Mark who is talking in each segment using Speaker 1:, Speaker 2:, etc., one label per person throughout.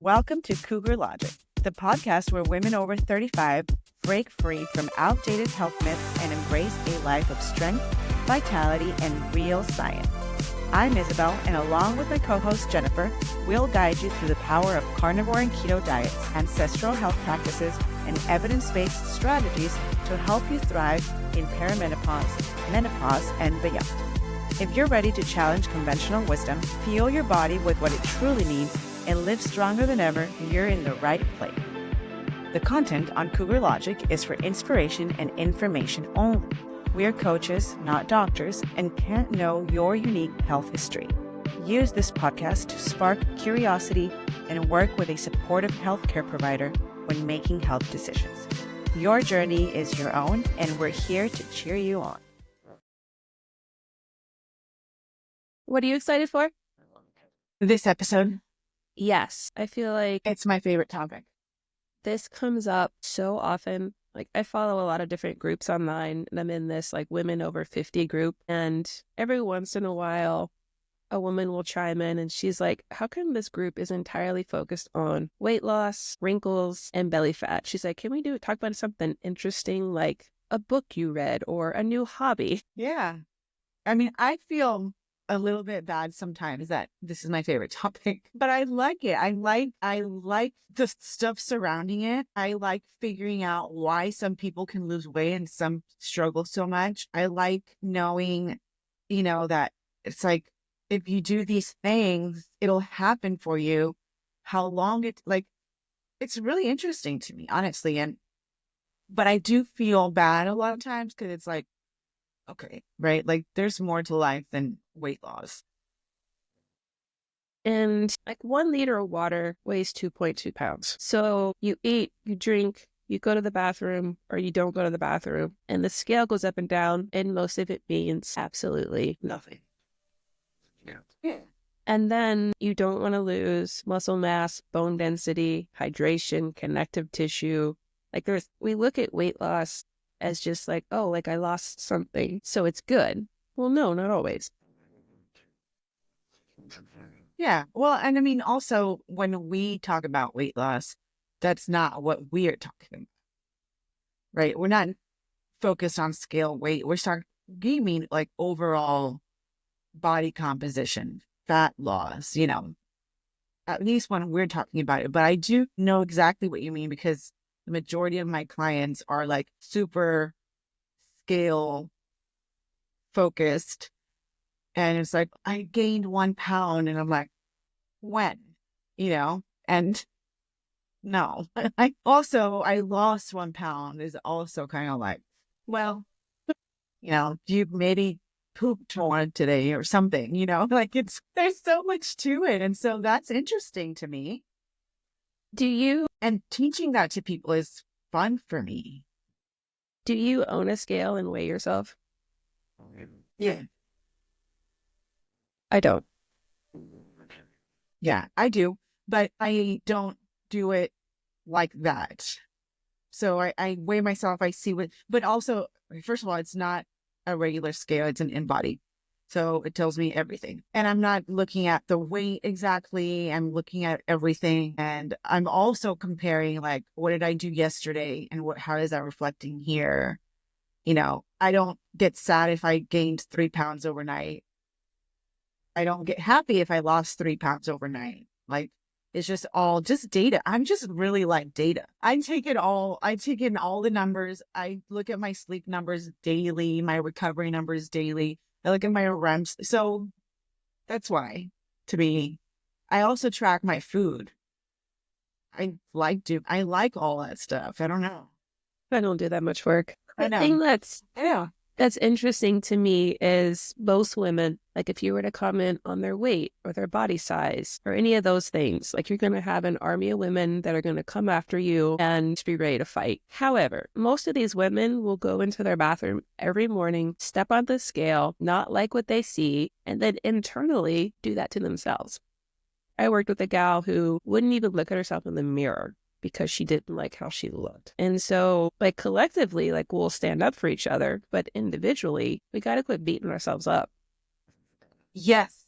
Speaker 1: Welcome to Cougar Logic, the podcast where women over 35 break free from outdated health myths and embrace a life of strength, vitality, and real science. I'm Isabel, and along with my co-host Jennifer, we'll guide you through the power of carnivore and keto diets, ancestral health practices, and evidence-based strategies to help you thrive in perimenopause, menopause, and beyond. If you're ready to challenge conventional wisdom, fuel your body with what it truly needs, and live stronger than ever, you're in the right place. The content on Cougar Logic is for inspiration and information only. We are coaches, not doctors, and can't know your unique health history. Use this podcast to spark curiosity and work with a supportive healthcare provider when making health decisions. Your journey is your own, and we're here to cheer you on.
Speaker 2: What are you excited for?
Speaker 1: This episode,
Speaker 2: Yes, I feel like
Speaker 1: it's my favorite topic.
Speaker 2: this comes up so often. Like, I follow a lot of different groups online, and I'm in this like women over 50 group. And every once in a while, a woman will chime in and she's like, how come this group is entirely focused on weight loss, wrinkles, and belly fat? She's like, can we talk about something interesting like a book you read or a new hobby?
Speaker 1: Yeah. I mean, I feel a little bit bad sometimes that this is my favorite topic, but I like it. I like the stuff surrounding it. I like figuring out why some people can lose weight and some struggle so much. I like knowing, that it's like, if you do these things, it'll happen for you. How long it's really interesting to me, honestly. But I do feel bad a lot of times because it's like, okay, right? Like there's more to life than weight loss.
Speaker 2: And like 1 liter of water weighs 2.2 pounds. So you eat, you drink, you go to the bathroom, or you don't go to the bathroom, and the scale goes up and down, and most of it means absolutely nothing.
Speaker 1: Yeah.
Speaker 2: And then you don't want to lose muscle mass, bone density, hydration, connective tissue. Like we look at weight loss as just like, oh, like I lost something, so it's good. Well, no, not always.
Speaker 1: Yeah. Well, and I mean, also when we talk about weight loss, that's not what we are talking about, right? We're not focused on scale weight. We mean like overall body composition, fat loss, at least when we're talking about it. But I do know exactly what you mean because the majority of my clients are like super scale focused. And it's like, I gained 1 pound. And I'm like, when? And no. I lost 1 pound is also kind of like, well, you maybe pooped more today or something, like there's so much to it. And so that's interesting to me. And teaching that to people is fun for me.
Speaker 2: Do you own a scale and weigh yourself?
Speaker 1: Yeah.
Speaker 2: I don't.
Speaker 1: Yeah, I do, but I don't do it like that. So I weigh myself, I see but also, first of all, it's not a regular scale, it's an InBody. So it tells me everything. And I'm not looking at the weight exactly. I'm looking at everything. And I'm also comparing like, what did I do yesterday? And how is that reflecting here? I don't get sad if I gained 3 pounds overnight. I don't get happy if I lost 3 pounds overnight. Like, it's just all just data. I'm just really like data. I take in all the numbers. I look at my sleep numbers daily, my recovery numbers daily. I look at my REMs. So that's why, to me, I also track my food. I like all that stuff. I don't know.
Speaker 2: I don't do that much work.
Speaker 1: I know.
Speaker 2: The thing that's interesting to me is most women, like if you were to comment on their weight or their body size or any of those things, like you're going to have an army of women that are going to come after you and be ready to fight. However, most of these women will go into their bathroom every morning, step on the scale, not like what they see, and then internally do that to themselves. I worked with a gal who wouldn't even look at herself in the mirror because she didn't like how she looked. And so like collectively, like we'll stand up for each other, but individually, we got to quit beating ourselves up.
Speaker 1: Yes.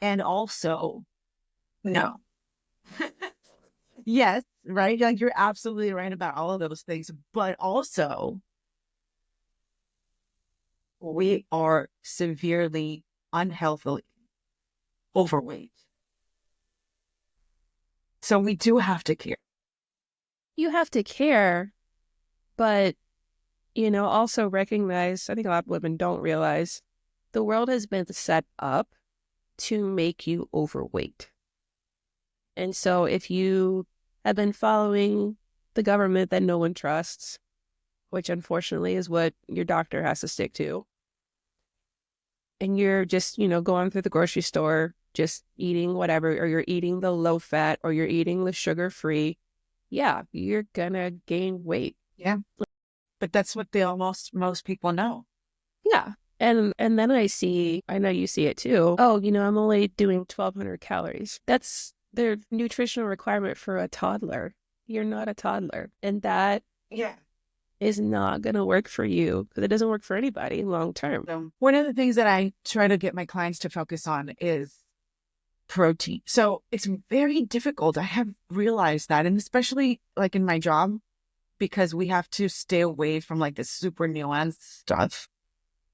Speaker 1: And also, no. Yes, right? Like you're absolutely right about all of those things. But also, we are severely unhealthily overweight. So we do have to care.
Speaker 2: You have to care, but, also recognize, I think a lot of women don't realize the world has been set up to make you overweight. And so if you have been following the government that no one trusts, which unfortunately is what your doctor has to stick to, and you're just, going through the grocery store, just eating whatever, or you're eating the low fat, or you're eating the sugar free, yeah, you're gonna gain weight.
Speaker 1: Yeah. But that's what they almost most people know.
Speaker 2: Yeah. And then I know you see it too. Oh, I'm only doing 1,200 calories. That's their nutritional requirement for a toddler. You're not a toddler. And that
Speaker 1: Yeah.
Speaker 2: is not going to work for you because it doesn't work for anybody long term.
Speaker 1: So one of the things that I try to get my clients to focus on is protein. So it's very difficult. I have realized that, and especially like in my job, because we have to stay away from like the super nuanced stuff.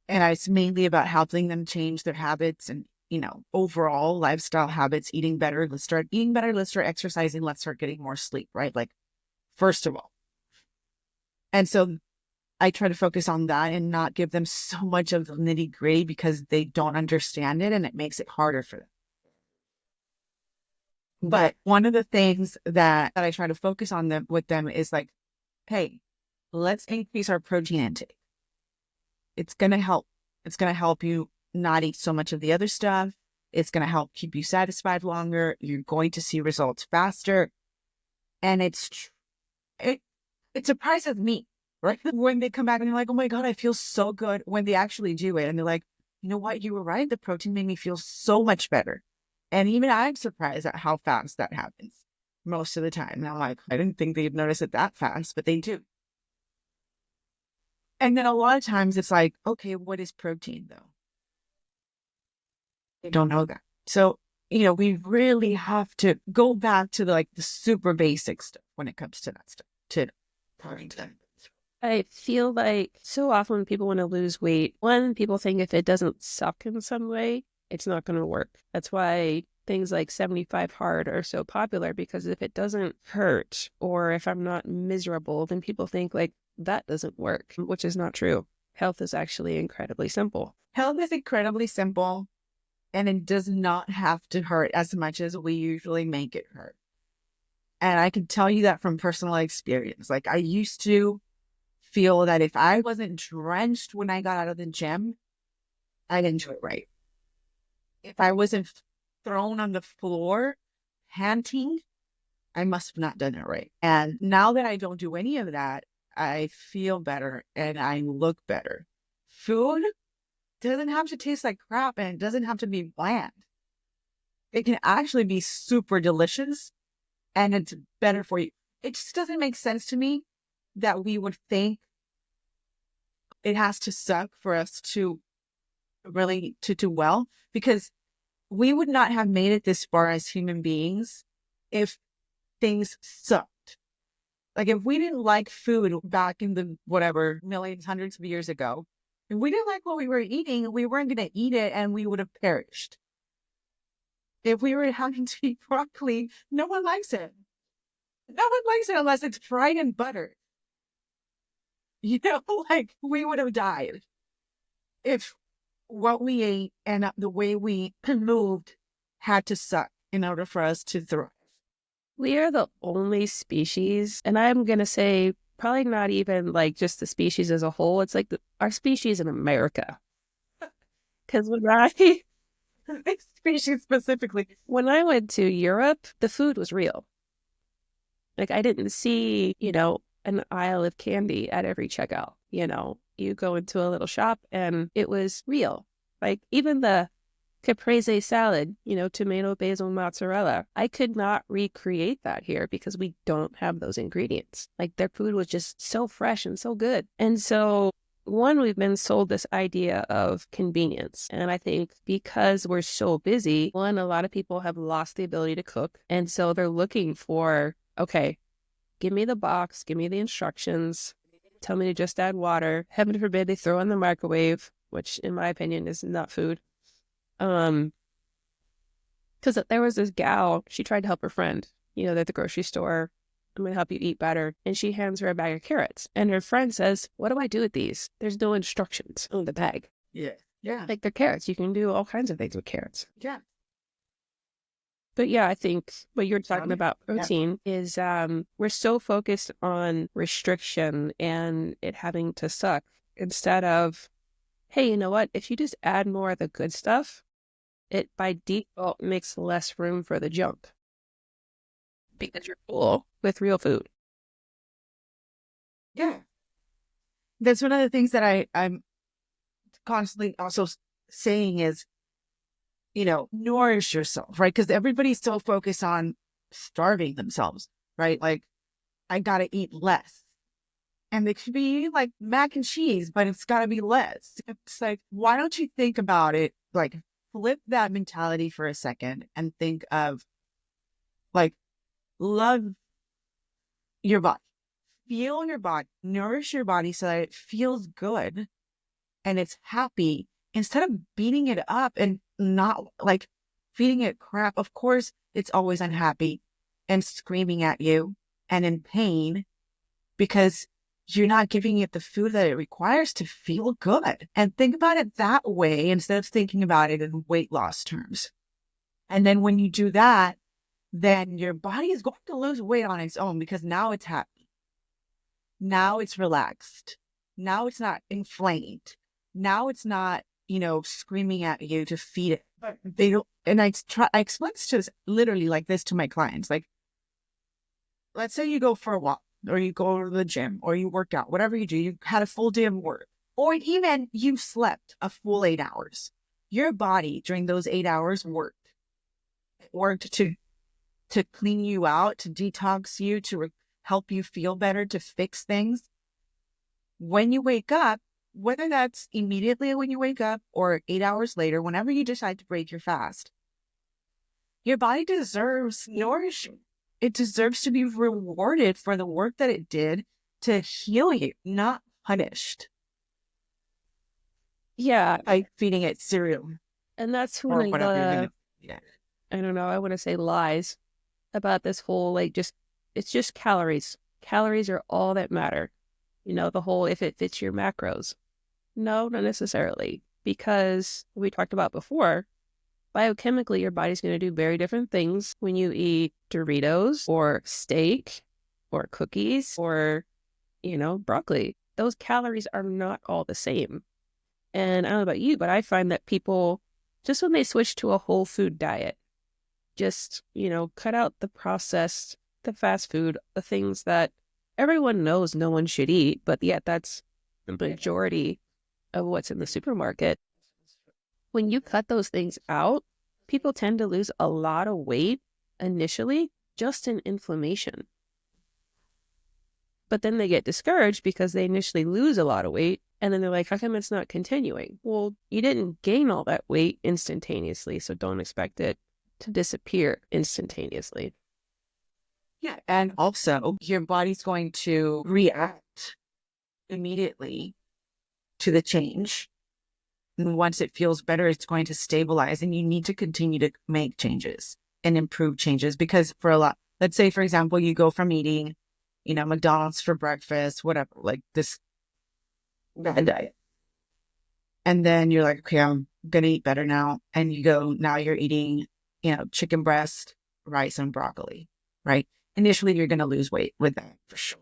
Speaker 1: And it's mainly about helping them change their habits and, overall lifestyle habits, eating better. Let's start eating better. Let's start exercising. Let's start getting more sleep, right? Like, first of all. And so I try to focus on that and not give them so much of the nitty gritty because they don't understand it and it makes it harder for them. But one of the things that I try to focus on them with them is like, hey, let's increase our protein intake. It's going to help. It's going to help you not eat so much of the other stuff. It's going to help keep you satisfied longer. You're going to see results faster. And it surprises me, right? When they come back and they're like, oh my God, I feel so good when they actually do it. And they're like, you know what? You were right. The protein made me feel so much better. And even I'm surprised at how fast that happens most of the time. And I'm like, I didn't think they'd notice it that fast, but they do. And then a lot of times it's like, okay, what is protein though? They don't know that. So, we really have to go back to the super basic stuff when it comes to that stuff, to protein.
Speaker 2: I feel like so often when people want to lose weight, one, people think if it doesn't suck in some way, it's not going to work. That's why things like 75 hard are so popular, because if it doesn't hurt or if I'm not miserable, then people think like that doesn't work, which is not true. Health is actually incredibly simple.
Speaker 1: Health is incredibly simple, and it does not have to hurt as much as we usually make it hurt. And I can tell you that from personal experience. Like, I used to feel that if I wasn't drenched when I got out of the gym, I didn't do it right. If I wasn't thrown on the floor panting, I must have not done it right. And now that I don't do any of that, I feel better and I look better. Food doesn't have to taste like crap and it doesn't have to be bland. It can actually be super delicious and it's better for you. It just doesn't make sense to me that we would think it has to suck for us to really to do well, because we would not have made it this far as human beings if things sucked. Like, if we didn't like food back in the whatever millions, hundreds of years ago, if we didn't like what we were eating, we weren't going to eat it and we would have perished. If we were having to eat broccoli, no one likes it. No one likes it unless it's fried in butter. Like, we would have died if what we ate and the way we moved had to suck in order for us to thrive.
Speaker 2: We are the only species, and I'm going to say probably not even like just the species as a whole. It's like our species in America. Because
Speaker 1: Species specifically,
Speaker 2: when I went to Europe, the food was real. Like, I didn't see, an aisle of candy at every checkout. You go into a little shop and it was real. Like, even the caprese salad, tomato, basil, mozzarella. I could not recreate that here because we don't have those ingredients. Like, their food was just so fresh and so good. And so, one, we've been sold this idea of convenience. And I think because we're so busy, one, a lot of people have lost the ability to cook. And so they're looking for okay, give me the box, give me the instructions, tell me to just add water. Heaven forbid they throw in the microwave, which in my opinion is not food. Um, because there was this gal, she tried to help her friend, at the grocery store. I'm going to help you eat better. And she hands her a bag of carrots. And her friend says, what do I do with these? There's no instructions on the bag.
Speaker 1: Yeah. Yeah.
Speaker 2: Like, they're carrots. You can do all kinds of things with carrots.
Speaker 1: Yeah.
Speaker 2: But yeah, I think what you're
Speaker 1: Tell
Speaker 2: talking
Speaker 1: me.
Speaker 2: about
Speaker 1: Yeah.
Speaker 2: protein is we're so focused on restriction and it having to suck instead of, hey, you know what? If you just add more of the good stuff, it by default makes less room for the junk because you're full with real food.
Speaker 1: Yeah. That's one of the things that I'm constantly also saying is, nourish yourself, right? Because everybody's so focused on starving themselves, right? Like, I got to eat less. And it could be like mac and cheese, but it's got to be less. It's like, why don't you think about it? Like, flip that mentality for a second and think of, like, love your body, feel your body, nourish your body so that it feels good and it's happy instead of beating it up and not like feeding it crap. Of course, it's always unhappy and screaming at you and in pain because you're not giving it the food that it requires to feel good. And think about it that way instead of thinking about it in weight loss terms. And then when you do that, then your body is going to lose weight on its own because now it's happy. Now it's relaxed. Now it's not inflamed. Now it's not, screaming at you to feed it. But they don't, and I explain this to literally like this to my clients. Like, let's say you go for a walk or you go to the gym or you work out, whatever you do, you had a full day of work, or even you slept a full 8 hours. Your body during those 8 hours worked to clean you out, to detox you, to help you feel better, to fix things. When you wake up, whether that's immediately when you wake up or 8 hours later, whenever you decide to break your fast, your body deserves nourishment. It deserves to be rewarded for the work that it did to heal you, not punished
Speaker 2: Yeah.
Speaker 1: by feeding it cereal
Speaker 2: And that's one
Speaker 1: or
Speaker 2: of
Speaker 1: whatever you're
Speaker 2: the,
Speaker 1: gonna. Yeah.
Speaker 2: I don't know, I want to say lies about this whole, like, it's just calories. Calories are all that matter. The whole if it fits your macros. No, not necessarily. Because we talked about before, biochemically, your body's going to do very different things when you eat Doritos or steak or cookies or, broccoli. Those calories are not all the same. And I don't know about you, but I find that people, just when they switch to a whole food diet, just, cut out the processed, the fast food, the things that everyone knows no one should eat, but yet that's the majority of what's in the supermarket. When you cut those things out, people tend to lose a lot of weight initially just in inflammation. But then they get discouraged because they initially lose a lot of weight. And then they're like, how come it's not continuing? Well, you didn't gain all that weight instantaneously. So don't expect it to disappear instantaneously.
Speaker 1: Yeah. And also, your body's going to react immediately to the change. And once it feels better, it's going to stabilize. And you need to continue to make changes and improve changes because let's say, for example, you go from eating, McDonald's for breakfast, whatever, like this bad diet. And then you're like, okay, I'm going to eat better now. And now you're eating, chicken breast, rice, and broccoli, right? Initially, you're going to lose weight with that for sure.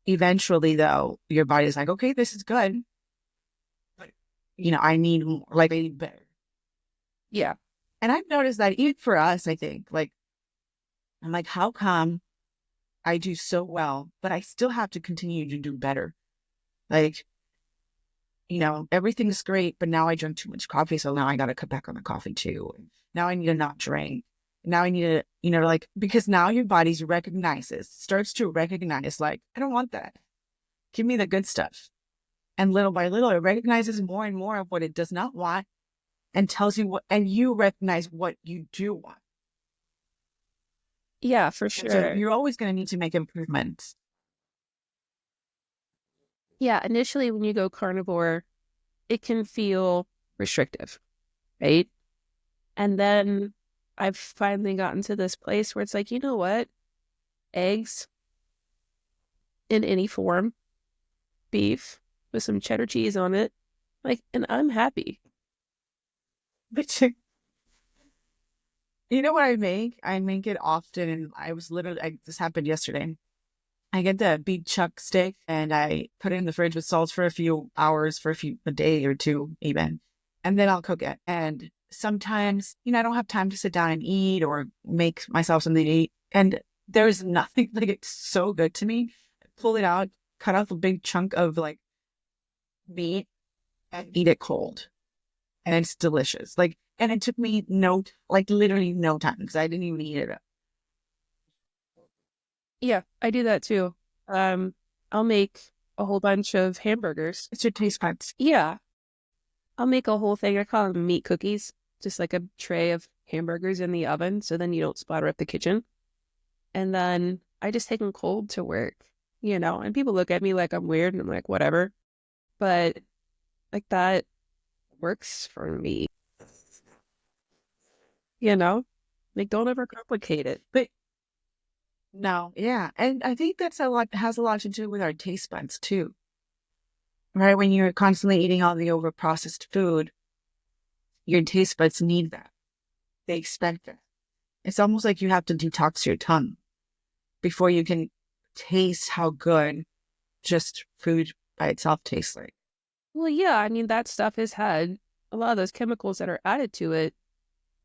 Speaker 1: Eventually, though, your body's like, okay, this is good. But, I need more, like, I need better.
Speaker 2: Yeah.
Speaker 1: And I've noticed that even for us, I think, like, I'm like, how come I do so well, but I still have to continue to do better? Like, everything's great, but now I drink too much coffee. So now I got to cut back on the coffee too. Now I need to not drink. Now I need to, because now your body starts to recognize, like, I don't want that. Give me the good stuff. And little by little, it recognizes more and more of what it does not want and tells you and you recognize what you do want.
Speaker 2: Yeah, for
Speaker 1: And so
Speaker 2: sure.
Speaker 1: you're always going to need to make improvements.
Speaker 2: Yeah, initially when you go carnivore, it can feel restrictive, right? And then I've finally gotten to this place where it's like, you know what? Eggs in any form, beef with some cheddar cheese on it, like, and I'm happy.
Speaker 1: But you know what I make? I make it often. And this happened yesterday. I get the beef chuck steak and I put it in the fridge with salt for a few hours, a day or two even. And then I'll cook it. And sometimes, I don't have time to sit down and eat or make myself something to eat. And there's nothing like it's so good to me. Pull it out, cut off a big chunk of like meat and eat it cold. And it's delicious. Like, and it took me literally no time because I didn't even eat it up.
Speaker 2: Yeah, I do that too. I'll make a whole bunch of hamburgers.
Speaker 1: It's your taste buds.
Speaker 2: Yeah, I'll make a whole thing. I call them meat cookies, just like a tray of hamburgers in the oven, so then you don't splatter up the kitchen. And then I just take them cold to work, and people look at me like I'm weird, and I'm like, whatever. But like that works for me, you know? Like, don't ever complicate it.
Speaker 1: But no, yeah. And I think has a lot to do with our taste buds too, right? When you're constantly eating all the overprocessed food, your taste buds need that. They expect that. It's almost like you have to detox your tongue before you can taste how good just food by itself tastes like.
Speaker 2: Well, yeah, I mean, that stuff has had a lot of those chemicals that are added to it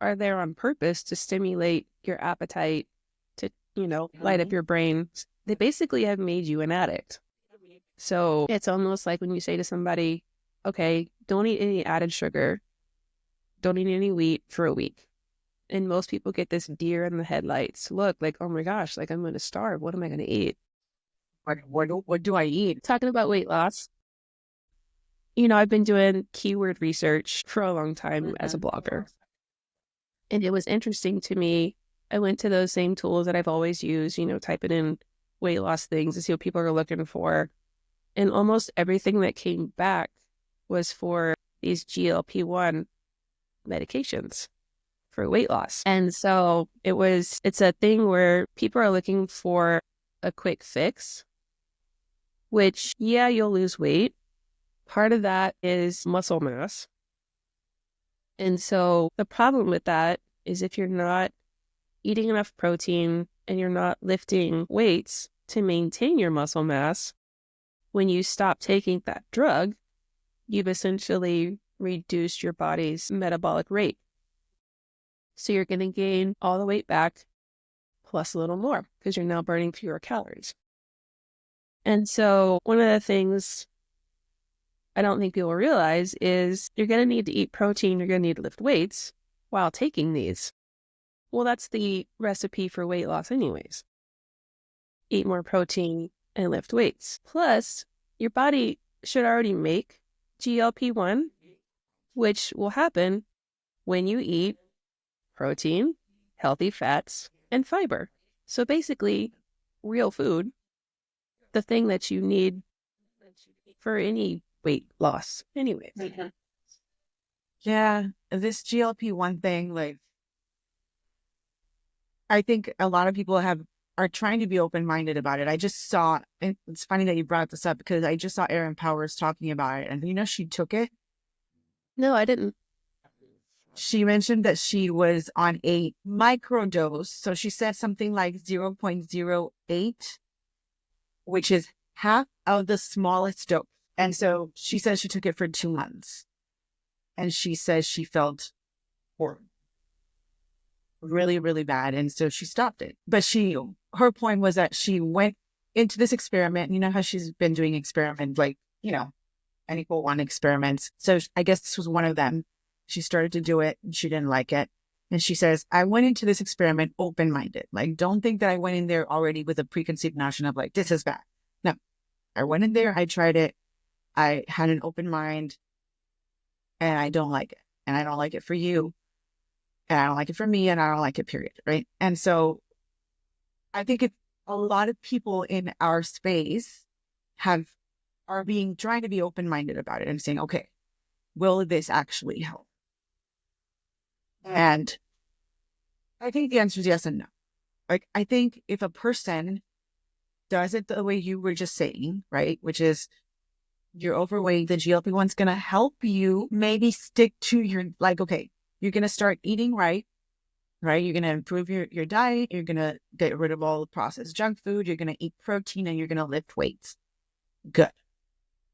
Speaker 2: are there on purpose to stimulate your appetite, to, light up
Speaker 1: Mhm.
Speaker 2: your brain. They basically have made you an addict. So it's almost like when you say to somebody, okay, don't eat any added sugar, don't eat any wheat for a week. And most people get this deer in the headlights look like, oh my gosh, like I'm going to starve. What am I going to eat?
Speaker 1: What do I eat?
Speaker 2: Talking about weight loss, I've been doing keyword research for a long time as a
Speaker 1: Mhm.
Speaker 2: blogger. And it was interesting to me. I went to those same tools that I've always used, typing in weight loss things to see what people are looking for. And almost everything that came back was for these GLP-1 medications for weight loss. And so it's a thing where people are looking for a quick fix, which, yeah, you'll lose weight. Part of that is muscle mass. And so the problem with that is if you're not eating enough protein and you're not lifting weights to maintain your muscle mass, when you stop taking that drug, you've essentially reduced your body's metabolic rate. So you're going to gain all the weight back plus a little more because you're now burning fewer calories. And so one of the things I don't think people realize is you're going to need to eat protein, you're going to need to lift weights while taking these. Well, that's the recipe for weight loss anyways. Eat more protein and lift weights. Plus, your body should already make GLP-1, which will happen when you eat protein, healthy fats, and fiber. So basically, real food, the thing that you need for any weight loss anyways.
Speaker 1: Mhm. Yeah, this GLP-1 thing, like I think a lot of people are trying to be open-minded about it. I just saw, and it's funny that you brought this up because I just saw Erin Powers talking about it, and she took it.
Speaker 2: No, I didn't.
Speaker 1: She mentioned that she was on a microdose, so she said something like 0.08, which is half of the smallest dose. And so she said she took it for 2 months, and she says she felt horrible, really, really bad. And so she stopped it. But her point was that she went into this experiment. You know how she's been doing experiments, like, N equal one experiments. So I guess this was one of them. She started to do it and she didn't like it. And she says, I went into this experiment open-minded. Like, don't think that I went in there already with a preconceived notion of like, this is bad. No, I went in there, I tried it. I had an open mind and I don't like it. And I don't like it for you. And I don't like it for me. And I don't like it, period. Right. And so I think a lot of people in our space are being trying to be open-minded about it and saying, okay, will this actually help? And I think the answer is yes and no. Like, I think if a person does it the way you were just saying, right, which is you're overweight, the GLP-1's going to help you maybe stick to your, like, okay, you're going to start eating right, right? You're going to improve your diet. You're going to get rid of all the processed junk food. You're going to eat protein and you're going to lift weights. Good.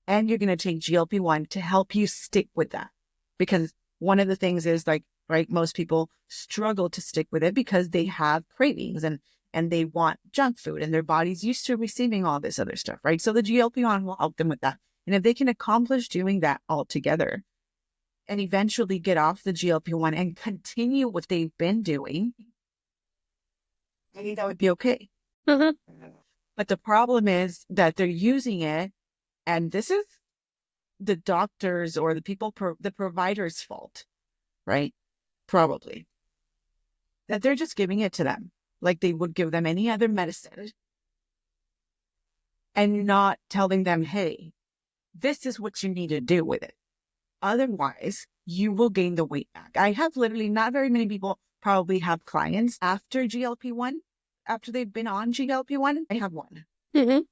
Speaker 1: And you're going to take GLP-1 to help you stick with that. Because one of the things is like, right, most people struggle to stick with it because they have cravings and they want junk food and their body's used to receiving all this other stuff, right? So the GLP-1 will help them with that. And if they can accomplish doing that all together and eventually get off the GLP-1 and continue what they've been doing, I think that would be okay.
Speaker 2: Mhm.
Speaker 1: But the problem is that they're using it, and this is the doctors or the people, the provider's fault, right? Probably. That they're just giving it to them like they would give them any other medicine and not telling them, hey, this is what you need to do with it. Otherwise, you will gain the weight back. I have literally not very many people probably have clients after GLP-1, after they've been on GLP-1. I have one.
Speaker 2: Mhm.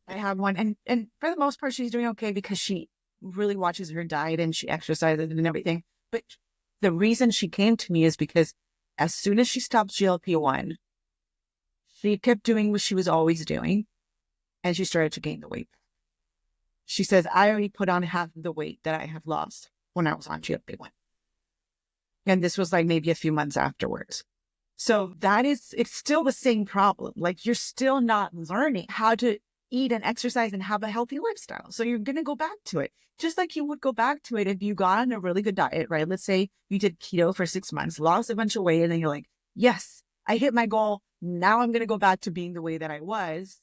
Speaker 1: I have one. And for the most part, she's doing okay because she really watches her diet and she exercises and everything. But the reason she came to me is because as soon as she stopped GLP-1, she kept doing what she was always doing and she started to gain the weight. She says, I already put on half of the weight that I have lost when I was on GLP-1. And this was like maybe a few months afterwards. So it's still the same problem. Like you're still not learning how to eat and exercise and have a healthy lifestyle. So you're going to go back to it, just like you would go back to it if you got on a really good diet, right? Let's say you did keto for 6 months, lost a bunch of weight, and then you're like, yes, I hit my goal. Now I'm going to go back to being the way that I was.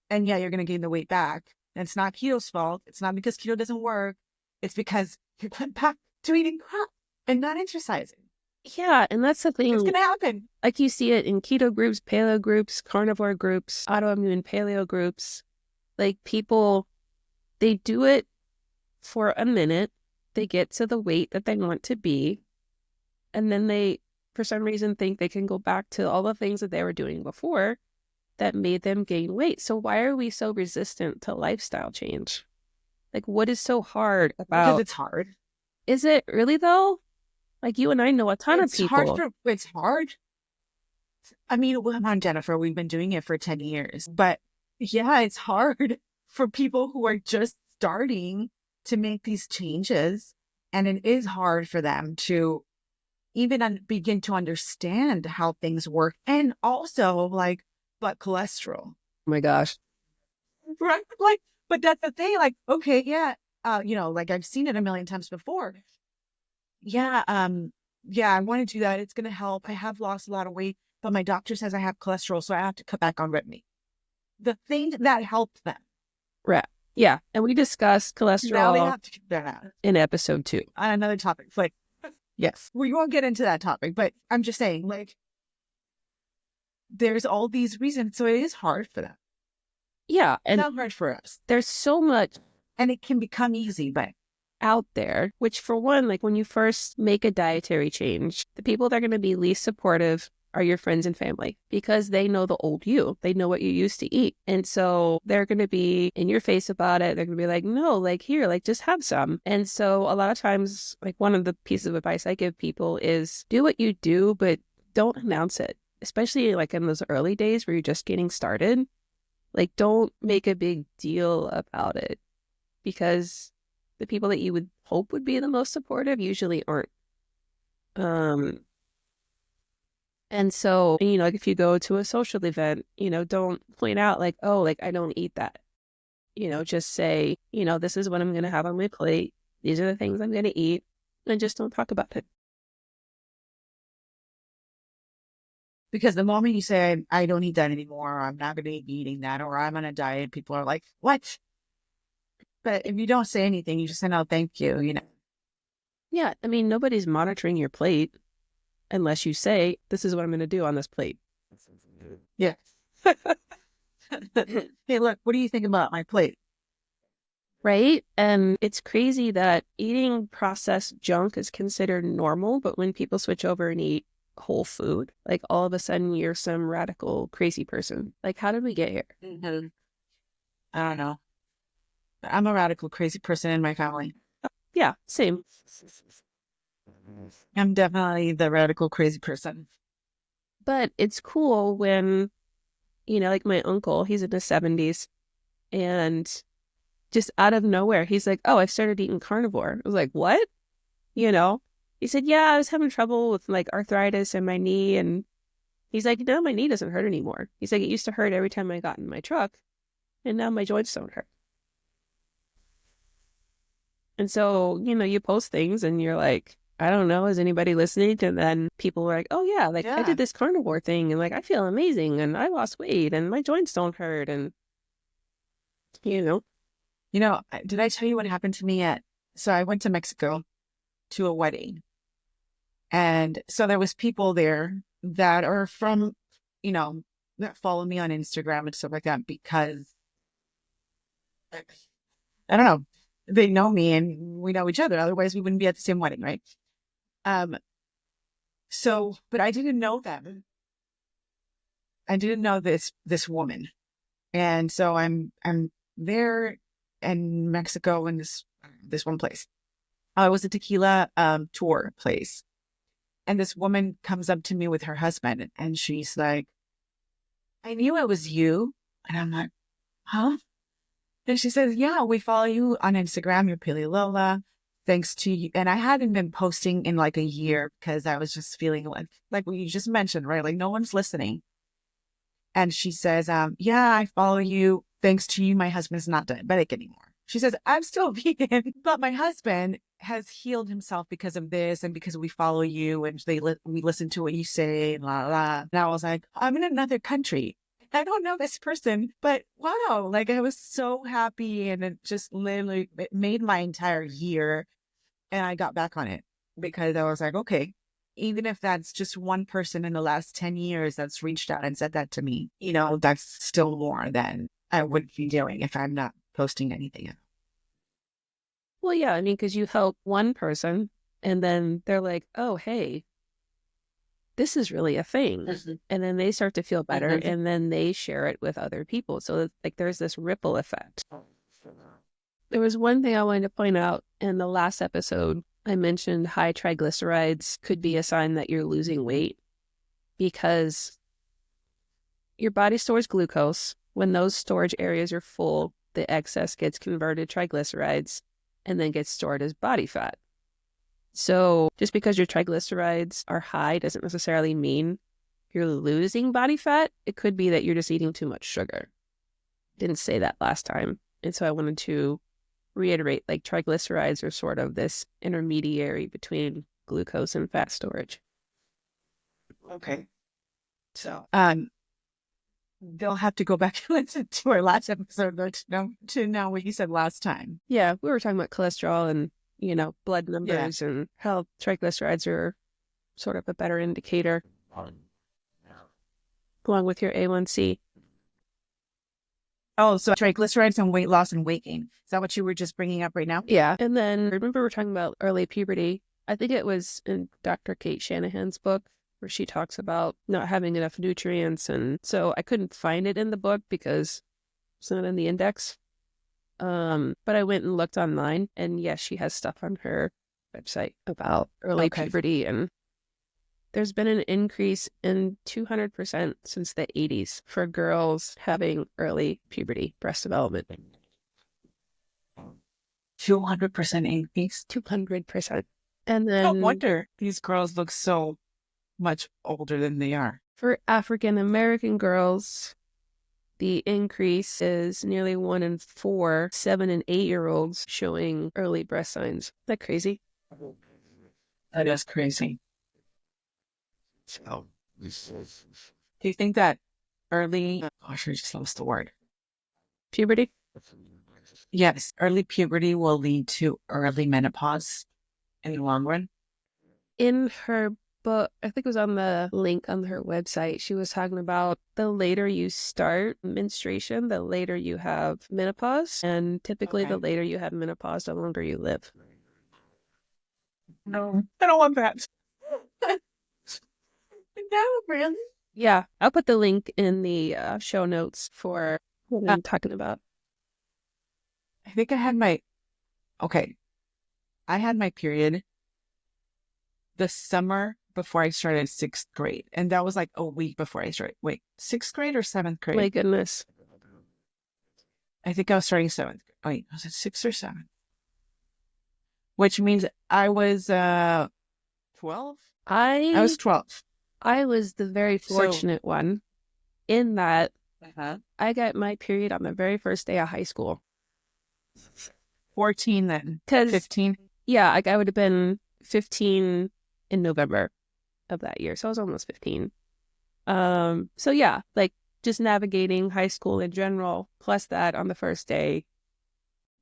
Speaker 1: And yeah, you're going to gain the weight back. And it's not keto's fault. It's not because keto doesn't work. It's because you went back to eating crap and not exercising.
Speaker 2: Yeah, and that's the
Speaker 1: It's
Speaker 2: thing.
Speaker 1: going to happen.
Speaker 2: Like you see it in keto groups, paleo groups, carnivore groups, autoimmune paleo groups. Like people, they do it for a minute. They get to the weight that they want to be. And then they, for some reason, think they can go back to all the things that they were doing before that made them gain weight. So why are we so resistant to lifestyle change? Like, what is so hard
Speaker 1: Because
Speaker 2: about?
Speaker 1: it's hard.
Speaker 2: Is it really though? Like you and I know a ton of people.
Speaker 1: It's hard. I mean, well, on Jennifer, we've been doing it for 10 years, but yeah, it's hard for people who are just starting to make these changes. And it is hard for them to even begin to understand how things work. And also like, but cholesterol,
Speaker 2: Oh my gosh.
Speaker 1: right? Like, but that's the thing, like, okay, yeah. Like I've seen it a million times before. Yeah, yeah, I want to do that. It's going to help. I have lost a lot of weight, but my doctor says I have cholesterol, so I have to cut back on red meat. The thing that helped them,
Speaker 2: Right. Yeah. And we discussed
Speaker 1: now they
Speaker 2: cholesterol
Speaker 1: have to cut that out.
Speaker 2: in episode 2.
Speaker 1: On another topic. Like, yes, we won't get into that topic, but I'm just saying, like, there's all these reasons, so it is hard for them.
Speaker 2: Yeah.
Speaker 1: It's
Speaker 2: And
Speaker 1: not hard for us.
Speaker 2: there's so much
Speaker 1: And it can become easy, but
Speaker 2: out there, which for one, like when you first make a dietary change, the people that are going to be least supportive are your friends and family because they know the old you. They know what you used to eat. And so they're going to be in your face about it. They're going to be like, no, like here, like just have some. And so a lot of times, like one of the pieces of advice I give people is do what you do, but don't announce it, especially like in those early days where you're just getting started. Like don't make a big deal about it because the people that you would hope would be the most supportive usually aren't. And so, like if you go to a social event, don't point out like, oh, like I don't eat that. Just say, this is what I'm going to have on my plate. These are the things I'm going to eat. And just don't talk about it.
Speaker 1: because the moment you say, I don't eat that anymore, or I'm not going to be eating that, or I'm on a diet, people are like, what? But if you don't say anything, you just say, no, thank you.
Speaker 2: Yeah. I mean, nobody's monitoring your plate unless you say, this is what I'm going to do on this plate.
Speaker 1: Yeah. Hey, look, what do you think about my plate?
Speaker 2: Right? And it's crazy that eating processed junk is considered normal, but when people switch over and eat whole food, like all of a sudden you're some radical crazy person. Like, how did we get here?
Speaker 1: Mhm. I don't know. I'm a radical crazy person in my family.
Speaker 2: Yeah, same.
Speaker 1: I'm definitely the radical crazy person.
Speaker 2: But it's cool when, like my uncle, he's in his 70s, and just out of nowhere, he's like, "Oh, I started eating carnivore." I was like, "What?" You know? He said, "Yeah, I was having trouble with like arthritis in my knee." And he's like, "No, my knee doesn't hurt anymore." He's like, "It used to hurt every time I got in my truck, and now my joints don't hurt." And so, you post things and you're like, I don't know, is anybody listening? And then people are like, oh yeah, like I
Speaker 1: Yeah.
Speaker 2: did this carnivore thing and like I feel amazing and I lost weight and my joints don't hurt. And, you know,
Speaker 1: Did I tell you what happened to me so I went to Mexico to a wedding. And so there was people there that are from, you know, that follow me on Instagram and stuff like that because I don't know, they know me and we know each other. Otherwise we wouldn't be at the same wedding, right? Um, but I didn't know them. I didn't know this woman. And so I'm there in Mexico in this one place. It was a tequila tour place. And this woman comes up to me with her husband and she's like, I knew it was you. And I'm like, huh? And she says, yeah, we follow you on Instagram. You're Pili Lola. Thanks to you. And I hadn't been posting in like a year because I was just feeling like what you just mentioned, right? Like no one's listening. And she says, yeah, I follow you. Thanks to you, my husband's not diabetic anymore. She says, I'm still vegan, but my husband has healed himself because of this and because we follow you and we listen to what you say and la la. And I was like, I'm in another country. I don't know this person, but wow, like I was so happy and it just literally it made my entire year. And I got back on it because I was like, okay, even if that's just one person in the last 10 years that's reached out and said that to me, that's still more than I would be doing if I'm not posting anything.
Speaker 2: well, yeah, I mean, because you help one person and then they're like, oh, hey, this is really a thing.
Speaker 1: Mhm.
Speaker 2: And then they start to feel better
Speaker 1: Mhm.
Speaker 2: and then they share it with other people. So, like, there's this ripple effect. There was one thing I wanted to point out in the last episode. I mentioned high triglycerides could be a sign that you're losing weight because your body stores glucose. When those storage areas are full, the excess gets converted triglycerides and then gets stored as body fat. So just because your triglycerides are high doesn't necessarily mean you're losing body fat. It could be that you're just eating too much sugar. Didn't say that last time. And so I wanted to reiterate, like triglycerides are sort of this intermediary between glucose and fat storage.
Speaker 1: Okay. So, they'll have to go back and listen to our last episode though, to know what you said last time.
Speaker 2: Yeah, we were talking about cholesterol and, blood
Speaker 1: Yeah.
Speaker 2: numbers and how triglycerides are sort of a better indicator along with your A1C.
Speaker 1: Oh, so triglycerides and weight loss and weight gain. Is that what you were just bringing up right now?
Speaker 2: Yeah. And then remember we're talking about early puberty. I think it was in Dr. Kate Shanahan's book where she talks about not having enough nutrients. And so I couldn't find it in the book because it's not in the index. But I went and looked online and yes, she has stuff on her website about early
Speaker 1: Okay.
Speaker 2: puberty, and there's been an increase in 200% since the 80s for girls having early puberty breast development.
Speaker 1: 200% increase.
Speaker 2: 200%. And
Speaker 1: No
Speaker 2: then
Speaker 1: wonder these girls look so much older than they are.
Speaker 2: for African American girls, the increase is nearly 1 in 4 7 and 8-year-olds showing early breast signs. Is that crazy?
Speaker 1: That is crazy. So, do you think that early, gosh, I just lost the word.
Speaker 2: Puberty?
Speaker 1: Yes, early puberty will lead to early menopause in the long run?
Speaker 2: In her But I think it was on the link on her website. She was talking about the later you start menstruation, the later you have menopause. And typically, the
Speaker 1: Okay.
Speaker 2: later you have menopause, the longer you live.
Speaker 1: No, I don't want that. No, really?
Speaker 2: Yeah, I'll put the link in the show notes for what
Speaker 1: Uh,
Speaker 2: I'm talking about.
Speaker 1: I think I had my, okay, I had my period the summer before I started sixth grade. And that was like a week before I started. Wait, sixth grade or seventh
Speaker 2: My
Speaker 1: grade?
Speaker 2: goodness.
Speaker 1: I think I was starting seventh. Wait, was it sixth or seventh? Which means I was 12? I was
Speaker 2: I
Speaker 1: 12.
Speaker 2: I was the very
Speaker 1: So,
Speaker 2: fortunate one in that
Speaker 1: uh-huh.
Speaker 2: I got my period on the very first day of high school.
Speaker 1: 14 then.
Speaker 2: Because
Speaker 1: 15.
Speaker 2: yeah, like I would have been 15 in November of that year. So I was almost 15. So yeah, like just navigating high school in general, plus that on the first day.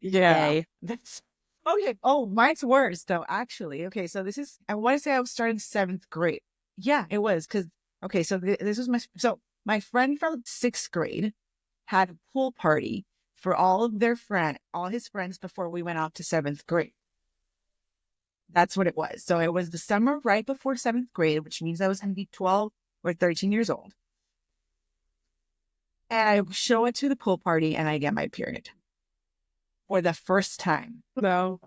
Speaker 1: Yeah.
Speaker 2: Yay.
Speaker 1: That's okay. Oh, mine's worse though, actually. Okay, so this is I want to say I was starting seventh grade. Yeah, it was because okay, so this was my friend from sixth grade had a pool party for all his friends before we went off to seventh grade. That's what it was. So it was the summer right before seventh grade, which means I was going to be 12 or 13 years old. And I show it to the pool party and I get my period for the first time.
Speaker 2: No.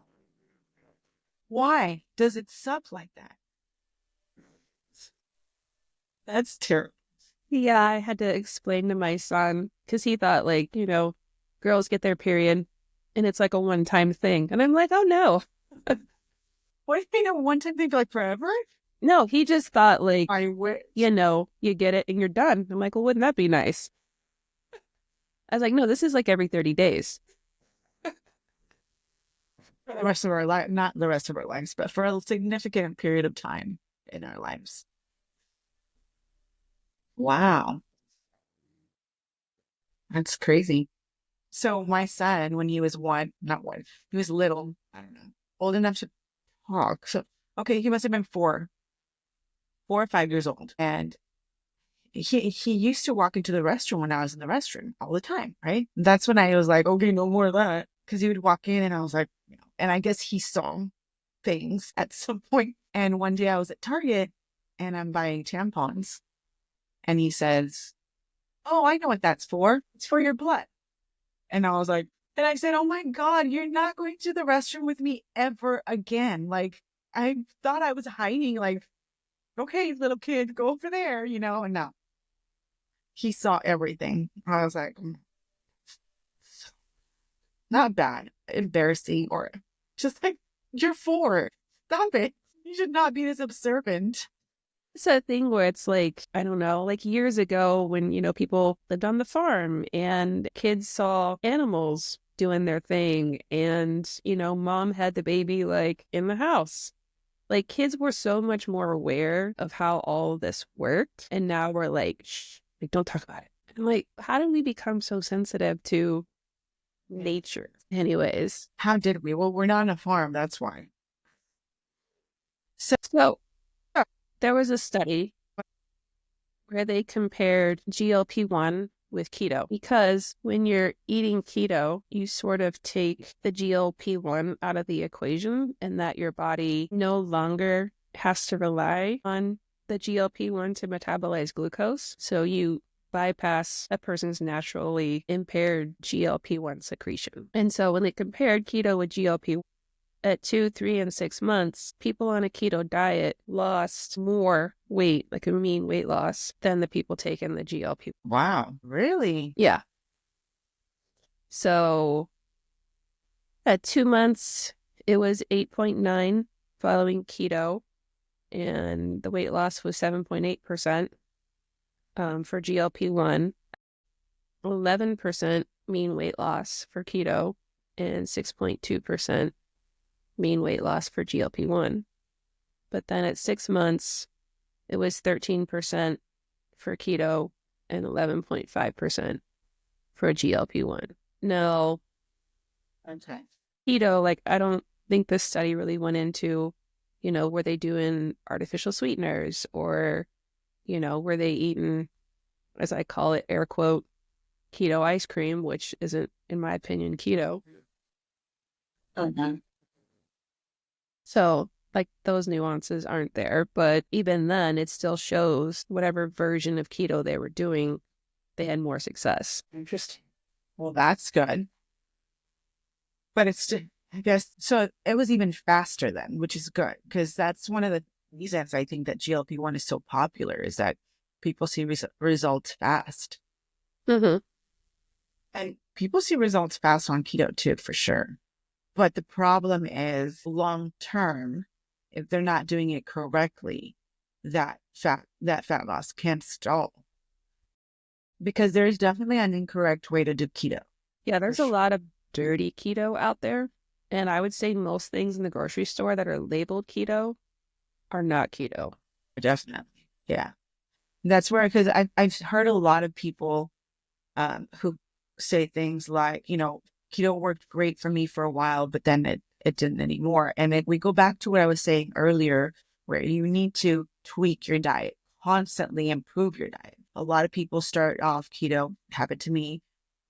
Speaker 1: Why does it suck like that? That's terrible.
Speaker 2: Yeah, I had to explain to my son because he thought like, girls get their period and it's like a one-time thing. And I'm like, oh no.
Speaker 1: What do you mean a one time thing for like forever?
Speaker 2: No, he just thought like,
Speaker 1: I wish.
Speaker 2: you get it and you're done. I'm like, well, wouldn't that be nice? I was like, no, this is like every 30 days.
Speaker 1: For the rest of our life, not the rest of our lives, but for a significant period of time in our lives. Wow, that's crazy. So my son, when he was one, not one, he was little, I don't know, old enough to talk. So okay, he must have been 4 or 5 years old. And he used to walk into the restroom when I was in the restroom all the time, right? That's when I was like, okay, no more of that. Because he would walk in and I was like, and I guess he saw things at some point. And one day I was at Target and I'm buying tampons. And he says, oh, I know what that's for. It's for your blood. And I was like, and I said, oh my God, you're not going to the restroom with me ever again. Like, I thought I was hiding, like, okay, little kid, go over there, and no, he saw everything. I was like, not bad, embarrassing, or just like, you're 4. Stop it. You should not be this observant.
Speaker 2: It's a thing where it's like, I don't know, like years ago when, people lived on the farm and kids saw animals doing their thing and, mom had the baby like in the house. Like kids were so much more aware of how all of this worked. And now we're like, shh, like, don't talk about it. I'm like, how did we become so sensitive to nature? Anyways,
Speaker 1: How did we? Well, we're not on a farm. That's why. So,
Speaker 2: so there was a study where they compared GLP-1 with keto because when you're eating keto, you sort of take the GLP-1 out of the equation and that your body no longer has to rely on the GLP-1 to metabolize glucose. So you bypass a person's naturally impaired GLP-1 secretion. And so when they compared keto with GLP at 2, 3, and 6 months, people on a keto diet lost more weight, like a mean weight loss, than the people taking the GLP.
Speaker 1: wow, really?
Speaker 2: Yeah. So at 2 months, it was 8.9 following keto, and the weight loss was 7.8% for GLP-1, 11% mean weight loss for keto, and 6.2% mean weight loss for GLP-1. But then at 6 months, it was 13% for keto and 11.5% for GLP-1. Now,
Speaker 1: Okay.
Speaker 2: keto, like, I don't think this study really went into Were they doing artificial sweeteners, or, were they eating, as I call it, air quote, keto ice cream, which isn't, in my opinion, keto.
Speaker 1: Mhm.
Speaker 2: So, like, those nuances aren't there. But even then, it still shows whatever version of keto they were doing, they had more success.
Speaker 1: Interesting. Well, that's good. But it's still, I guess, so it was even faster then, which is good because that's one of the reasons I think that GLP-1 is so popular is that people see results fast.
Speaker 2: Mm-hmm.
Speaker 1: And people see results fast on keto too, for sure. But the problem is long term, if they're not doing it correctly, that fat loss can stall because there's definitely an incorrect way to do keto.
Speaker 2: Yeah,
Speaker 1: For
Speaker 2: there's a
Speaker 1: sure.
Speaker 2: lot of dirty keto out there. And I would say most things in the grocery store that are labeled keto are not keto.
Speaker 1: Definitely. Yeah. That's where, because I've heard a lot of people who say things like, keto worked great for me for a while, but then it didn't anymore. And we go back to what I was saying earlier, where you need to tweak your diet, constantly improve your diet. A lot of people start off keto, happened to me.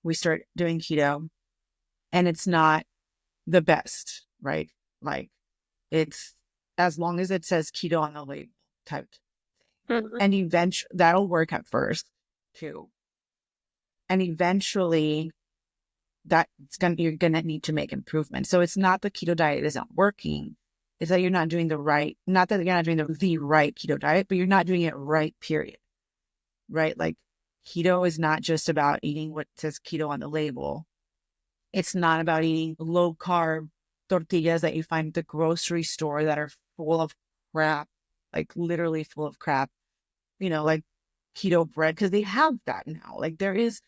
Speaker 1: We start doing keto and it's not the best, right? Like it's as long as it says keto on the label type.
Speaker 2: Mhm.
Speaker 1: And eventually that'll work at first too. And eventually you're gonna need to make improvements. So it's not the keto diet isn't working. It's that you're not doing not that you're not doing the right keto diet, but you're not doing it right, period. Right? Like keto is not just about eating what says keto on the label. It's not about eating low carb tortillas that you find at the grocery store that are full of crap, like literally full of crap, like keto bread, because they have that now. Like there is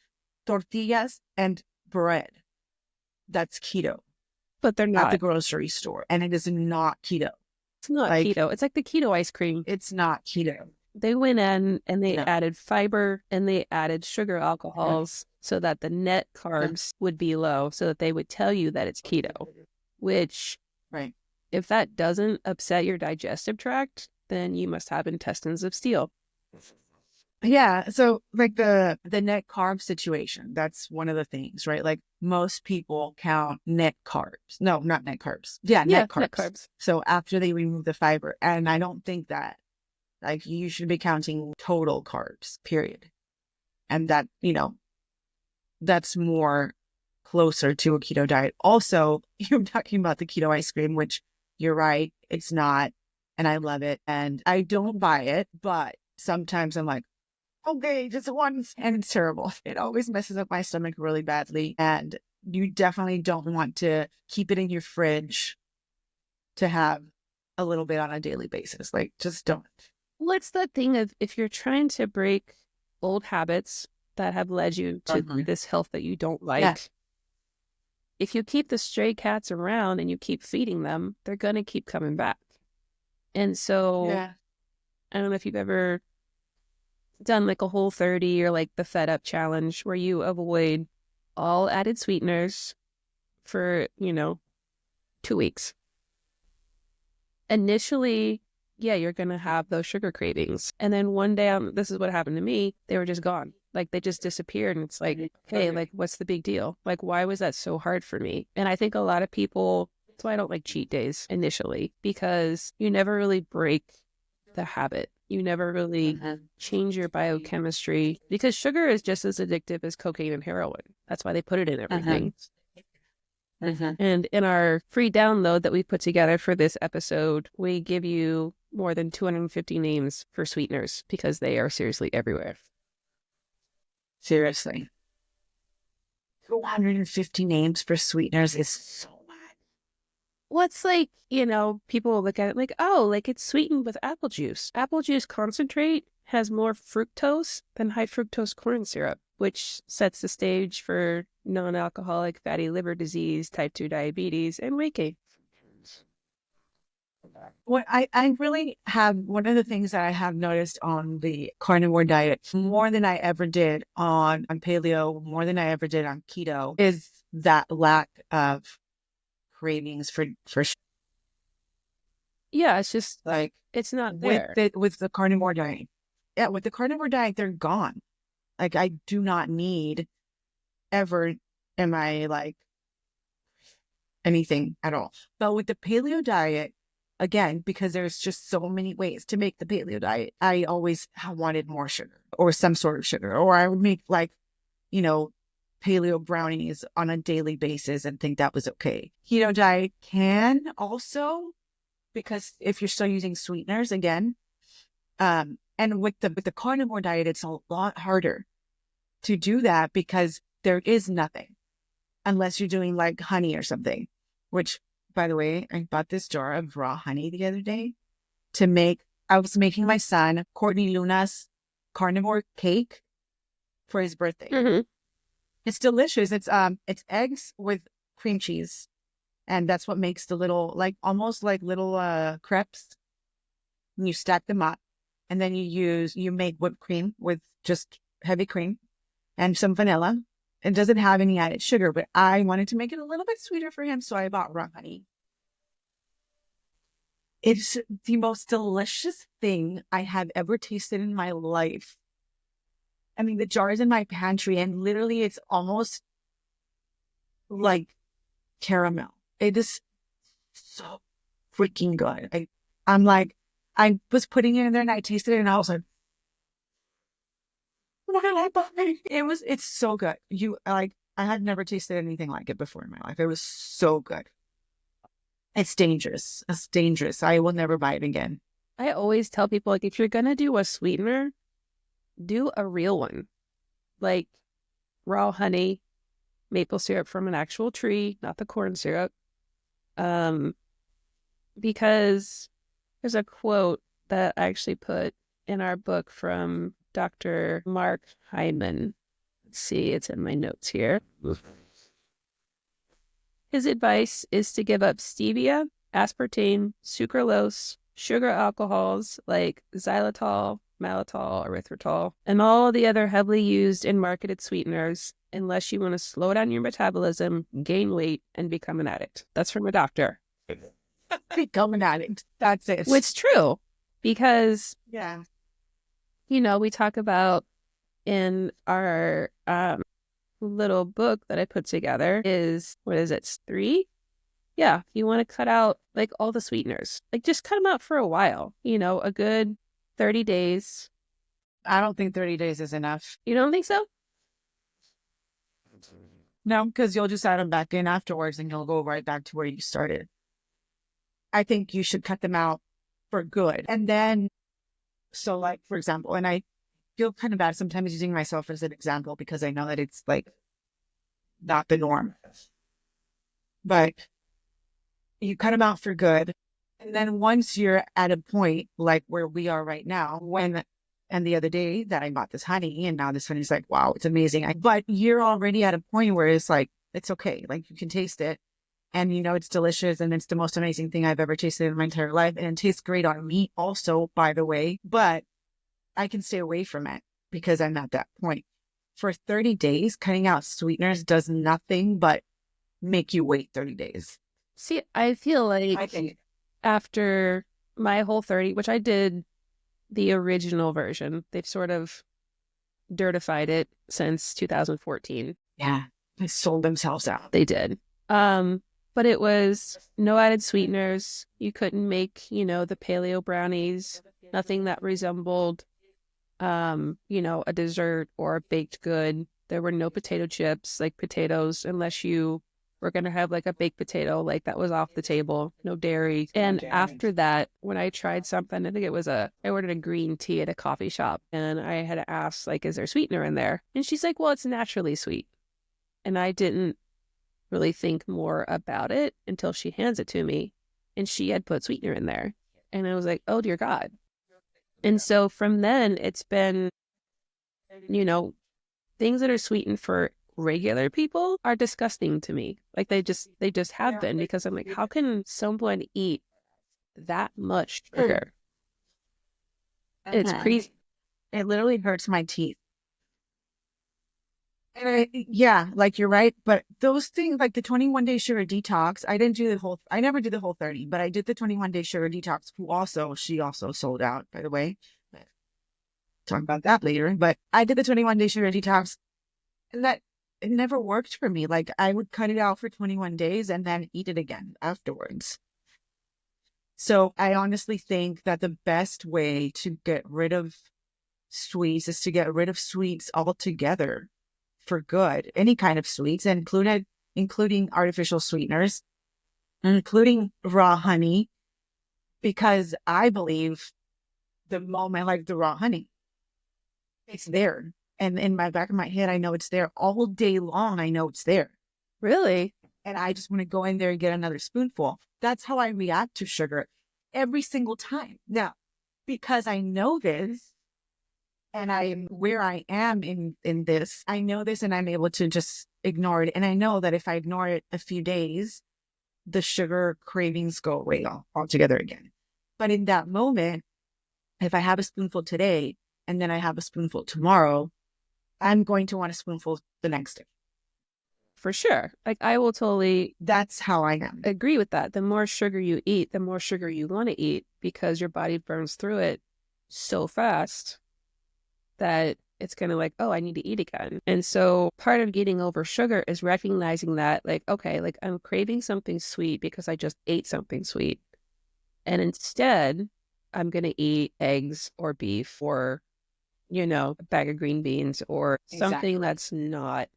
Speaker 1: tortillas and bread that's keto
Speaker 2: But they're
Speaker 1: at the
Speaker 2: not.
Speaker 1: grocery store, and it is not keto.
Speaker 2: It's not
Speaker 1: Like
Speaker 2: keto. It's like the keto ice cream.
Speaker 1: it's not keto.
Speaker 2: They went in and they
Speaker 1: No.
Speaker 2: added fiber and they added sugar
Speaker 1: Yeah.
Speaker 2: alcohols so that the net
Speaker 1: Yeah.
Speaker 2: carbs would be low, so that they would tell you that it's keto, which,
Speaker 1: Right.
Speaker 2: if that doesn't upset your digestive tract, then you must have intestines of steel.
Speaker 1: Yeah. So like the net carb situation, that's one of the things, right? Like most people count net carbs. No, not net carbs. Yeah,
Speaker 2: Yeah,
Speaker 1: net
Speaker 2: net
Speaker 1: carbs.
Speaker 2: carbs.
Speaker 1: So after they remove the fiber, and I don't think that like you should be counting total carbs, period. And that's more closer to a keto diet. Also, you're talking about the keto ice cream, which you're right, it's not. And I love it. And I don't buy it, but sometimes I'm like, okay, just once. And it's terrible. It always messes up my stomach really badly. And you definitely don't want to keep it in your fridge to have a little bit on a daily basis. Like, just don't.
Speaker 2: What's the thing of, if you're trying to break old habits that have led you to
Speaker 1: Mhm.
Speaker 2: this health that you don't
Speaker 1: Yeah.
Speaker 2: like, if you keep the stray cats around and you keep feeding them, they're going to keep coming back. And so
Speaker 1: Yeah.
Speaker 2: I don't know if you've ever done like a Whole30 or like the Fed Up challenge, where you avoid all added sweeteners for, 2 weeks. Initially, yeah, you're going to have those sugar cravings. And then one day, this is what happened to me, they were just gone. Like they just disappeared. And it's like, hey, like, what's the big deal? Like, why was that so hard for me? And I think a lot of people, that's why I don't like cheat days initially, because you never really break the habit. You never really
Speaker 1: Mhm.
Speaker 2: change your biochemistry, because sugar is just as addictive as cocaine and heroin. That's why they put it in
Speaker 1: Mhm.
Speaker 2: everything.
Speaker 1: Mhm.
Speaker 2: And in our free download that we put together for this episode, we give you more than 250 names for sweeteners, because they are seriously everywhere.
Speaker 1: Seriously. 250 names for sweeteners is so much.
Speaker 2: What's like, people will look at it like, oh, like it's sweetened with apple juice. Apple juice concentrate has more fructose than high fructose corn syrup, which sets the stage for non-alcoholic fatty liver disease, type 2 diabetes, and weight gain.
Speaker 1: What I really have one of the things that I have noticed on the carnivore diet more than I ever did on paleo, more than I ever did on keto, is that lack of cravings for
Speaker 2: Yeah, it's just,
Speaker 1: Like
Speaker 2: it's not there.
Speaker 1: with the carnivore diet. Yeah, with the carnivore diet, they're gone. Like I do not need ever am I like anything at all. But with the paleo diet, again, because there's just so many ways to make the paleo diet, I always wanted more sugar or some sort of sugar, or I would make like, you know, paleo brownies on a daily basis and think that was okay. Keto diet can also, because if you're still using sweeteners again, and with the carnivore diet, it's a lot harder to do that because there is nothing unless you're doing like honey or something, which by the way, I bought this jar of raw honey the other day to make, I was making my son Courtney Luna's carnivore cake for his birthday.
Speaker 2: Mm-hmm.
Speaker 1: It's delicious. It's eggs with cream cheese. And that's what makes the little, like almost like little crepes. And you stack them up and then you make whipped cream with just heavy cream and some vanilla. It doesn't have any added sugar, but I wanted to make it a little bit sweeter for him, so I bought raw honey. It's the most delicious thing I have ever tasted in my life. I mean, the jar is in my pantry, and literally it's almost like caramel. It is so freaking good. I'm like, I was putting it in there and I tasted it and I was like, what did I buy? It's so good. I had never tasted anything like it before in my life. It was so good. It's dangerous. It's dangerous. I will never buy it again.
Speaker 2: I always tell people, like, if you're going to do a sweetener, do a real one. Like raw honey, maple syrup from an actual tree, not the corn syrup. Because there's a quote that I actually put in our book from Dr. Mark Hyman. Let's see, it's in my notes here. His advice is to give up stevia, aspartame, sucralose, sugar alcohols like xylitol, maltitol, erythritol, and all the other heavily used and marketed sweeteners unless you want to slow down your metabolism, gain weight, and become an addict. That's from a doctor.
Speaker 1: Become an addict. That's it.
Speaker 2: Which is true because,
Speaker 1: yeah,
Speaker 2: we talk about in our little book that I put together is, what is it, 3? Yeah, you want to cut out like all the sweeteners. Like just cut them out for a while, a good 30 days.
Speaker 1: I don't think 30 days is enough.
Speaker 2: You don't think so?
Speaker 1: No, because you'll just add them back in afterwards and you'll go right back to where you started. I think you should cut them out for good. And then, so like, for example, and I feel kind of bad sometimes using myself as an example because I know that it's like not the norm. But you cut them out for good. And then once you're at a point like where we are right now, and the other day that I bought this honey and now this honey is like, wow, it's amazing. But you're already at a point where it's like, it's okay. Like you can taste it and it's delicious and it's the most amazing thing I've ever tasted in my entire life. And it tastes great on meat also, by the way, but I can stay away from it because I'm at that point. For 30 days, cutting out sweeteners does nothing but make you wait 30 days.
Speaker 2: See, I feel like
Speaker 1: I think
Speaker 2: after my whole 30, which I did the original version, they've sort of dirtified it since 2014.
Speaker 1: Yeah, they sold themselves out.
Speaker 2: They did. But it was no added sweeteners. You couldn't make, the paleo brownies, nothing that resembled, a dessert or a baked good. There were no potato chips, like potatoes, unless you were going to have like a baked potato, like that was off the table, no dairy. And after that, when I tried something, I think I ordered a green tea at a coffee shop and I had asked, like, is there sweetener in there? And she's like, well, it's naturally sweet. And I didn't really think more about it until she hands it to me and she had put sweetener in there. And I was like, oh dear God. And so from then it's been, things that are sweetened for regular people are disgusting to me. Like they just have been, because I'm like, how can someone eat that much sugar? It's crazy.
Speaker 1: It literally hurts my teeth. And yeah, like you're right. But those things, like the 21-day sugar detox, I never did the whole 30, but I did the 21-day sugar detox, she also sold out, by the way. Talk about that later. But I did the 21-day sugar detox, and that it never worked for me. Like I would cut it out for 21 days and then eat it again afterwards. So I honestly think that the best way to get rid of sweets is to get rid of sweets altogether for good. Any kind of sweets, including artificial sweeteners, including raw honey, because I believe the moment like the raw honey, it's there. And in my back of my head, I know it's there all day long. I know it's there.
Speaker 2: Really?
Speaker 1: And I just want to go in there and get another spoonful. That's how I react to sugar every single time. Now, because I know this and I am where I am in this, I know this and I'm able to just ignore it. And I know that if I ignore it a few days, the sugar cravings go away altogether again. But in that moment, if I have a spoonful today and then I have a spoonful tomorrow, I'm going to want a spoonful the next day.
Speaker 2: For sure. Like I will totally
Speaker 1: That's how I am.
Speaker 2: agree with that. The more sugar you eat, the more sugar you want to eat because your body burns through it so fast that it's kind of like, oh, I need to eat again. And so part of getting over sugar is recognizing that, like, okay, like I'm craving something sweet because I just ate something sweet. And instead, I'm going to eat eggs or beef or, a bag of green beans or something
Speaker 1: Exactly.
Speaker 2: that's not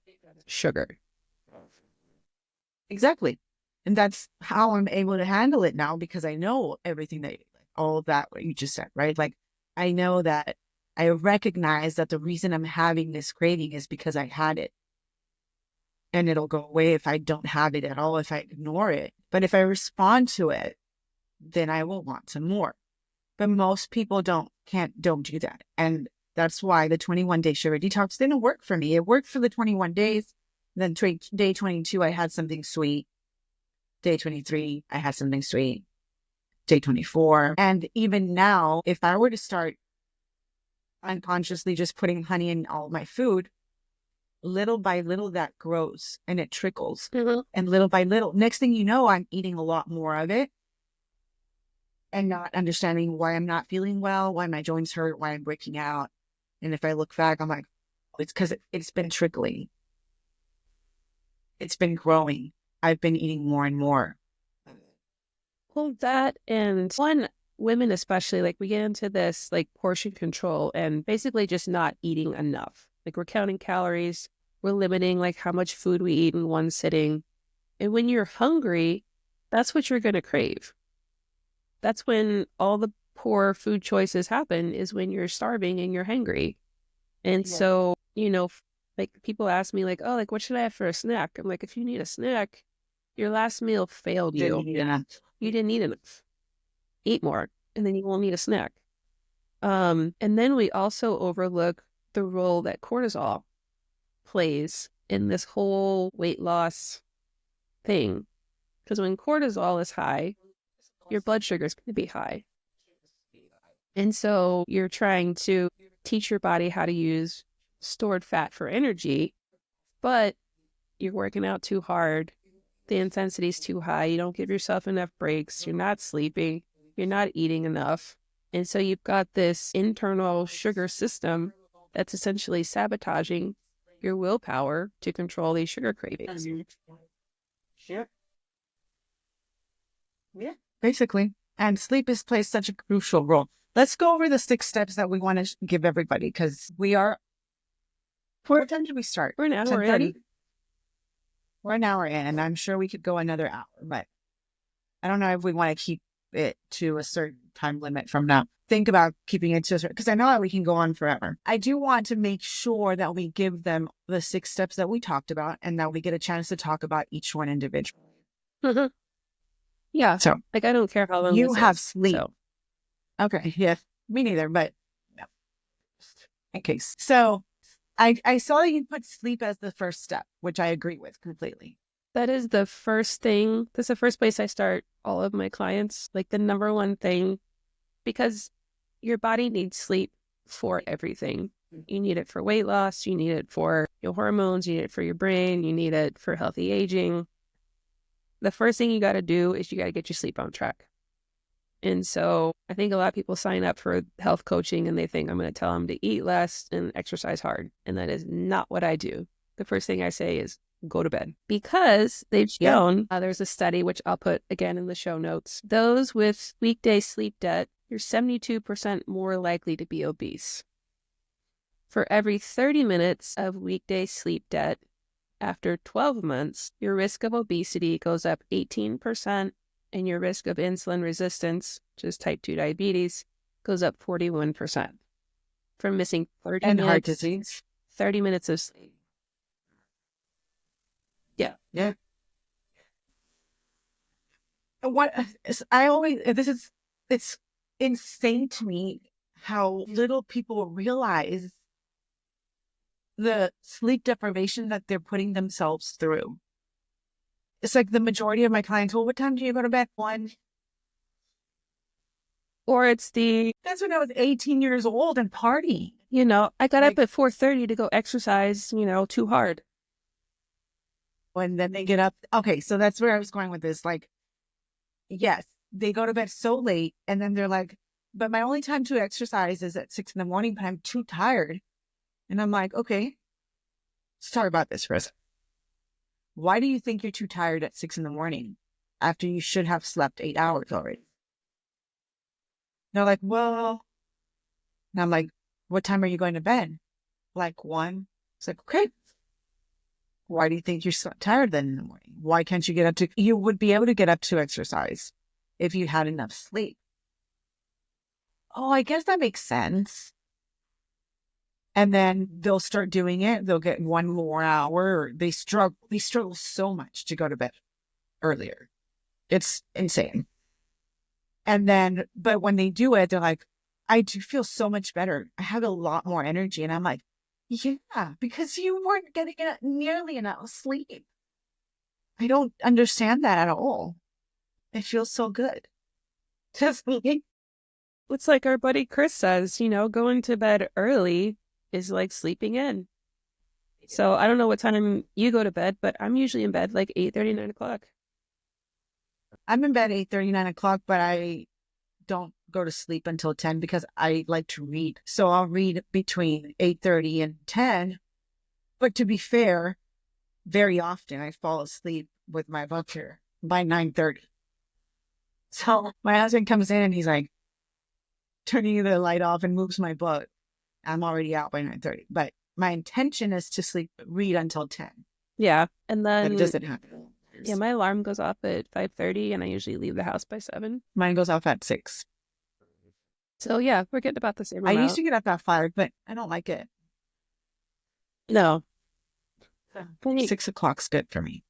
Speaker 2: sugar.
Speaker 1: Exactly. And that's how I'm able to handle it now because I know everything all of that, what you just said, right? Like, I know that I recognize that the reason I'm having this craving is because I had it. And it'll go away if I don't have it at all, if I ignore it. But if I respond to it, then I will want some more. But most people don't do that. And that's why the 21-day sugar detox didn't work for me. It worked for the 21 days. Then day 22, I had something sweet. Day 23, I had something sweet. Day 24. And even now, if I were to start unconsciously just putting honey in all my food, little by little that grows and it trickles.
Speaker 2: Mm-hmm.
Speaker 1: And little by little, next thing you know, I'm eating a lot more of it and not understanding why I'm not feeling well, why my joints hurt, why I'm breaking out. And if I look back, I'm like, it's because it's been trickling. It's been growing. I've been eating more and more.
Speaker 2: Well, that and one, women especially, like we get into this like portion control and basically just not eating enough. Like we're counting calories, we're limiting like how much food we eat in one sitting. And when you're hungry, that's what you're going to crave. That's when all the poor food choices happen is when you're starving and you're hungry. And
Speaker 1: Yeah.
Speaker 2: so, like people ask me like, oh, like what should I have for a snack? I'm like, if you need a snack, your last meal failed you.
Speaker 1: Yeah.
Speaker 2: You didn't eat enough. Eat more, and then you won't need a snack. And then we also overlook the role that cortisol plays in this whole weight loss thing. Because when cortisol is high, your blood sugar is going to be high. And so you're trying to teach your body how to use stored fat for energy, but you're working out too hard. The intensity is too high. You don't give yourself enough breaks. You're not sleeping. You're not eating enough. And so you've got this internal sugar system that's essentially sabotaging your willpower to control these sugar cravings.
Speaker 1: Sure. Yeah. Basically. And sleep is plays such a crucial role. Let's go over the 6 steps that we want to give everybody because what time did we start?
Speaker 2: We're an hour
Speaker 1: 10:30?
Speaker 2: in.
Speaker 1: We're an hour in, and I'm sure we could go another hour, but I don't know if we want to keep it to a certain time limit from now. Think about keeping it to a certain, because I know that we can go on forever. I do want to make sure that we give them the 6 steps that we talked about and that we get a chance to talk about each one individually.
Speaker 2: Yeah.
Speaker 1: So
Speaker 2: Like, I don't care how long
Speaker 1: you
Speaker 2: this
Speaker 1: have
Speaker 2: is.
Speaker 1: sleep.
Speaker 2: So.
Speaker 1: Okay. Yeah. Me neither, but no. In case. So I saw that you put sleep as the first step, which I agree with completely.
Speaker 2: That is the first thing. That's the first place I start all of my clients. Like the number one thing, because your body needs sleep for everything. You need it for weight loss. You need it for your hormones. You need it for your brain. You need it for healthy aging. The first thing you got to do is you got to get your sleep on track. And so I think a lot of people sign up for health coaching and they think I'm going to tell them to eat less and exercise hard. And that is not what I do. The first thing I say is go to bed, because they've
Speaker 1: Yeah.
Speaker 2: shown, there's a study, which I'll put again in the show notes, those with weekday sleep debt, you're 72% more likely to be obese. For every 30 minutes of weekday sleep debt, after 12 months, your risk of obesity goes up 18%, and your risk of insulin resistance, which is type 2 diabetes, goes up 41% from missing 30
Speaker 1: And heart
Speaker 2: minutes,
Speaker 1: disease.
Speaker 2: 30 minutes of sleep. Yeah.
Speaker 1: Yeah. What I always, it's insane to me how little people realize the sleep deprivation that they're putting themselves through. It's like the majority of my clients, well, what time do you go to bed? 1.
Speaker 2: Or it's
Speaker 1: That's when I was 18 years old and partying.
Speaker 2: I got up
Speaker 1: Like,
Speaker 2: at 4:30 to go exercise, too hard.
Speaker 1: when then they get up. Okay, so that's where I was going with this. Like, yes, they go to bed so late and then they're like, but my only time to exercise is at 6 in the morning, but I'm too tired. And I'm like, okay, let's talk about this for a second. Why do you think you're too tired at 6 in the morning after you should have slept 8 hours already? They're like, well, and I'm like, what time are you going to bed? Like 1. It's like, okay. Why do you think you're so tired then in the morning? Why can't you get up to, you would be able to get up to exercise if you had enough sleep. Oh, I guess that makes sense. And then they'll start doing it. They'll get 1 more hour. They struggle so much to go to bed earlier. It's insane. And then, but when they do it, they're like, I do feel so much better. I have a lot more energy. And I'm like, yeah, because you weren't getting nearly enough sleep. I don't understand that at all. It feels so good. Just
Speaker 2: It's like our buddy Chris says, going to bed early is like sleeping in. So I don't know what time you go to bed, but I'm usually in bed like 8:30, 9 o'clock.
Speaker 1: I'm in bed 8:30, 9 o'clock, but I don't go to sleep until 10 because I like to read. So I'll read between 8:30 and 10. But to be fair, very often I fall asleep with my book here by 9:30. So my husband comes in and he's like turning the light off and moves my book. I'm already out by 9:30. But my intention is to read until 10.
Speaker 2: Yeah. And
Speaker 1: But
Speaker 2: then
Speaker 1: it doesn't happen.
Speaker 2: yeah, my alarm goes off at 5:30 and I usually leave the house by 7.
Speaker 1: Mine goes off at 6.
Speaker 2: So yeah, we're getting about the same
Speaker 1: I
Speaker 2: amount.
Speaker 1: used to get up at 5, but I don't like it.
Speaker 2: No.
Speaker 1: 6 o'clock's good for me.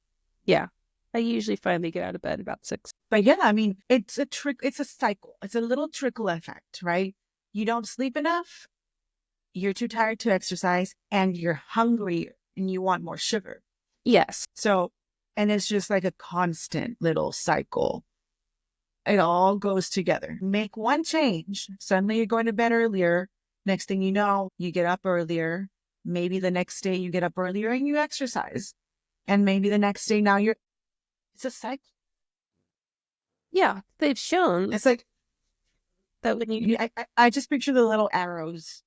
Speaker 2: Yeah. I usually finally get out of bed about 6.
Speaker 1: But yeah, I mean, it's a cycle. It's a little trickle effect, right? You don't sleep enough, you're too tired to exercise, and you're hungry and you want more sugar.
Speaker 2: Yes.
Speaker 1: So, and it's just like a constant little cycle. It all goes together. Make one change. Suddenly you're going to bed earlier. Next thing you know, you get up earlier. Maybe the next day you get up earlier and you exercise. And maybe the next day it's a cycle.
Speaker 2: Yeah. They've shown
Speaker 1: It's like,
Speaker 2: that when you
Speaker 1: I just picture the little arrows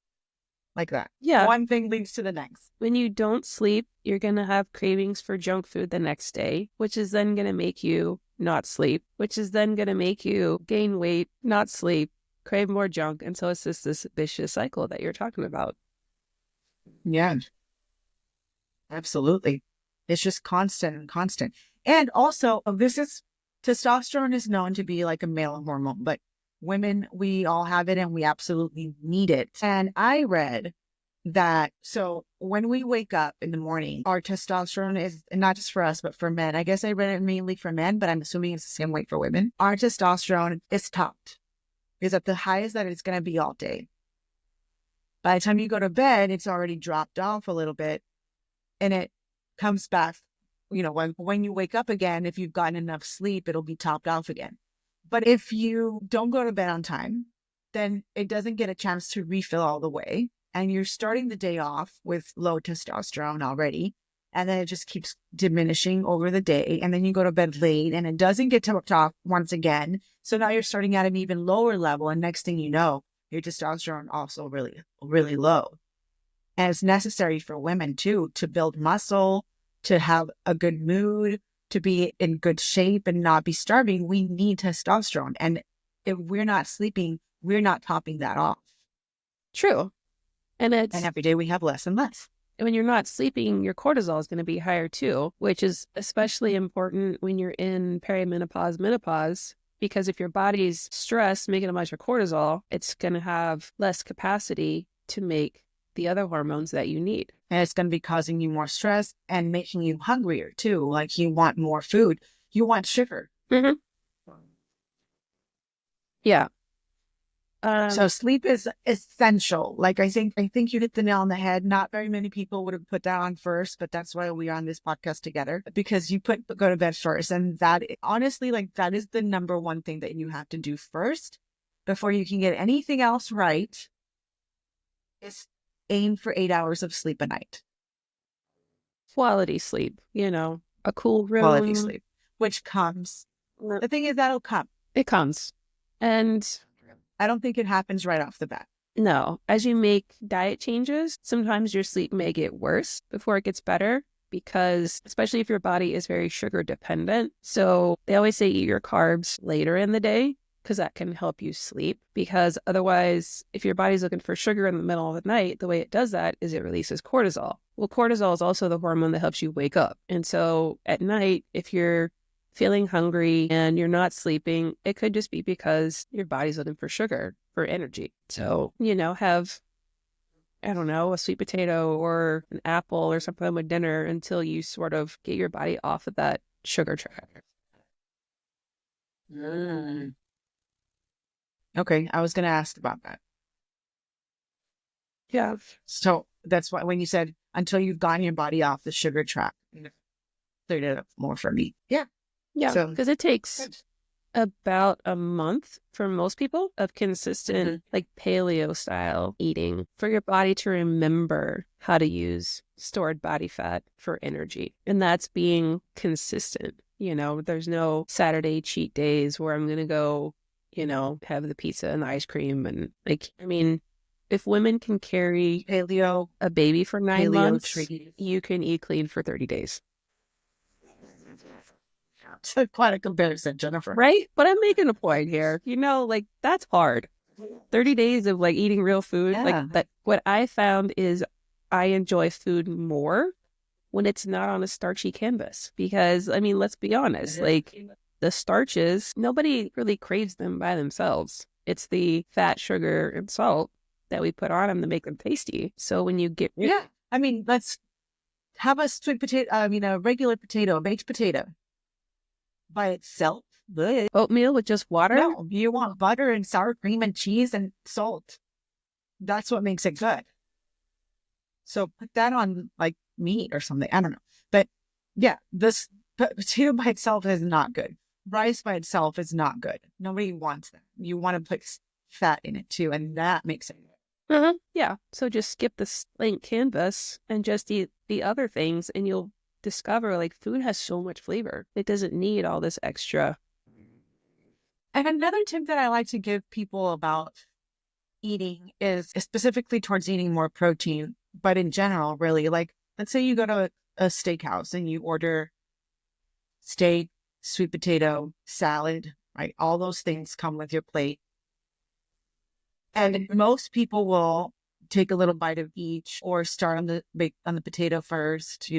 Speaker 1: like that.
Speaker 2: Yeah.
Speaker 1: One thing leads to the next.
Speaker 2: When you don't sleep, you're going to have cravings for junk food the next day, which is then going to make you not sleep, which is then going to make you gain weight, not sleep, crave more junk. And so it's just this vicious cycle that you're talking about.
Speaker 1: Yeah, absolutely. It's just constant and constant. And also, testosterone is known to be like a male hormone, but women, we all have it and we absolutely need it. And I read that, so when we wake up in the morning, our testosterone is, and not just for us, but for men. I guess I read it mainly for men, but I'm assuming it's the same way for women. Our testosterone is topped. Is at the highest that it's going to be all day. By the time you go to bed, it's already dropped off a little bit and it comes back. When you wake up again, if you've gotten enough sleep, it'll be topped off again. But if you don't go to bed on time, then it doesn't get a chance to refill all the way. and you're starting the day off with low testosterone already, and then it just keeps diminishing over the day, and then you go to bed late and it doesn't get topped off once again. So now you're starting at an even lower level, and next thing you know, your testosterone also really, really low. And it's necessary for women too, to build muscle, to have a good mood, to be in good shape and not be starving. We need testosterone. And if we're not sleeping, we're not topping that off.
Speaker 2: True. And
Speaker 1: And every day we have less and less.
Speaker 2: when you're not sleeping, your cortisol is going to be higher too, which is especially important when you're in perimenopause, menopause, because if your body's stressed, making a bunch of cortisol, it's going to have less capacity to make the other hormones that you need.
Speaker 1: And it's going to be causing you more stress and making you hungrier too. Like you want more food, you want sugar.
Speaker 2: Mm-hmm. Yeah.
Speaker 1: So sleep is essential. Like I think you hit the nail on the head. Not very many people would have put that on first, but that's why we are on this podcast together, because you go to bed first. And that honestly, like that is the number one thing that you have to do first before you can get anything else right, is aim for 8 hours of sleep a night.
Speaker 2: Quality sleep, a cool room.
Speaker 1: Quality sleep, which comes. The thing is that'll come.
Speaker 2: It comes. And
Speaker 1: I don't think it happens right off the bat.
Speaker 2: No, as you make diet changes, sometimes your sleep may get worse before it gets better, because especially if your body is very sugar dependent. So they always say eat your carbs later in the day, because that can help you sleep. Because otherwise, if your body's looking for sugar in the middle of the night, the way it does that is it releases cortisol. Well, cortisol is also the hormone that helps you wake up. And so at night, if you're feeling hungry and you're not sleeping, it could just be because your body's looking for sugar, for energy. So, have, I don't know, a sweet potato or an apple or something with dinner until you sort of get your body off of that sugar track.
Speaker 1: Okay, I was going to ask about that.
Speaker 2: Yeah.
Speaker 1: So that's why when you said until you've gotten your body off the sugar track, cleared it up more for me. Yeah.
Speaker 2: Yeah, because it takes about a month for most people of consistent, like paleo style eating for your body to remember how to use stored body fat for energy. And that's being consistent. There's no Saturday cheat days where I'm going to go, have the pizza and the ice cream. And if women can carry a baby for 9 months, you can eat clean for 30 days.
Speaker 1: It's quite a comparison, Jennifer.
Speaker 2: Right? But I'm making a point here. That's hard. 30 days of eating real food.
Speaker 1: Yeah.
Speaker 2: What I found is I enjoy food more when it's not on a starchy canvas. Because, let's be honest, the starches, nobody really craves them by themselves. It's the fat, sugar, and salt that we put on them to make them tasty. So when you get...
Speaker 1: Yeah. Let's have a sweet potato, a regular potato, a baked potato. By itself, good.
Speaker 2: Oatmeal with just water?
Speaker 1: No, you want butter and sour cream and cheese and salt. That's what makes it good. So put that on meat or something. I don't know. But yeah, this potato by itself is not good. Rice by itself is not good. Nobody wants that. You want to put fat in it too, and that makes it good.
Speaker 2: Mm-hmm. Yeah. So just skip the blank canvas and just eat the other things, and you'll discover food has so much flavor. It doesn't need all this extra.
Speaker 1: And another tip that I like to give people about eating is specifically towards eating more protein, but in general, really, let's say you go to a steakhouse and you order steak, sweet potato, salad, right? All those things come with your plate. And most people will take a little bite of each or start on the potato first,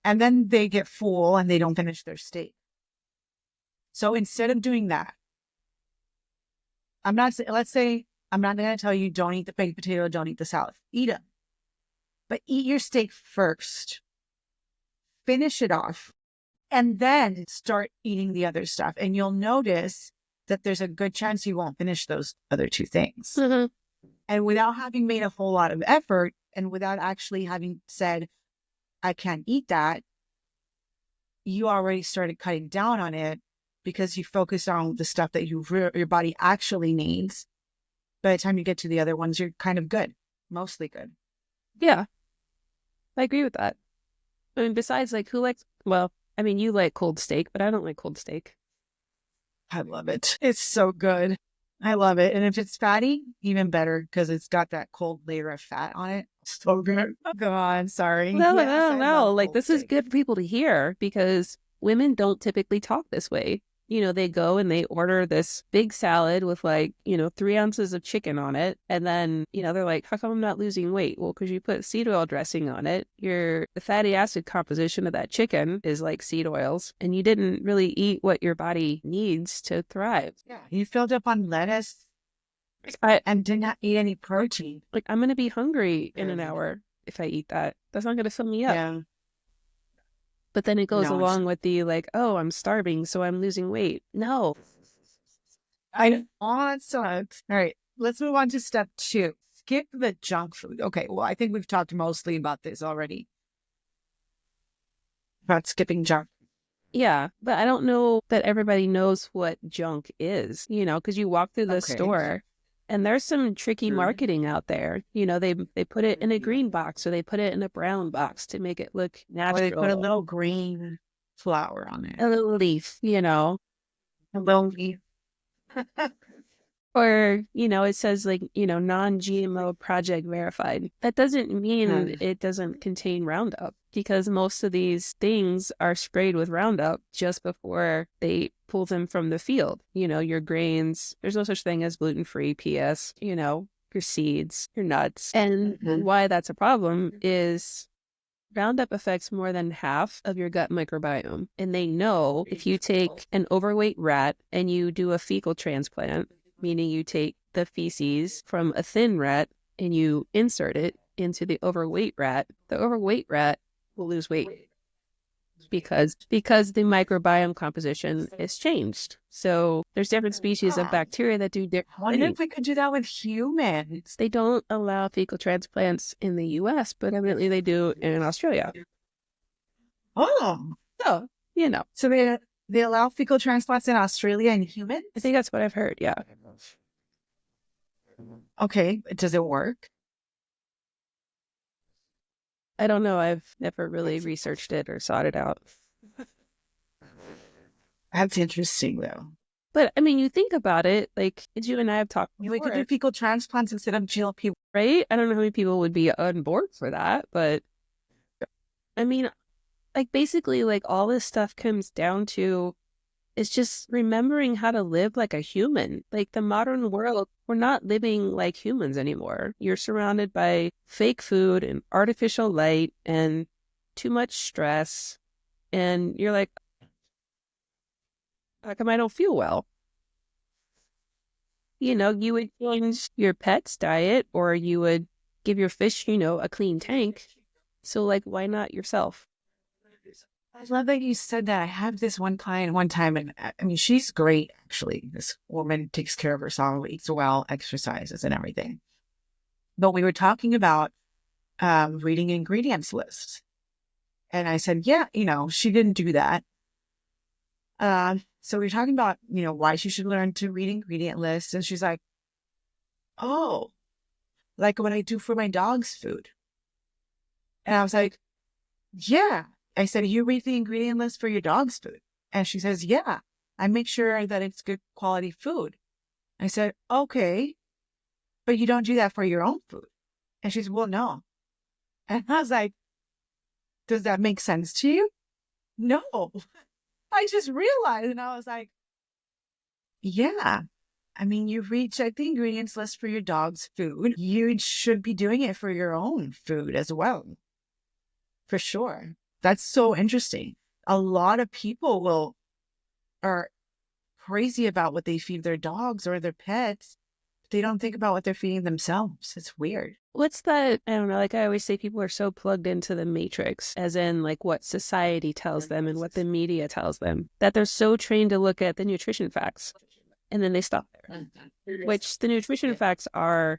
Speaker 1: and then they get full and they don't finish their steak. So instead of doing that, let's say I'm not going to tell you don't eat the baked potato, don't eat the salad. Eat them. But eat your steak first. Finish it off. And then start eating the other stuff. And you'll notice that there's a good chance you won't finish those other two things.
Speaker 2: Mm-hmm.
Speaker 1: And without having made a whole lot of effort and without actually having said, I can't eat that, you already started cutting down on it because you focus on the stuff that your body actually needs. By the time you get to the other ones, you're kind of good. Mostly good.
Speaker 2: Yeah, I agree with that. I mean, besides, like, who likes, well, I mean, you like cold steak, but I don't like cold steak.
Speaker 1: I love it. It's so good. I love it. And if it's fatty, even better because it's got that cold layer of fat on it. So good. Go on. Sorry.
Speaker 2: No,
Speaker 1: Yes,
Speaker 2: no,
Speaker 1: I
Speaker 2: no.
Speaker 1: love
Speaker 2: Like,
Speaker 1: cold
Speaker 2: this is
Speaker 1: steak.
Speaker 2: good for people to hear because women don't typically talk this way. They go and they order this big salad with like, 3 ounces of chicken on it. And then, they're like, how come I'm not losing weight? Well, because you put seed oil dressing on it. The fatty acid composition of that chicken is like seed oils, and you didn't really eat what your body needs to thrive.
Speaker 1: Yeah. You filled up on lettuce
Speaker 2: I
Speaker 1: and did not eat any protein.
Speaker 2: like I'm gonna be hungry in an hour if I eat that. That's not gonna fill me up.
Speaker 1: Yeah.
Speaker 2: But then it goes
Speaker 1: No, it's
Speaker 2: along with the like, oh, I'm starving, so I'm losing weight. No.
Speaker 1: I know. Oh, that sucks. All right. Let's move on to step 2. Skip the junk food. Okay. Well, I think we've talked mostly about this already. About skipping junk.
Speaker 2: Yeah, but I don't know that everybody knows what junk is, because you walk through the
Speaker 1: Okay.
Speaker 2: store and there's some tricky
Speaker 1: Sure.
Speaker 2: marketing out there. They put it in a green box or they put it in a brown box to make it look
Speaker 1: Or they put a
Speaker 2: natural.
Speaker 1: little green flower on it.
Speaker 2: A little leaf.
Speaker 1: A little leaf.
Speaker 2: Or, it says like, non-GMO project verified. That doesn't mean it doesn't contain Roundup because most of these things are sprayed with Roundup just before they pull them from the field. Your grains, there's no such thing as gluten-free PS, your seeds, your nuts. And why that's a problem is Roundup affects more than half of your gut microbiome. And they know if you take an overweight rat and you do a fecal transplant, meaning you take the feces from a thin rat and you insert it into the overweight rat will lose weight because the microbiome composition is changed. So there's different species of
Speaker 1: Ah,
Speaker 2: bacteria that do
Speaker 1: I
Speaker 2: different
Speaker 1: wonder
Speaker 2: things.
Speaker 1: if we could do that with humans.
Speaker 2: They don't allow fecal transplants in the US, but evidently they do in Australia.
Speaker 1: Oh,
Speaker 2: So,
Speaker 1: so they allow fecal transplants in Australia and humans?
Speaker 2: I think that's what I've heard. Yeah.
Speaker 1: Okay, does it work?
Speaker 2: I don't know. I've never really researched it or sought it out.
Speaker 1: That's interesting, though.
Speaker 2: But I mean, you think about it, like you and I have talked
Speaker 1: We could do
Speaker 2: before,
Speaker 1: fecal transplants instead of GLP.
Speaker 2: right? I don't know how many people would be on board for that, but I mean, like basically, like all this stuff comes down to is just remembering how to live like a human. Like the modern world, we're not living like humans anymore. You're surrounded by fake food and artificial light and too much stress. And you're like, how come I don't feel well? You would change your pet's diet or you would give your fish, a clean tank. So, like, why not yourself?
Speaker 1: I love that you said that. I had this one client one time, and I mean, she's great, actually. This woman takes care of herself, eats well, exercises, and everything. But we were talking about reading ingredients lists. And I said, yeah, she didn't do that. So we were talking about, why she should learn to read ingredient lists. And she's like, oh, like what I do for my dog's food. And I was like, yeah. I said, you read the ingredient list for your dog's food? And she says, yeah, I make sure that it's good quality food. I said, okay, but you don't do that for your own food. And she said, well, no. And I was like, does that make sense to you? No. I just realized, and I was like, yeah. I mean, you check the ingredients list for your dog's food. You should be doing it for your own food as well. For sure. That's so interesting. A lot of people are crazy about what they feed their dogs or their pets. They don't think about what they're feeding themselves. It's weird.
Speaker 2: What's that? I don't know. Like I always say, people are so plugged into the matrix, as in like what society tells them and what the media tells them, that they're so trained to look at the nutrition facts and then they stop there, which the nutrition facts are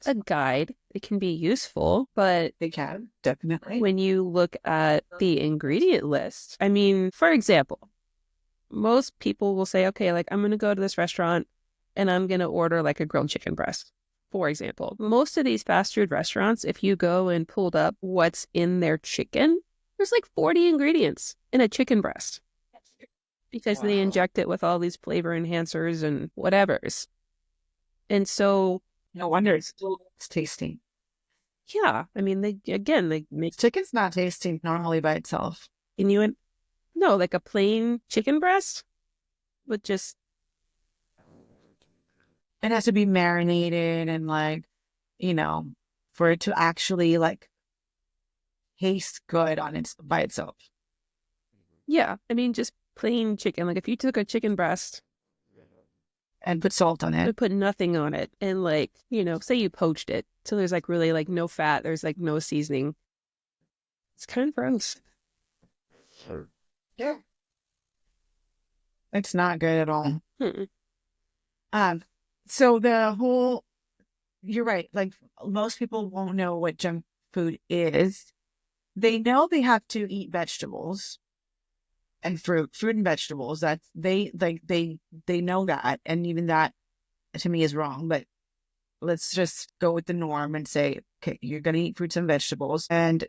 Speaker 2: a guide. It can be useful, but
Speaker 1: They can, definitely.
Speaker 2: when you look at the ingredient list, I mean, for example, most people will say, okay, like I'm going to go to this restaurant and I'm going to order like a grilled chicken breast. for example, most of these fast food restaurants, if you go and pulled up what's in their chicken, there's like 40 ingredients in a chicken breast because they
Speaker 1: Wow.
Speaker 2: inject it with all these flavor enhancers and whatevers. And so,
Speaker 1: No wonder it's tasty.
Speaker 2: yeah, I mean, they make
Speaker 1: Chicken's not tasty normally by itself.
Speaker 2: you in, no, like a plain chicken breast with just,
Speaker 1: It has to be marinated and like, you know, for it to actually like taste good on its by itself.
Speaker 2: yeah, I mean, just plain chicken. Like if you took a chicken breast
Speaker 1: And put salt on it.
Speaker 2: and put nothing on it and like, say you poached it. So there's like really like no fat, there's like no seasoning. It's kind of gross.
Speaker 1: Yeah. It's not good at all.
Speaker 2: Hmm.
Speaker 1: Um, so the whole, you're right. Like most people won't know what junk food is. They know they have to eat vegetables and fruit and vegetables. That's they like they know that, and even that to me is wrong. But let's just go with the norm and say, okay, you're gonna eat fruits and vegetables, and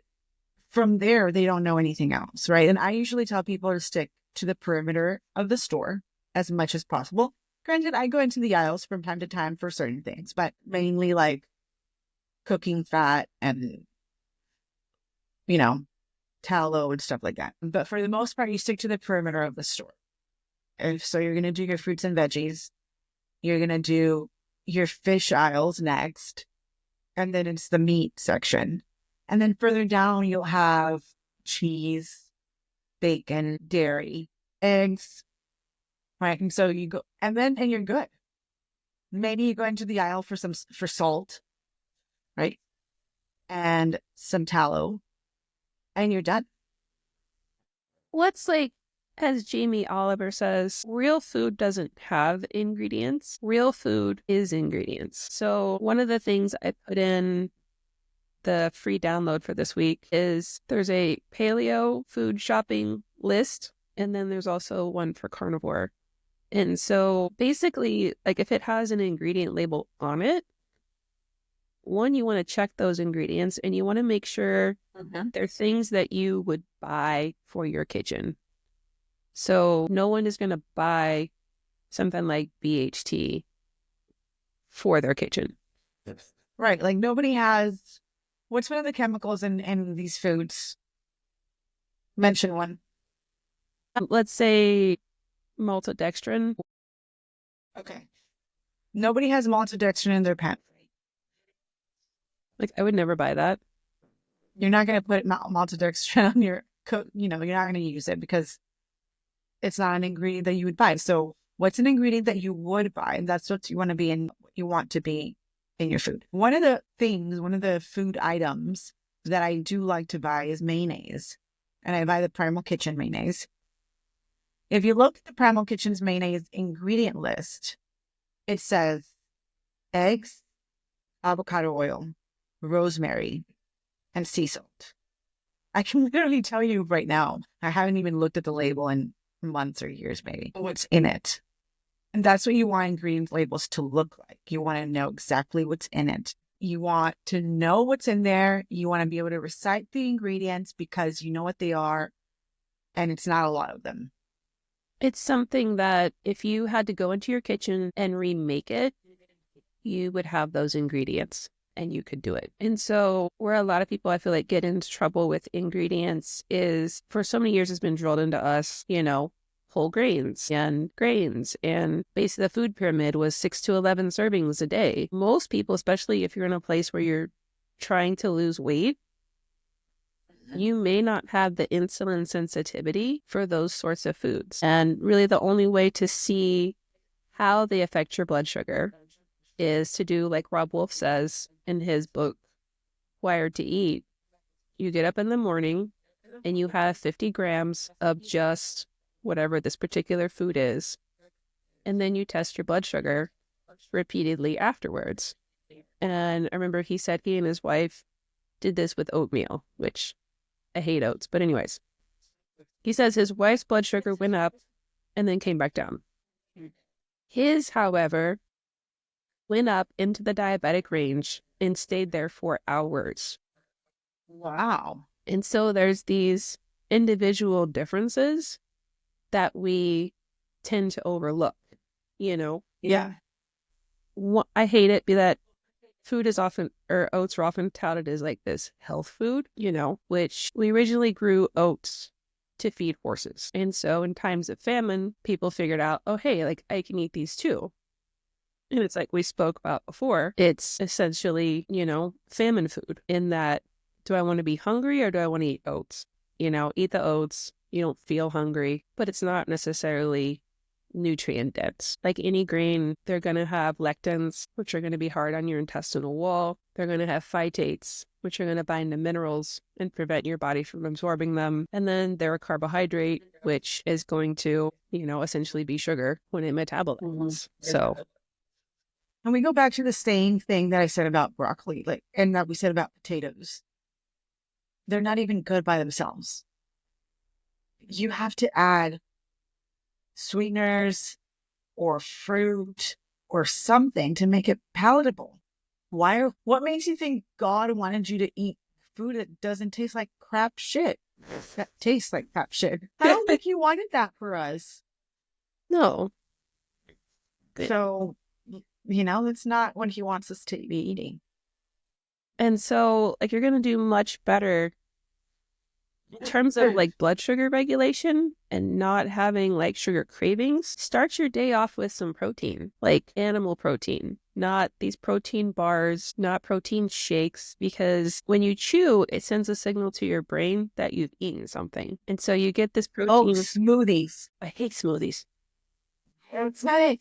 Speaker 1: from there they don't know anything else, right? And I usually tell people to stick to the perimeter of the store as much as possible. Granted, I go into the aisles from time to time for certain things, but mainly like cooking fat and you know tallow and stuff like that. But for the most part, you stick to the perimeter of the store. And so you're going to do your fruits and veggies. You're going to do your fish aisles next. And then it's the meat section. And then further down, you'll have cheese, bacon, dairy, eggs, right? And so you go, and you're good. Maybe you go into the aisle for salt, right? And some tallow, and you're done.
Speaker 2: What's like, as Jamie Oliver says, real food doesn't have ingredients. Real food is ingredients. So one of the things I put in the free download for this week is there's a paleo food shopping list, and then there's also one for carnivore. And so basically, like if it has an ingredient label on it, one, you want to check those ingredients and you want to make sure they're things that you would buy for your kitchen. So no one is going to buy something like BHT for their kitchen.
Speaker 1: Right. Like nobody has, what's one of the chemicals in these foods? Mention one.
Speaker 2: Let's say maltodextrin.
Speaker 1: Okay. Nobody has maltodextrin in their pantry.
Speaker 2: Like I would never buy that.
Speaker 1: You're not going to put maltodextrin on your cook. You're not going to use it because it's not an ingredient that you would buy. So what's an ingredient that you would buy? And that's what you want to be in, you want to be in your food. One of the food items that I do like to buy is mayonnaise. And I buy the Primal Kitchen mayonnaise. If you look at the Primal Kitchen's mayonnaise ingredient list, it says eggs, avocado oil, rosemary, and sea salt. I can literally tell you right now, I haven't even looked at the label in months or years, maybe, what's in it. And that's what you want ingredient labels to look like. You want to know exactly what's in it. You want to know what's in there. You want to be able to recite the ingredients because you know what they are, and it's not a lot of them.
Speaker 2: It's something that if you had to go into your kitchen and remake it, you would have those ingredients and you could do it. And so where a lot of people I feel like get into trouble with ingredients is for so many years it's been drilled into us, whole grains and grains. And basically the food pyramid was 6 to 11 servings a day. Most people, especially if you're in a place where you're trying to lose weight, you may not have the insulin sensitivity for those sorts of foods. And really the only way to see how they affect your blood sugar is to do like Rob Wolf says in his book, Wired to Eat. You get up in the morning and you have 50 grams of just whatever this particular food is. And then you test your blood sugar repeatedly afterwards. And I remember he said he and his wife did this with oatmeal, which I hate oats. But anyways, he says his wife's blood sugar went up and then came back down. His, however, went up into the diabetic range and stayed there for hours.
Speaker 1: Wow.
Speaker 2: And so there's these individual differences that we tend to overlook, you know?
Speaker 1: Yeah.
Speaker 2: I hate it that food is often, or oats are often touted as like this health food, which we originally grew oats to feed horses. And so in times of famine, people figured out, oh, hey, like I can eat these too. And it's like we spoke about before, it's essentially, famine food in that, do I want to be hungry or do I want to eat oats? Eat the oats, you don't feel hungry, but it's not necessarily nutrient dense. Like any grain, they're going to have lectins, which are going to be hard on your intestinal wall. They're going to have phytates, which are going to bind to minerals and prevent your body from absorbing them. And then they're a carbohydrate, which is going to, essentially be sugar when it metabolizes. So,
Speaker 1: And we go back to the same thing that I said about broccoli, and that we said about potatoes. They're not even good by themselves. You have to add sweeteners or fruit or something to make it palatable. What makes you think God wanted you to eat food that doesn't taste like crap shit? That tastes like crap shit. I don't think He wanted that for us.
Speaker 2: no.
Speaker 1: So, that's not what He wants us to be eating.
Speaker 2: And so, like, you're going to do much better in terms of like blood sugar regulation and not having like sugar cravings. Start your day off with some protein, like animal protein, not these protein bars, not protein shakes, because when you chew, it sends a signal to your brain that you've eaten something. And so you get this protein.
Speaker 1: Oh, smoothies.
Speaker 2: I hate smoothies.
Speaker 1: That's not it.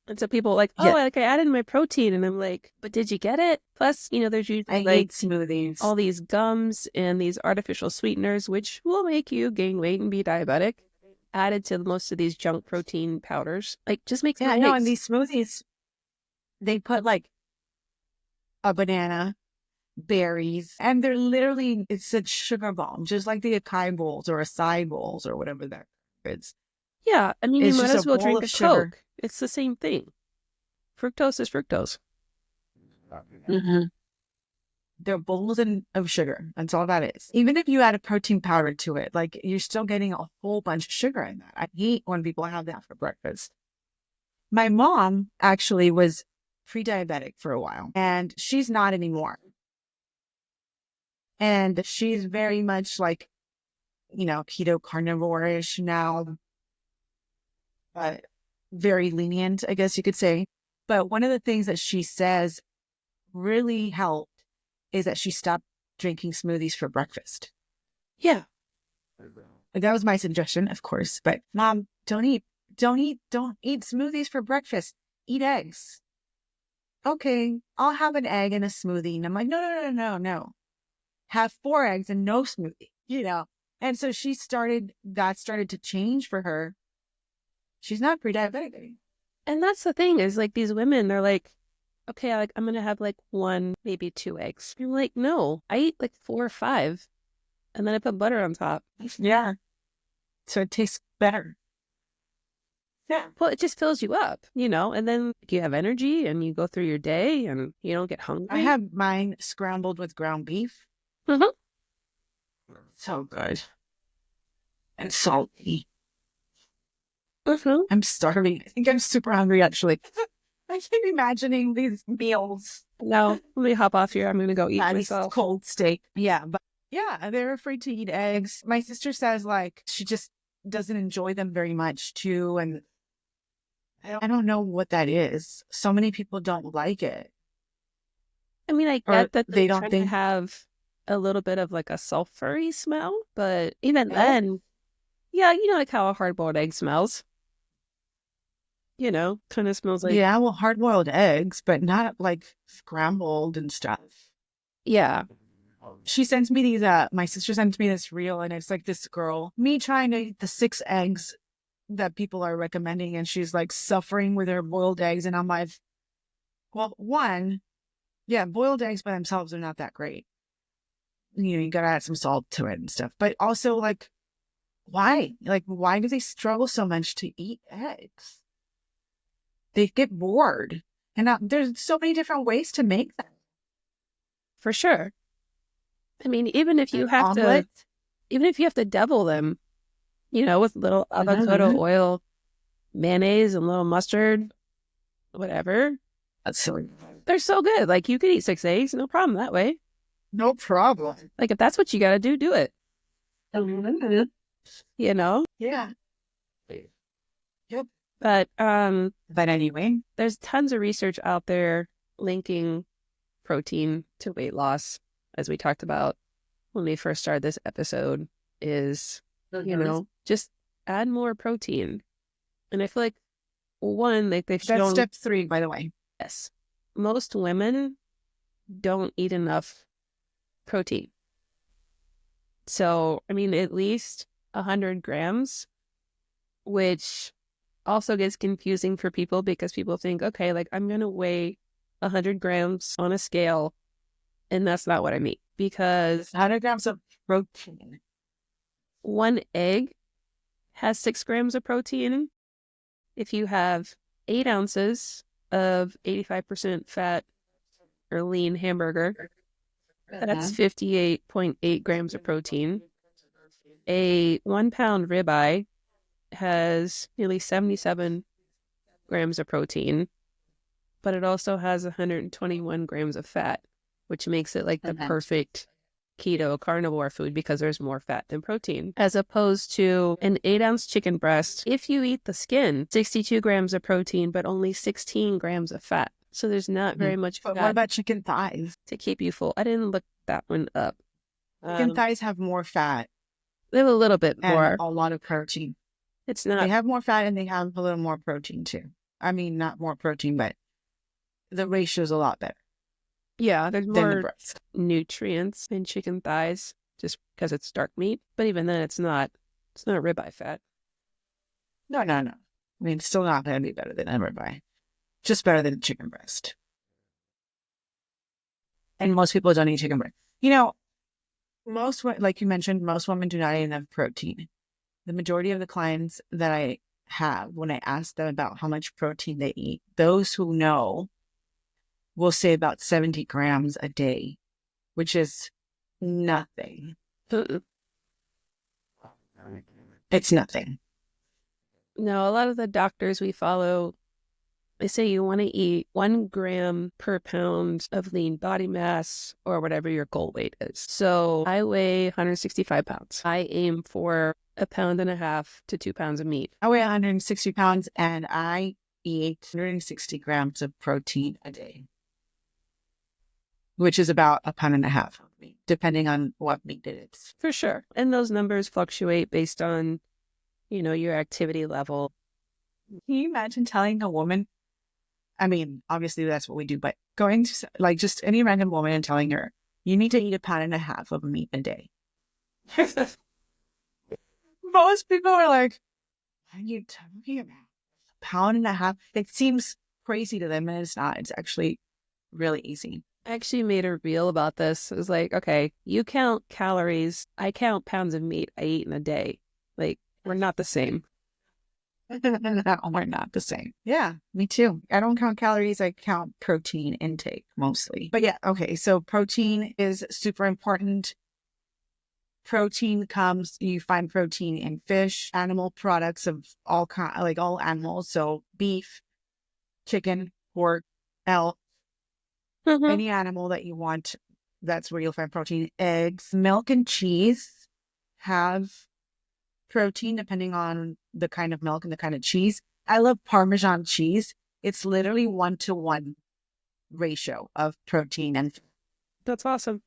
Speaker 2: And so people are like, oh, like I added my protein. And I'm like, but did you get it? Plus, there's usually
Speaker 1: I hate smoothies.
Speaker 2: all these gums and these artificial sweeteners, which will make you gain weight and be diabetic, added to most of these junk protein powders. Like, just makes
Speaker 1: no, and these smoothies, they put like a banana, berries, and they're literally, it's a sugar bomb, just like the acai bowls or acai bowls or whatever that is.
Speaker 2: Yeah, I mean, you
Speaker 1: It's
Speaker 2: might
Speaker 1: just
Speaker 2: as
Speaker 1: a
Speaker 2: well
Speaker 1: bowl
Speaker 2: drink
Speaker 1: of
Speaker 2: a
Speaker 1: sugar.
Speaker 2: Coke. It's the same thing. Fructose is fructose.
Speaker 1: Mm-hmm. They're bowls of sugar. That's all that is. Even if you add a protein powder to it, like you're still getting a whole bunch of sugar in that. I hate when people have that for breakfast. My mom actually was pre-diabetic for a while, and she's not anymore. And she's very much like, keto carnivore-ish now, but very lenient, I guess you could say. But one of the things that she says really helped is that she stopped drinking smoothies for breakfast.
Speaker 2: Yeah.
Speaker 1: That was my suggestion, of course. But Mom, don't eat smoothies for breakfast. Eat eggs. Okay, I'll have an egg and a smoothie. And I'm like, no. Have 4 eggs and no smoothie. And so that started to change for her. She's not pre-diabetic anymore.
Speaker 2: And that's the thing is like these women, they're like, okay, I'm going to have like 1, maybe 2 eggs. You're like, no, I eat like 4 or 5 and then I put butter on top.
Speaker 1: Yeah. So it tastes better. Yeah.
Speaker 2: Well, it just fills you up, and then you have energy and you go through your day and you don't get hungry.
Speaker 1: I have mine scrambled with ground beef.
Speaker 2: Mm-hmm.
Speaker 1: So good. And salty.
Speaker 2: Mm-hmm.
Speaker 1: I'm starving. I think I'm super hungry, actually. I keep imagining these meals.
Speaker 2: No, let me hop off here. I'm going to go eat myself.
Speaker 1: Cold steak. Yeah, but yeah, they're afraid to eat eggs. My sister says like she just doesn't enjoy them very much too. And I don't know what that is. So many people don't like it.
Speaker 2: I mean, I
Speaker 1: Or
Speaker 2: get that
Speaker 1: they don't
Speaker 2: trying
Speaker 1: think
Speaker 2: to have a little bit of like a sulfury smell, but even
Speaker 1: no.
Speaker 2: then, yeah, like how a hard-boiled egg smells. Kind of smells like...
Speaker 1: Yeah, well, hard-boiled eggs, but not like scrambled and stuff.
Speaker 2: Yeah.
Speaker 1: She sends me these, my sister sends me this reel, and it's like this girl, me trying to eat the 6 eggs that people are recommending, and she's like suffering with her boiled eggs. And I'm like, well, one, yeah, boiled eggs by themselves are not that great. You gotta add some salt to it and stuff. But also, like, why? Like, why do they struggle so much to eat eggs? They get bored. And there's so many different ways to make them.
Speaker 2: For sure. I mean, even if you
Speaker 1: An
Speaker 2: have to,
Speaker 1: omelet.
Speaker 2: even if you have to devil them, with little avocado
Speaker 1: Mhm.
Speaker 2: oil, mayonnaise, and little mustard, whatever,
Speaker 1: That's silly.
Speaker 2: they're so good. Like you could eat 6 eggs, no problem that way.
Speaker 1: No problem.
Speaker 2: Like if that's what you got to do it.
Speaker 1: Mhm.
Speaker 2: You know.
Speaker 1: Yeah. Yep.
Speaker 2: But
Speaker 1: But anyway,
Speaker 2: there's tons of research out there linking protein to weight loss, as we talked about when we first started this episode, is, just add more protein. And I feel like, one, like they've
Speaker 1: that's
Speaker 2: shown,
Speaker 1: step 3, by the way.
Speaker 2: yes, most women don't eat enough protein. So, I mean, at least 100 grams, which also gets confusing for people because people think, okay, like I'm going to weigh 100 grams on a scale. And that's not what I mean, because
Speaker 1: 100 grams of protein.
Speaker 2: one egg has 6 grams of protein. If you have 8 ounces of 85% fat or lean hamburger, that's 58.8 grams of protein. A 1 pound ribeye has nearly 77 grams of protein, but it also has 121 grams of fat, which makes it like the perfect keto carnivore food because there's more fat than protein, as opposed to an 8-ounce chicken breast. If you eat the skin, 62 grams of protein, but only 16 grams of fat. So there's not very much
Speaker 1: But
Speaker 2: fat
Speaker 1: what about chicken thighs?
Speaker 2: to keep you full. I didn't look that one up.
Speaker 1: Chicken thighs have more fat
Speaker 2: They have a little bit
Speaker 1: and
Speaker 2: more.
Speaker 1: a lot of protein.
Speaker 2: It's
Speaker 1: They
Speaker 2: not,
Speaker 1: have more fat and they have a little more protein too. I mean, not more protein, but the ratio is a lot better
Speaker 2: yeah, there's
Speaker 1: than the
Speaker 2: more
Speaker 1: breast.
Speaker 2: nutrients in chicken thighs just because it's dark meat. But even then, it's not ribeye fat.
Speaker 1: No, no, no. I mean, it's still not going to be better than a ribeye. Just better than chicken breast. And most people don't eat chicken breast. Like you mentioned, most women do not eat enough protein. The majority of the clients that I have, when I ask them about how much protein they eat, those who know will say about 70 grams a day, which is nothing.
Speaker 2: Mm-mm.
Speaker 1: It's nothing.
Speaker 2: No, a lot of the doctors we follow, they say you want to eat 1 gram per pound of lean body mass or whatever your goal weight is. So I weigh 165 pounds. I aim for 1.5 to 2 pounds of meat.
Speaker 1: I weigh 160 pounds and I eat 160 grams of protein a day, which is about 1.5 pounds of meat, depending on what meat it is.
Speaker 2: For sure. And those numbers fluctuate based on, your activity level.
Speaker 1: Can you imagine telling a woman? I mean, obviously that's what we do, but going to like just any random woman and telling her, you need to eat 1.5 pounds of meat a day. Most people are like, what are you talking about? 1.5 pounds? It seems crazy to them, and it's not. It's actually really easy.
Speaker 2: I actually made a reel about this. It was like, okay, you count calories. I count pounds of meat I eat in a day. Like, we're not the same.
Speaker 1: No, we're not the same. Yeah, me too. I don't count calories. I count protein intake mostly. But yeah, okay. So protein is super important. You find protein in fish, animal products of all kind, like all animals. So beef, chicken, pork, elk,
Speaker 2: Mhm.
Speaker 1: any animal that you want, that's where you'll find protein. Eggs, milk, and cheese have protein depending on the kind of milk and the kind of cheese. I love Parmesan cheese. It's literally 1-to-1 ratio of protein and
Speaker 2: That's awesome.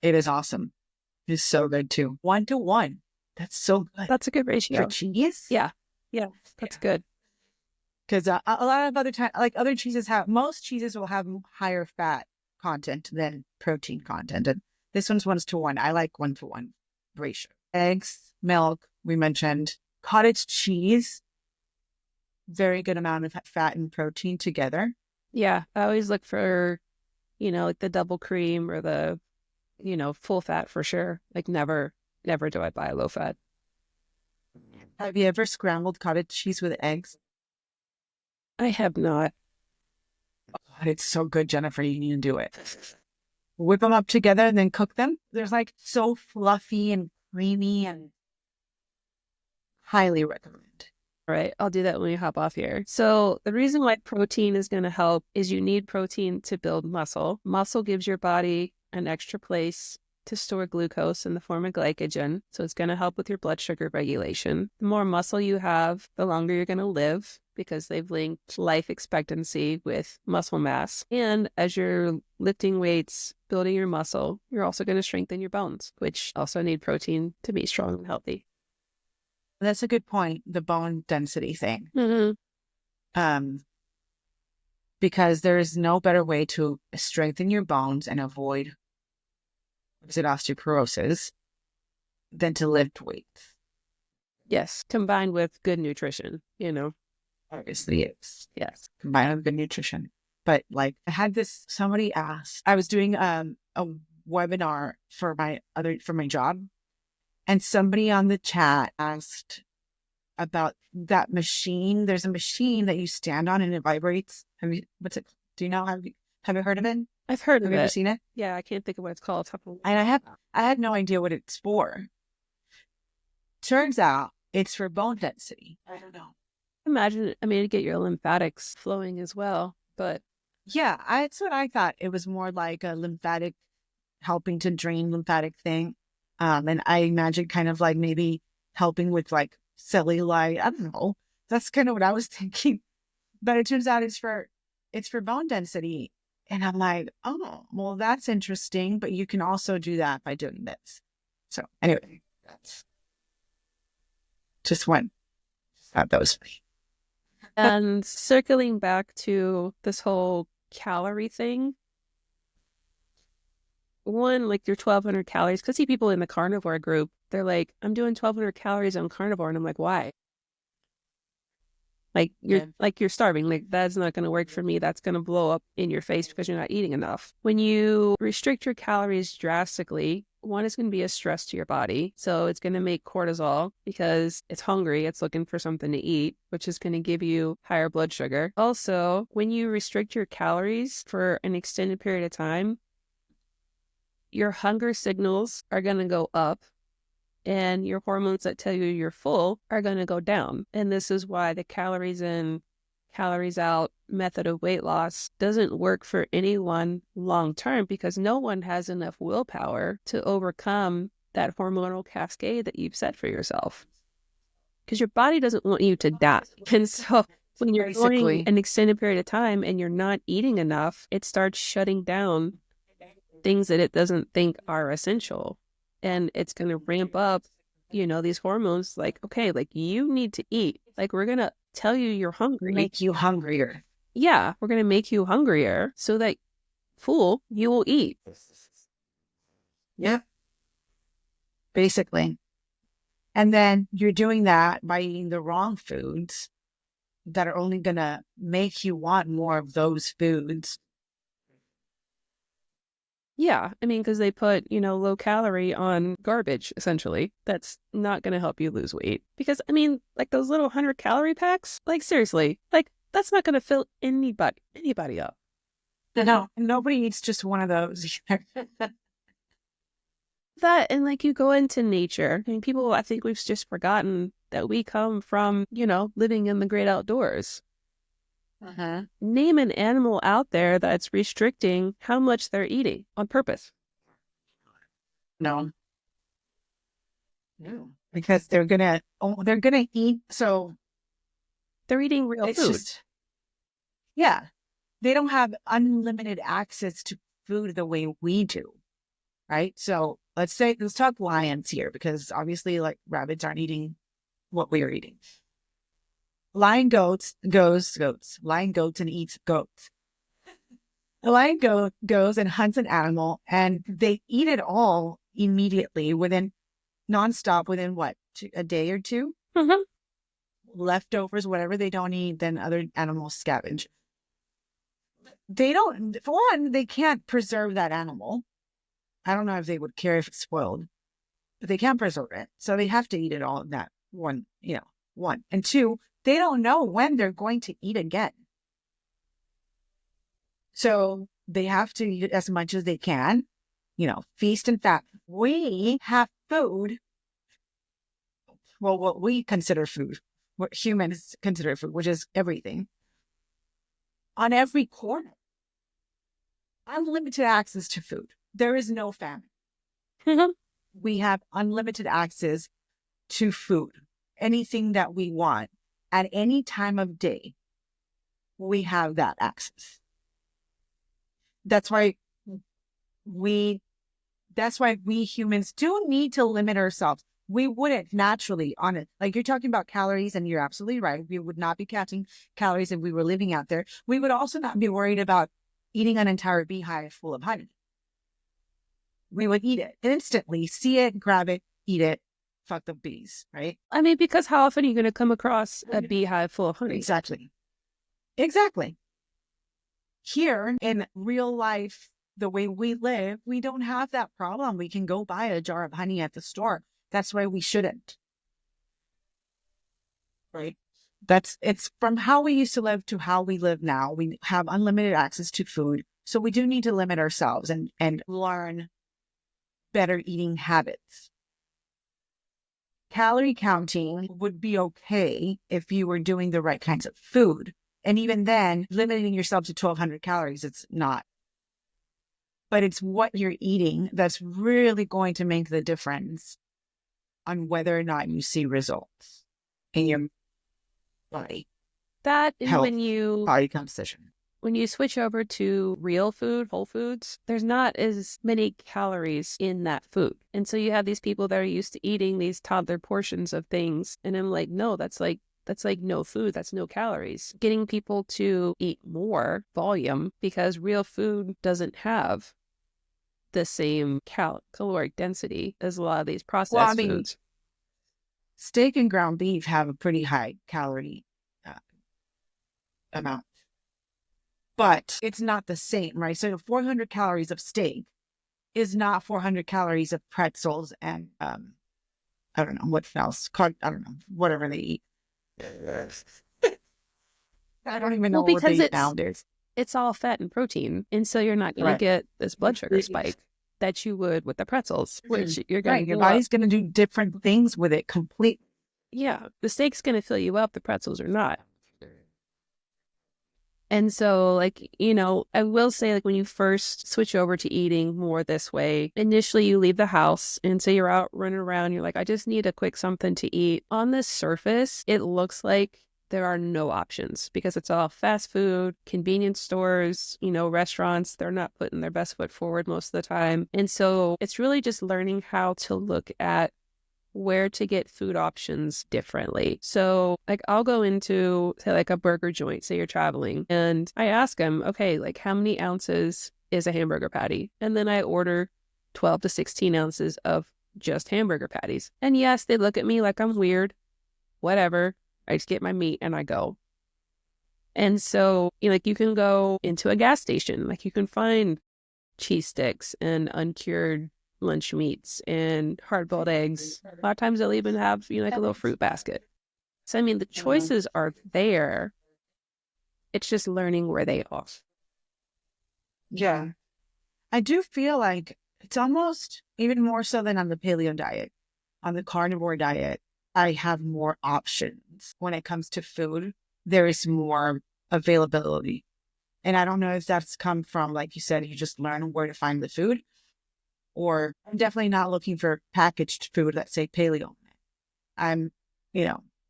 Speaker 1: it is awesome. It's so good too. 1-to-1. That's so good.
Speaker 2: That's a good
Speaker 1: For
Speaker 2: ratio.
Speaker 1: cheese?
Speaker 2: Yeah. Yeah. That's good.
Speaker 1: Because a lot of other time, like other cheeses most cheeses will have higher fat content than protein content. And this one's 1-to-1. I like 1-to-1 ratio. Eggs, milk, we mentioned. Cottage cheese, very good amount of fat and protein together.
Speaker 2: Yeah. I always look for, like the double cream or the, full fat for sure. Like never do I buy a low fat.
Speaker 1: Have you ever scrambled cottage cheese with eggs?
Speaker 2: I have not.
Speaker 1: God, it's so good, Jennifer. You need to do it. Whip them up together and then cook them. They're like so fluffy and creamy and highly recommend.
Speaker 2: All right, I'll do that when we hop off here. So the reason why protein is going to help is you need protein to build muscle. Muscle gives your body an extra place to store glucose in the form of glycogen. So it's going to help with your blood sugar regulation. The more muscle you have, the longer you're going to live because they've linked life expectancy with muscle mass. And as you're lifting weights, building your muscle, you're also going to strengthen your bones, which also need protein to be strong and healthy.
Speaker 1: That's a good point, the bone density thing. Because there is no better way to strengthen your bones and avoid osteoporosis than to lift weights.
Speaker 2: Yes, combined with good nutrition,
Speaker 1: Obviously, it's
Speaker 2: Yes.
Speaker 1: combined with good nutrition. But like I had somebody asked, I was doing a webinar for my job, and somebody on the chat asked about that machine. There's a machine that you stand on and it vibrates. What's it? Do you know? Have you heard of it?
Speaker 2: I've heard of
Speaker 1: Have you ever
Speaker 2: it.
Speaker 1: seen it?
Speaker 2: Yeah, I can't think of what it's called.
Speaker 1: And I had no idea what it's for. Turns out it's for bone density. I don't know.
Speaker 2: Imagine, to get your lymphatics flowing as well. But
Speaker 1: yeah, that's what I thought. It was more like a lymphatic, helping to drain lymphatic thing. And I imagine kind of like maybe helping with like cellulite. I don't know. That's kind of what I was thinking. But it turns out it's for bone density. And I'm like, oh, well, that's interesting. But you can also do that by doing this. So anyway, that's just one. Thought that was funny.
Speaker 2: And circling back to this whole calorie thing, one, like your 1,200 calories, because see people in the carnivore group, they're like, I'm doing 1,200 calories on carnivore. And I'm like, why? Like you're starving. Like that's not going to work for me. That's going to blow up in your face because you're not eating enough. When you restrict your calories drastically, one is going to be a stress to your body. So it's going to make cortisol because it's hungry. It's looking for something to eat, which is going to give you higher blood sugar. Also, when you restrict your calories for an extended period of time, your hunger signals are going to go up. And your hormones that tell you you're full are going to go down. And this is why the calories in, calories out method of weight loss doesn't work for anyone long term because no one has enough willpower to overcome that hormonal cascade that you've set for yourself. Because your body doesn't want you to die. And so when you're going an extended period of time and you're not eating enough, it starts shutting down things that it doesn't think are essential. And it's going to ramp up, these hormones like, okay, like you need to eat. Like we're going to tell you you're hungry.
Speaker 1: Make you hungrier.
Speaker 2: Yeah, we're going to make you hungrier so that, fool, you will eat.
Speaker 1: Yep. Basically. And then you're doing that by eating the wrong foods that are only going to make you want more of those foods.
Speaker 2: Yeah, because they put, low calorie on garbage, essentially. That's not going to help you lose weight. Because, like those little 100-calorie packs, like seriously, like that's not going to fill anybody up.
Speaker 1: No, nobody eats just one of those.
Speaker 2: That, and like you go into nature, people, I think we've just forgotten that we come from, living in the great outdoors. Name an animal out there that's restricting how much they're eating on purpose.
Speaker 1: No, because they're gonna eat. So
Speaker 2: they're eating real food.
Speaker 1: They don't have unlimited access to food the way we do, right? So let's talk lions here, because obviously, like rabbits aren't eating what we are eating. Lion goes, lion goats and eats goats. The lion goes and hunts an animal, and they eat it all immediately nonstop within what, a day or two?
Speaker 2: Mm-hmm.
Speaker 1: Leftovers, whatever they don't eat, then other animals scavenge. They don't, for one, they can't preserve that animal. I don't know if they would care if it's spoiled, but they can't preserve it. So they have to eat it all in that one. And two, they don't know when they're going to eat again. So they have to eat as much as they can, feast and fat. We have food, well, what we consider food, what humans consider food, which is everything, on every corner. Unlimited access to food. There is no famine.
Speaker 2: Mhm.
Speaker 1: We have unlimited access to food, anything that we want at any time of day. We have that access. That's why we that's why we humans do need to limit ourselves. We wouldn't naturally on it. Like you're talking about calories, and you're absolutely right. We would not be counting calories if we were living out there. We would also not be worried about eating an entire beehive full of honey. We would eat it instantly, see it, grab it, eat it, fuck the bees, right?
Speaker 2: I mean, because how often are you going to come across a beehive full of honey?
Speaker 1: Exactly. Exactly. Here in real life, the way we live, we don't have that problem. We can go buy a jar of honey at the store. That's why we shouldn't, right? It's from how we used to live to how we live now. We have unlimited access to food. So we do need to limit ourselves and learn better eating habits. Calorie counting would be okay if you were doing the right kinds of food. And even then, limiting yourself to 1,200 calories, it's not. But it's what you're eating that's really going to make the difference on whether or not you see results in your body,
Speaker 2: That and
Speaker 1: health, body composition.
Speaker 2: when you switch over to real food, whole foods, there's not as many calories in that food. And so you have these people that are used to eating these toddler portions of things. And I'm like, no, that's like no food. That's no calories. Getting people to eat more volume because real food doesn't have the same caloric density as a lot of these
Speaker 1: Well, I
Speaker 2: processed
Speaker 1: mean,
Speaker 2: foods.
Speaker 1: steak and ground beef have a pretty high calorie uh, amount, but it's not the same, right? So 400 calories of steak is not 400 calories of pretzels and I don't know what else. I don't know, whatever they eat. I don't even
Speaker 2: Well,
Speaker 1: know what they
Speaker 2: because
Speaker 1: eat nowadays.
Speaker 2: it's all fat and protein. And so you're not going to
Speaker 1: Right.
Speaker 2: get this blood sugar spike that you would with the pretzels, which you're going to
Speaker 1: Right. Your
Speaker 2: go up.
Speaker 1: body's going to do different things with it completely.
Speaker 2: Yeah, the steak's going to fill you up. The pretzels are not. And so, like, I will say, like, when you first switch over to eating more this way, initially you leave the house and say you're out running around, you're like, I just need a quick something to eat. On the surface, it looks like there are no options because it's all fast food, convenience stores, restaurants. They're not putting their best foot forward most of the time. And so it's really just learning how to look at where to get food options differently. So like I'll go into say like a burger joint, say you're traveling, and I ask them, okay, like how many ounces is a hamburger patty? And then I order 12 to 16 ounces of just hamburger patties. And yes, they look at me like I'm weird, whatever. I just get my meat and I go. And so, like you can go into a gas station, like you can find cheese sticks and uncured lunch meats and hard-boiled eggs. A lot of times they'll even have, like a little fruit basket. So, I mean, the choices are there. It's just learning where they are.
Speaker 1: Yeah. I do feel like it's almost even more so than on the paleo diet. On the carnivore diet, I have more options when it comes to food. There is more availability. And I don't know if that's come from, like you said, you just learn where to find the food, or I'm definitely not looking for packaged food that say paleo. I'm,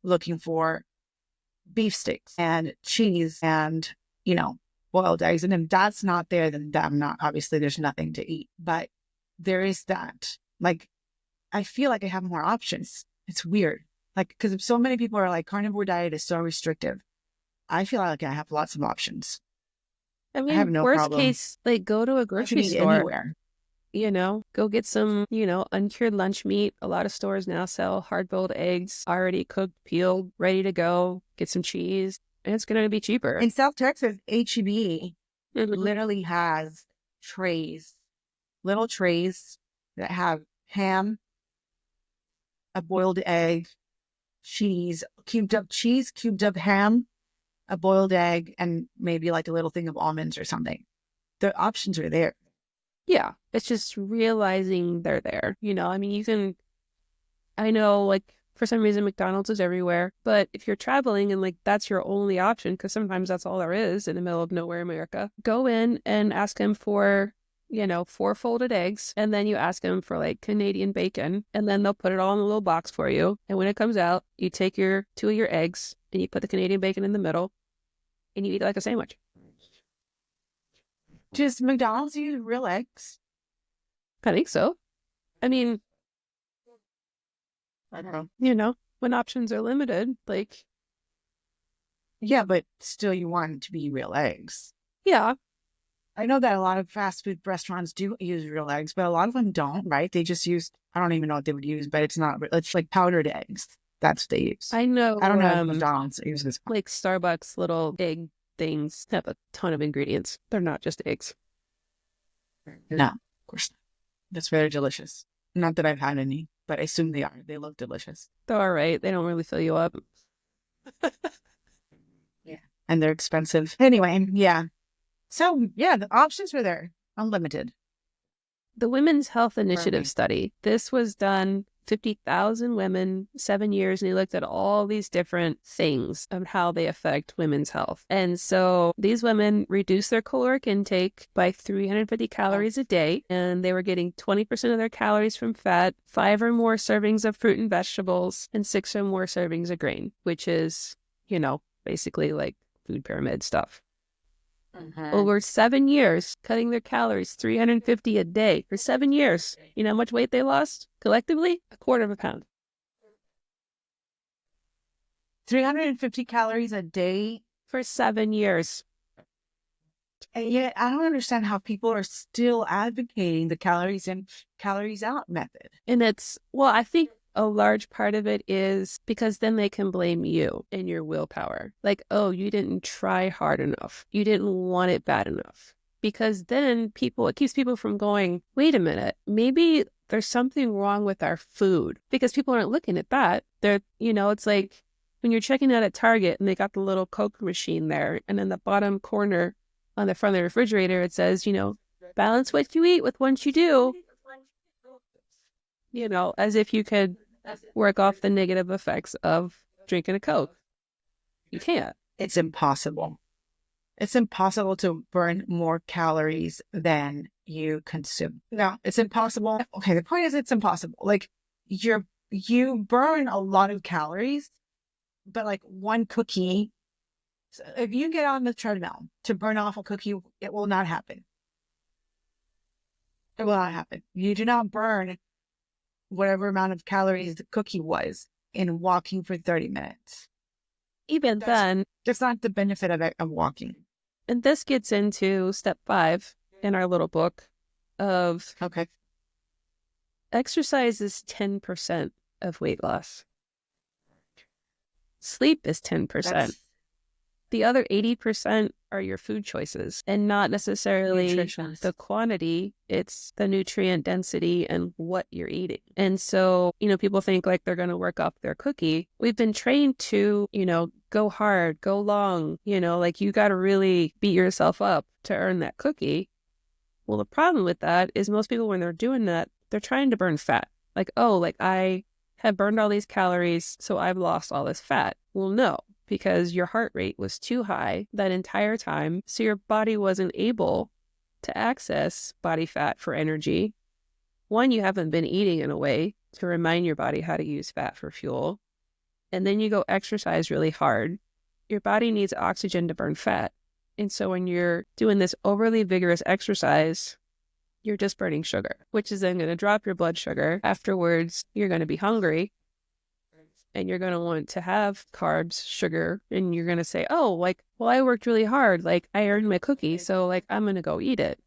Speaker 1: looking for beef sticks and cheese and, boiled eggs. And if that's not there, then I'm not, obviously there's nothing to eat. But there is that. Like, I feel like I have more options. It's weird. Like, because so many people are like, carnivore diet is so restrictive. I feel like I have lots of options.
Speaker 2: I
Speaker 1: I have
Speaker 2: mean,
Speaker 1: no
Speaker 2: worst
Speaker 1: problem.
Speaker 2: case, like go to a
Speaker 1: I can
Speaker 2: grocery
Speaker 1: eat
Speaker 2: store,
Speaker 1: anywhere.
Speaker 2: go get some, uncured lunch meat. A lot of stores now sell hard-boiled eggs, already cooked, peeled, ready to go. Get some cheese, and it's going to be cheaper.
Speaker 1: In South Texas, HEB
Speaker 2: Mhm.
Speaker 1: literally has trays, little trays that have ham, a boiled egg, cheese, cubed up ham, a boiled egg, and maybe like a little thing of almonds or something. The options are there.
Speaker 2: Yeah. It's just realizing they're there. I mean, I know like for some reason McDonald's is everywhere, but if you're traveling and like that's your only option, because sometimes that's all there is in the middle of nowhere America, go in and ask them for, 4 folded eggs. And then you ask them for like Canadian bacon, and then they'll put it all in a little box for you. And when it comes out, you take your 2 of your eggs and you put the Canadian bacon in the middle and you eat it like a sandwich.
Speaker 1: Just McDonald's use real eggs.
Speaker 2: I think so. I mean,
Speaker 1: I don't know.
Speaker 2: When options are limited, like,
Speaker 1: Yeah, but still you want it to be real eggs.
Speaker 2: yeah,
Speaker 1: I know that a lot of fast food restaurants do use real eggs, but a lot of them don't, right? They just use, I don't even know what they would use, but it's like powdered eggs. That's what they use.
Speaker 2: I know,
Speaker 1: I don't know if McDonald's uses.
Speaker 2: like Starbucks little egg things have a ton of ingredients. They're not just eggs.
Speaker 1: No, of course not. That's very delicious. Not that I've had any, but I assume they are. They look delicious.
Speaker 2: They're all right. They don't really fill you up.
Speaker 1: Yeah. And they're expensive. Anyway, yeah. So, yeah, the options were there. Unlimited.
Speaker 2: The Women's Health Initiative
Speaker 1: Perfect.
Speaker 2: study, this was done 50,000 women, 7 years, and they looked at all these different things of how they affect women's health. And so these women reduced their caloric intake by 350 calories a day, and they were getting 20% of their calories from fat, 5 or more servings of fruit and vegetables, and 6 or more servings of grain, which is, basically like food pyramid stuff. Over 7 years, cutting their calories 350 a day for 7 years. You know how much weight they lost? Collectively, 1/4 pound.
Speaker 1: 350 calories a day.
Speaker 2: For 7 years.
Speaker 1: And yet, I don't understand how people are still advocating the calories in, calories out method.
Speaker 2: And I think a large part of it is because then they can blame you and your willpower. Like, oh, you didn't try hard enough. You didn't want it bad enough. Because then it keeps people from going, wait a minute, maybe there's something wrong with our food. Because people aren't looking at that. It's like when you're checking out at Target and they got the little Coke machine there, and in the bottom corner on the front of the refrigerator, it says, balance what you eat with what you do. As if you could work off the negative effects of drinking a Coke. You can't.
Speaker 1: It's impossible. It's impossible to burn more calories than you consume. No, it's impossible. Okay, the point is it's impossible. Like you burn a lot of calories, but like one cookie, so if you get on the treadmill to burn off a cookie, it will not happen. It will not happen. You do not burn whatever amount of calories the cookie was in walking for 30 minutes.
Speaker 2: Even then,
Speaker 1: that's not the benefit of walking.
Speaker 2: And this gets into step 5 in our little book of exercise is 10% of weight loss. Sleep is 10%. The other 80% are your food choices, and not necessarily the quantity. It's the nutrient density and what you're eating. And so, people think like they're going to work off their cookie. We've been trained to, go hard, go long, like you got to really beat yourself up to earn that cookie. Well, the problem with that is most people, when they're doing that, they're trying to burn fat. Like, oh, like I have burned all these calories, so I've lost all this fat. Well, no. Because your heart rate was too high that entire time. So your body wasn't able to access body fat for energy. One, you haven't been eating in a way to remind your body how to use fat for fuel. And then you go exercise really hard. Your body needs oxygen to burn fat. And so when you're doing this overly vigorous exercise, you're just burning sugar, which is then going to drop your blood sugar. Afterwards, you're going to be hungry. And you're going to want to have carbs, sugar, and you're going to say, oh, like, well, I worked really hard. Like, I earned my cookie, so, like, I'm going to go eat it.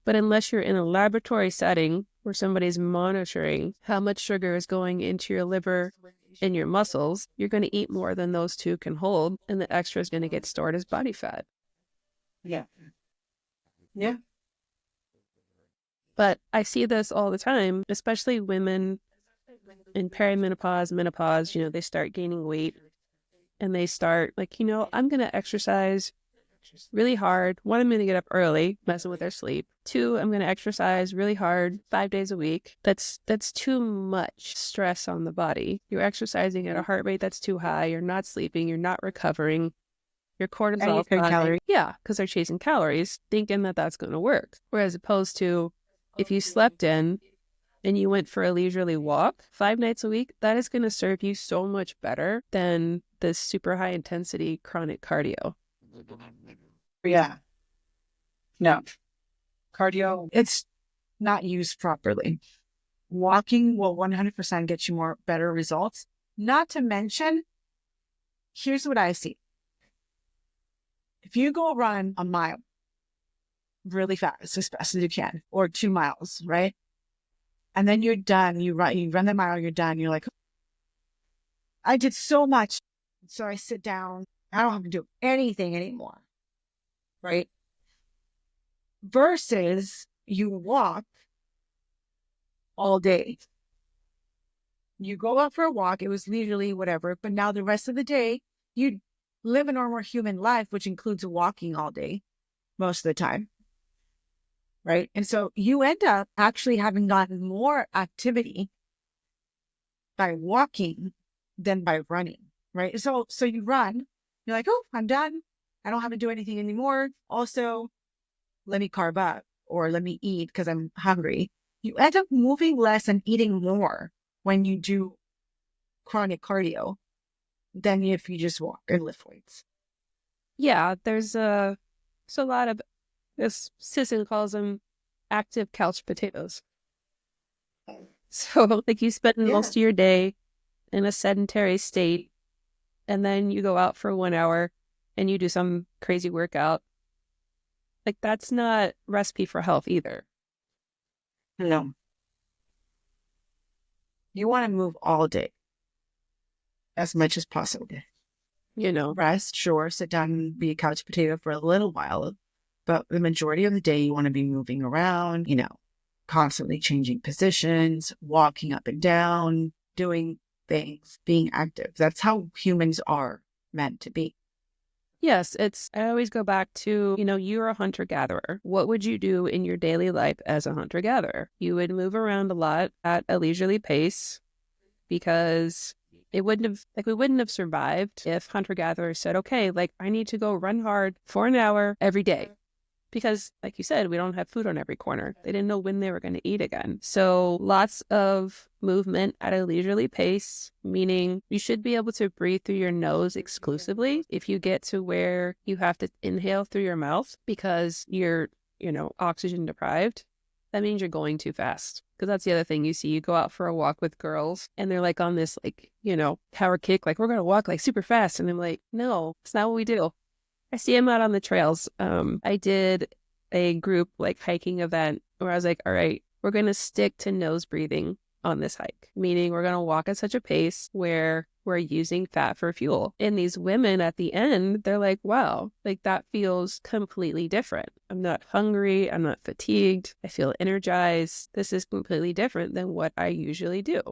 Speaker 2: But unless you're in a laboratory setting where somebody's monitoring how much sugar is going into your liver and your muscles, you're going to eat more than those two can hold, and the extra is going to get stored as body fat.
Speaker 1: Yeah. Yeah.
Speaker 2: But I see this all the time, especially women in perimenopause, menopause, they start gaining weight and they start like, I'm going to exercise really hard. One, I'm going to get up early, messing with their sleep. Two, I'm going to exercise really hard 5 days a week. That's too much stress on the body. You're exercising at a heart rate that's too high. You're not sleeping. You're not recovering. Your
Speaker 1: And you
Speaker 2: cortisol's
Speaker 1: burn
Speaker 2: high.
Speaker 1: calories.
Speaker 2: Yeah, because they're chasing calories, thinking that that's going to work. Whereas opposed to if you slept in and you went for a leisurely walk 5 nights a week, that is going to serve you so much better than this super high intensity chronic cardio.
Speaker 1: Yeah. No. Cardio, it's not used properly. Walking will 100% get you more better results. Not to mention, here's what I see. If you go run a mile really fast, as fast as you can, or 2 miles, right? And then you're done, you run the mile, you're done, you're like, I did so much. So I sit down, I don't have to do anything anymore, right? Versus you walk all day. You go out for a walk, it was leisurely, whatever, but now the rest of the day, you live a normal human life, which includes walking all day, most of the time, right? And so you end up actually having gotten more activity by walking than by running, right? So you run, you're like, oh, I'm done. I don't have to do anything anymore. Also, let me carb up or let me eat because I'm hungry. You end up moving less and eating more when you do chronic cardio than if you just walk and lift weights.
Speaker 2: Yeah, there's a lot of this. Sisson calls them active couch potatoes. So like you spend
Speaker 1: Yeah.
Speaker 2: most of your day in a sedentary state, and then you go out for 1 hour and you do some crazy workout. Like that's not recipe for health either.
Speaker 1: No, you want to move all day as much as possible.
Speaker 2: You know,
Speaker 1: Rest, sure, sit down and be a couch potato for a little while, but the majority of the day you want to be moving around, constantly changing positions, walking up and down, doing things, being active. That's how humans are meant to be.
Speaker 2: yes, I always go back to, you're a hunter gatherer. What would you do in your daily life as a hunter gatherer? You would move around a lot at a leisurely pace because we wouldn't have survived if hunter gatherers said, okay, like I need to go run hard for an hour every day. Because, like you said, we don't have food on every corner. They didn't know when they were going to eat again. So lots of movement at a leisurely pace, meaning you should be able to breathe through your nose exclusively. If you get to where you have to inhale through your mouth because you're, oxygen deprived, that means you're going too fast. Because that's the other thing you see. You go out for a walk with girls and they're like on this, like, power kick, like we're going to walk like super fast. And I'm like, no, it's not what we do. I see him out on the trails. I did a group like hiking event where I was like, all right, we're going to stick to nose breathing on this hike, meaning we're going to walk at such a pace where we're using fat for fuel. And these women at the end, they're like, wow, like that feels completely different. I'm not hungry. I'm not fatigued. I feel energized. This is completely different than what I usually do.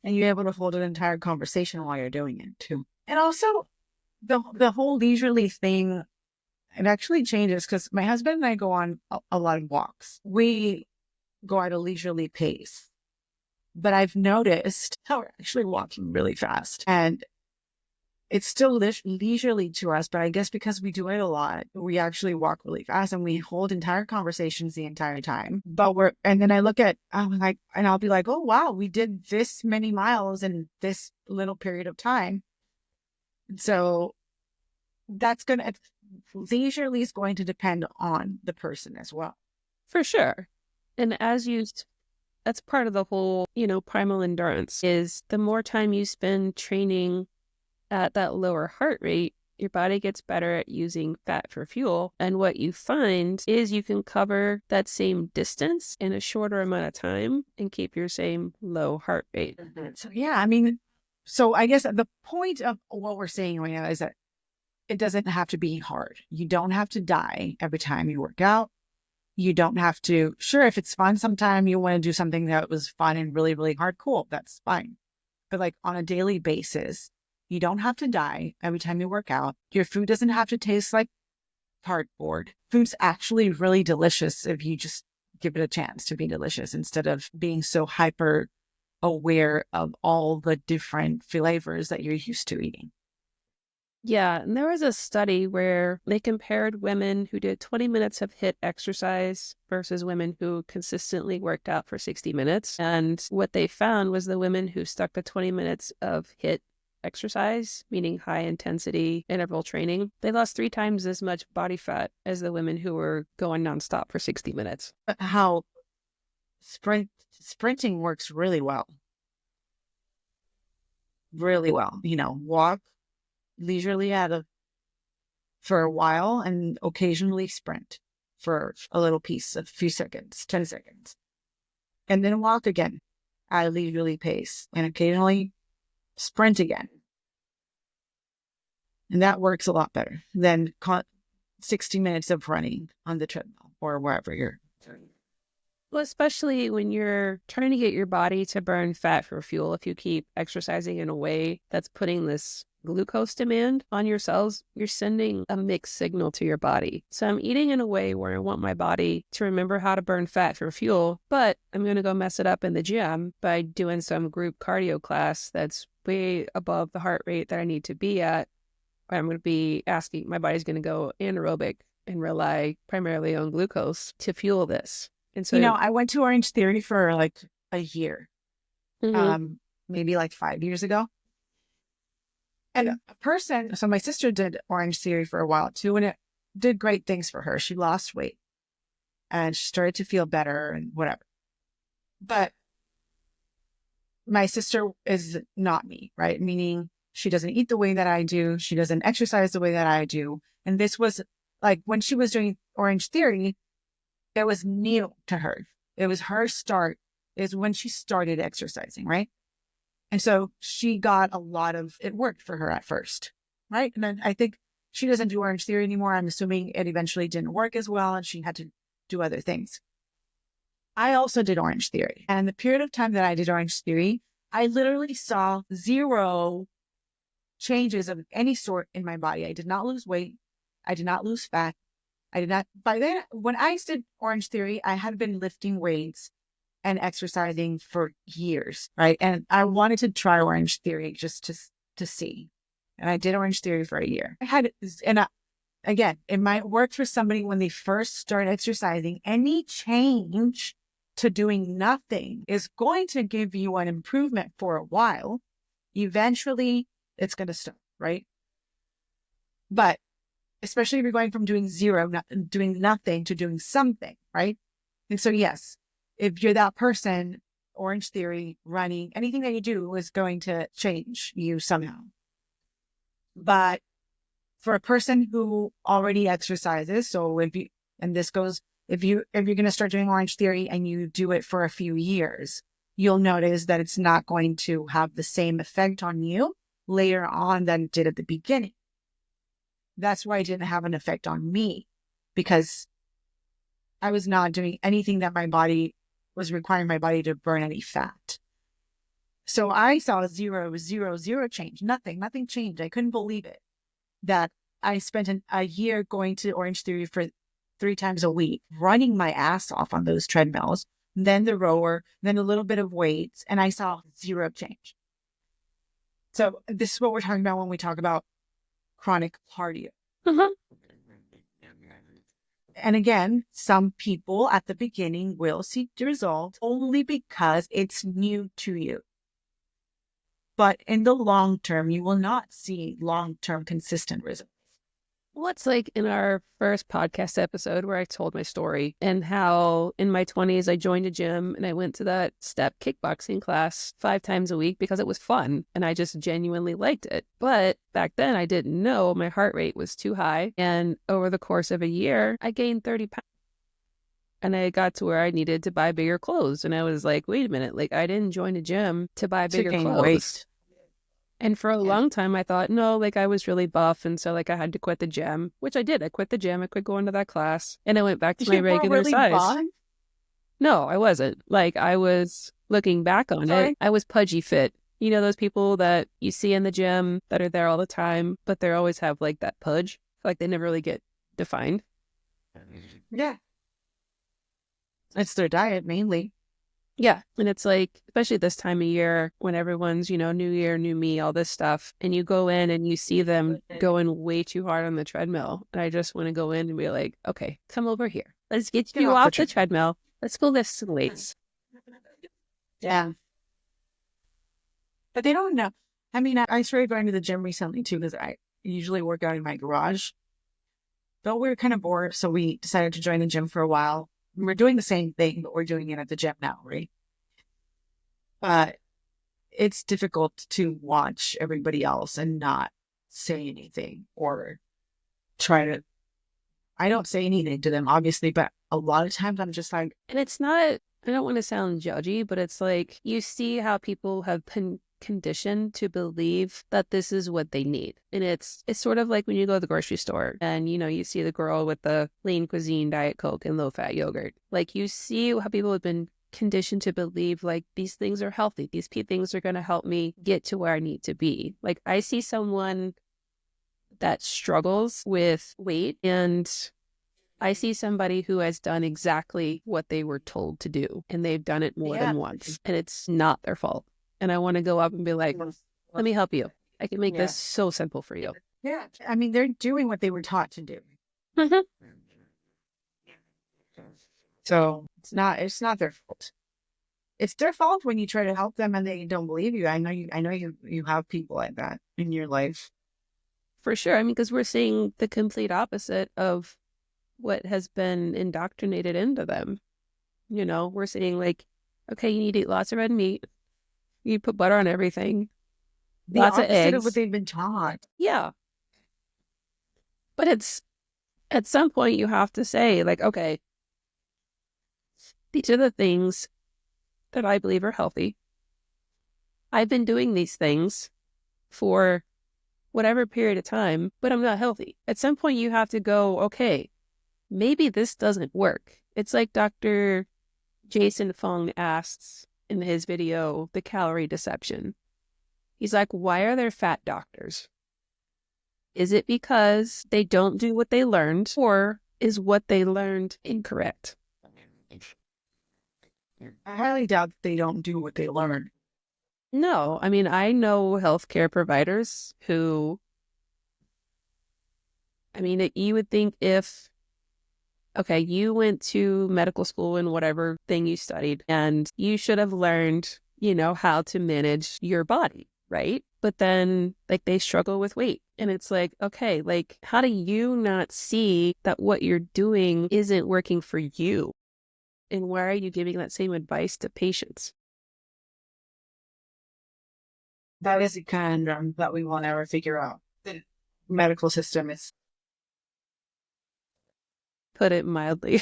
Speaker 1: And you're able to hold an entire conversation while you're doing it too. And also the whole leisurely thing, it actually changes because my husband and I go on a lot of walks. We go at a leisurely pace, but I've noticed how we're actually walking really fast and it's still leisurely to us, but I guess because we do it a lot, we actually walk really fast and we hold entire conversations the entire time. And then I'll be like, oh, wow, we did this many miles in this little period of time. So leisurely is going to depend on the person as well.
Speaker 2: For sure. And that's part of the whole, primal endurance is the more time you spend training at that lower heart rate, your body gets better at using fat for fuel. And what you find is you can cover that same distance in a shorter amount of time and keep your same low heart rate.
Speaker 1: So, yeah, so I guess the point of what we're saying right now is that it doesn't have to be hard. You don't have to die every time you work out. You don't have to, sure, if it's fun, sometime you want to do something that was fun and really, really hard, cool, that's fine. But like on a daily basis, You don't have to die every time you work out. Your food doesn't have to taste like cardboard. Food's actually really delicious if you just give it a chance to be delicious instead of being so hyper aware of all the different flavors that you're used to eating.
Speaker 2: Yeah, and there was a study where they compared women who did 20 minutes of HIIT exercise versus women who consistently worked out for 60 minutes. And what they found was the women who stuck to 20 minutes of HIIT exercise, meaning high intensity interval training, they lost 3 times as much body fat as the women who were going nonstop for 60 minutes.
Speaker 1: How sprinting works really well. Really well. Walk leisurely for a while and occasionally sprint for a little piece, a few seconds, 10 seconds, and then walk again at a leisurely pace and occasionally sprint again. And that works a lot better than 60 minutes of running on the treadmill or wherever you're.
Speaker 2: Well, especially when you're trying to get your body to burn fat for fuel, if you keep exercising in a way that's putting this glucose demand on your cells, you're sending a mixed signal to your body. So I'm eating in a way where I want my body to remember how to burn fat for fuel, but I'm going to go mess it up in the gym by doing some group cardio class that's way above the heart rate that I need to be at. I'm going to be asking, my body's going to go anaerobic and rely primarily on glucose to fuel this. And so,
Speaker 1: I went to Orange Theory for like a year, maybe like 5 years ago. And so my sister did Orange Theory for a while too, and it did great things for her. She lost weight and she started to feel better and whatever. But my sister is not me, right? Meaning she doesn't eat the way that I do. She doesn't exercise the way that I do. And this was like when she was doing Orange Theory, it was new to her. It was her start, is when she started exercising, right? And so she got a lot of, it worked for her at first, right? And then I think she doesn't do Orange Theory anymore. I'm assuming it eventually didn't work as well and she had to do other things. I also did Orange Theory. And the period of time that I did Orange Theory, I literally saw zero changes of any sort in my body. I did not lose weight. I did not lose fat. I did not, by then, when I did Orange Theory, I had been lifting weights and exercising for years, right? And I wanted to try Orange Theory just to see. And I did Orange Theory for a year. Again, it might work for somebody when they first start exercising. Any change to doing nothing is going to give you an improvement for a while. Eventually, it's going to stop, right? But especially if you're going from doing zero, doing nothing to doing something, right? And so, yes, if you're that person, Orange Theory, running, anything that you do is going to change you somehow. But for a person who already exercises, so if you're going to start doing Orange Theory and you do it for a few years, you'll notice that it's not going to have the same effect on you later on than it did at the beginning. That's why it didn't have an effect on me, because I was not doing anything that my body was requiring my body to burn any fat. So I saw zero change. Nothing changed. I couldn't believe it that I spent a year going to Orange Theory for 3 times a week, running my ass off on those treadmills, then the rower, then a little bit of weights, and I saw zero change. So this is what we're talking about when we talk about chronic cardio. And again, some people at the beginning will see the results only because it's new to you. But in the long term, you will not see long-term consistent results.
Speaker 2: Well, it's like in our first podcast episode where I told my story and how in my 20s I joined a gym and I went to that step kickboxing class 5 times a week because it was fun and I just genuinely liked it. But back then I didn't know my heart rate was too high. And over the course of a year, I gained 30 pounds. And I got to where I needed to buy bigger clothes. And I was like, wait a minute, like I didn't join a gym to buy bigger clothes. Weight. And for a long time, I thought, no, like I was really buff. And so like I had to quit the gym, which I did. I quit the gym. I quit going to that class and I went back to my regular size. Buff? No, I wasn't. Like I was looking back on it. I was pudgy fit. You know, those people that you see in the gym that are there all the time, but they always have like that pudge. Like they never really get defined.
Speaker 1: Yeah. It's their diet mainly.
Speaker 2: Yeah. And it's like, especially this time of year when everyone's, you know, new year, new me, all this stuff. And you go in and you see them going way too hard on the treadmill. And I just want to go in and be like, okay, come over here. Let's get
Speaker 1: Get
Speaker 2: you
Speaker 1: off the
Speaker 2: off the
Speaker 1: treadmill.
Speaker 2: treadmill. Let's go lift some weights.
Speaker 1: Yeah. But they don't know. I mean, I started going to the gym recently too, because I usually work out in my garage. But we were kind of bored, so we decided to join the gym for a while. We're doing the same thing, but we're doing it at the gym now, right? But it's difficult to watch everybody else and not say anything or try to. I don't say anything to them, obviously, but a lot of times I'm just like,
Speaker 2: And it's not, I don't want to sound judgy, but it's like you see how people have been conditioned to believe that this is what they need. And it's sort of like when you go to the grocery store and you know, you see the girl with the lean cuisine, Diet Coke, and low fat yogurt. Like you see how people have been conditioned to believe like these things are healthy. These things are going to help me get to where I need to be. Like I see someone that struggles with weight and I see somebody who has done exactly what they were told to do, and they've done it more
Speaker 1: yeah,
Speaker 2: than once, and it's not their fault. And I want to go up and be like, let me help you. I can make
Speaker 1: yeah,
Speaker 2: this so simple for you.
Speaker 1: yeah. I mean, they're doing what they were taught to do.
Speaker 2: Mhm.
Speaker 1: So it's not their fault. It's their fault when you try to help them and they don't believe you. I know you have people like that in your life.
Speaker 2: For sure. I mean, because we're seeing the complete opposite of what has been indoctrinated into them. You know, we're seeing like, okay, you need to eat lots of red meat. You put butter on everything,
Speaker 1: The
Speaker 2: lots of
Speaker 1: opposite of what
Speaker 2: eggs.
Speaker 1: they've been taught.
Speaker 2: Yeah. But it's at some point you have to say, like, okay, these are the things that I believe are healthy. I've been doing these things for whatever period of time, but I'm not healthy. At some point, you have to go, okay, maybe this doesn't work. It's like Dr. Jason Fung asks in his video, The Calorie Deception. He's like, why are there fat doctors? Is it because they don't do what they learned, or is what they learned incorrect?
Speaker 1: I highly doubt that they don't do what they learn.
Speaker 2: No, I mean, I know healthcare providers who, I mean, you would think if, okay, you went to medical school in whatever thing you studied, and you should have learned, you know, how to manage your body, right? But then, like, they struggle with weight. And it's like, okay, like, how do you not see that what you're doing isn't working for you? And why are you giving that same advice to patients?
Speaker 1: That is a conundrum that we will never figure out. The medical system is
Speaker 2: Put it mildly.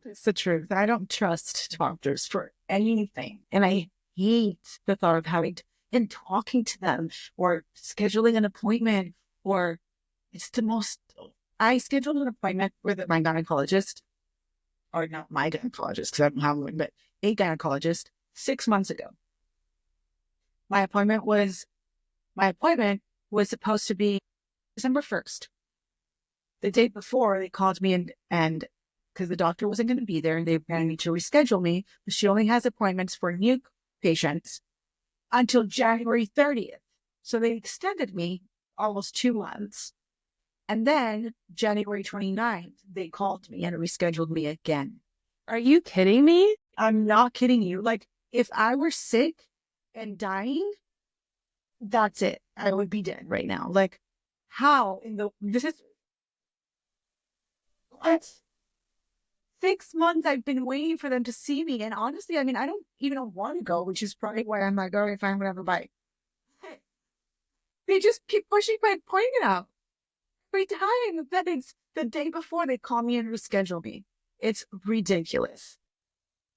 Speaker 1: it's the truth. I don't trust doctors for anything. And I hate the thought of having to, and talking to them or scheduling an appointment or it's the most I scheduled an appointment with my gynecologist, or not my gynecologist because I don't have one, but a gynecologist 6 months ago. My appointment was my appointment was supposed to be December 1st. The day before, they called me and because the doctor wasn't going to be there and they wanted to reschedule me, but she only has appointments for new patients until January 30th. So they extended me almost 2 months. And then January 29th, they called me and rescheduled me again.
Speaker 2: Are you kidding me?
Speaker 1: I'm not kidding you. Like, if I were sick and dying, that's it. I would be dead right now. Like, how in the this is what 6 months I've been waiting for them to see me. And honestly, I mean, I don't even want to go, which is probably why I'm like, oh, if I'm gonna have a bite. They just keep pushing my appointment out every time. That it's the day before they call me and reschedule me. It's ridiculous.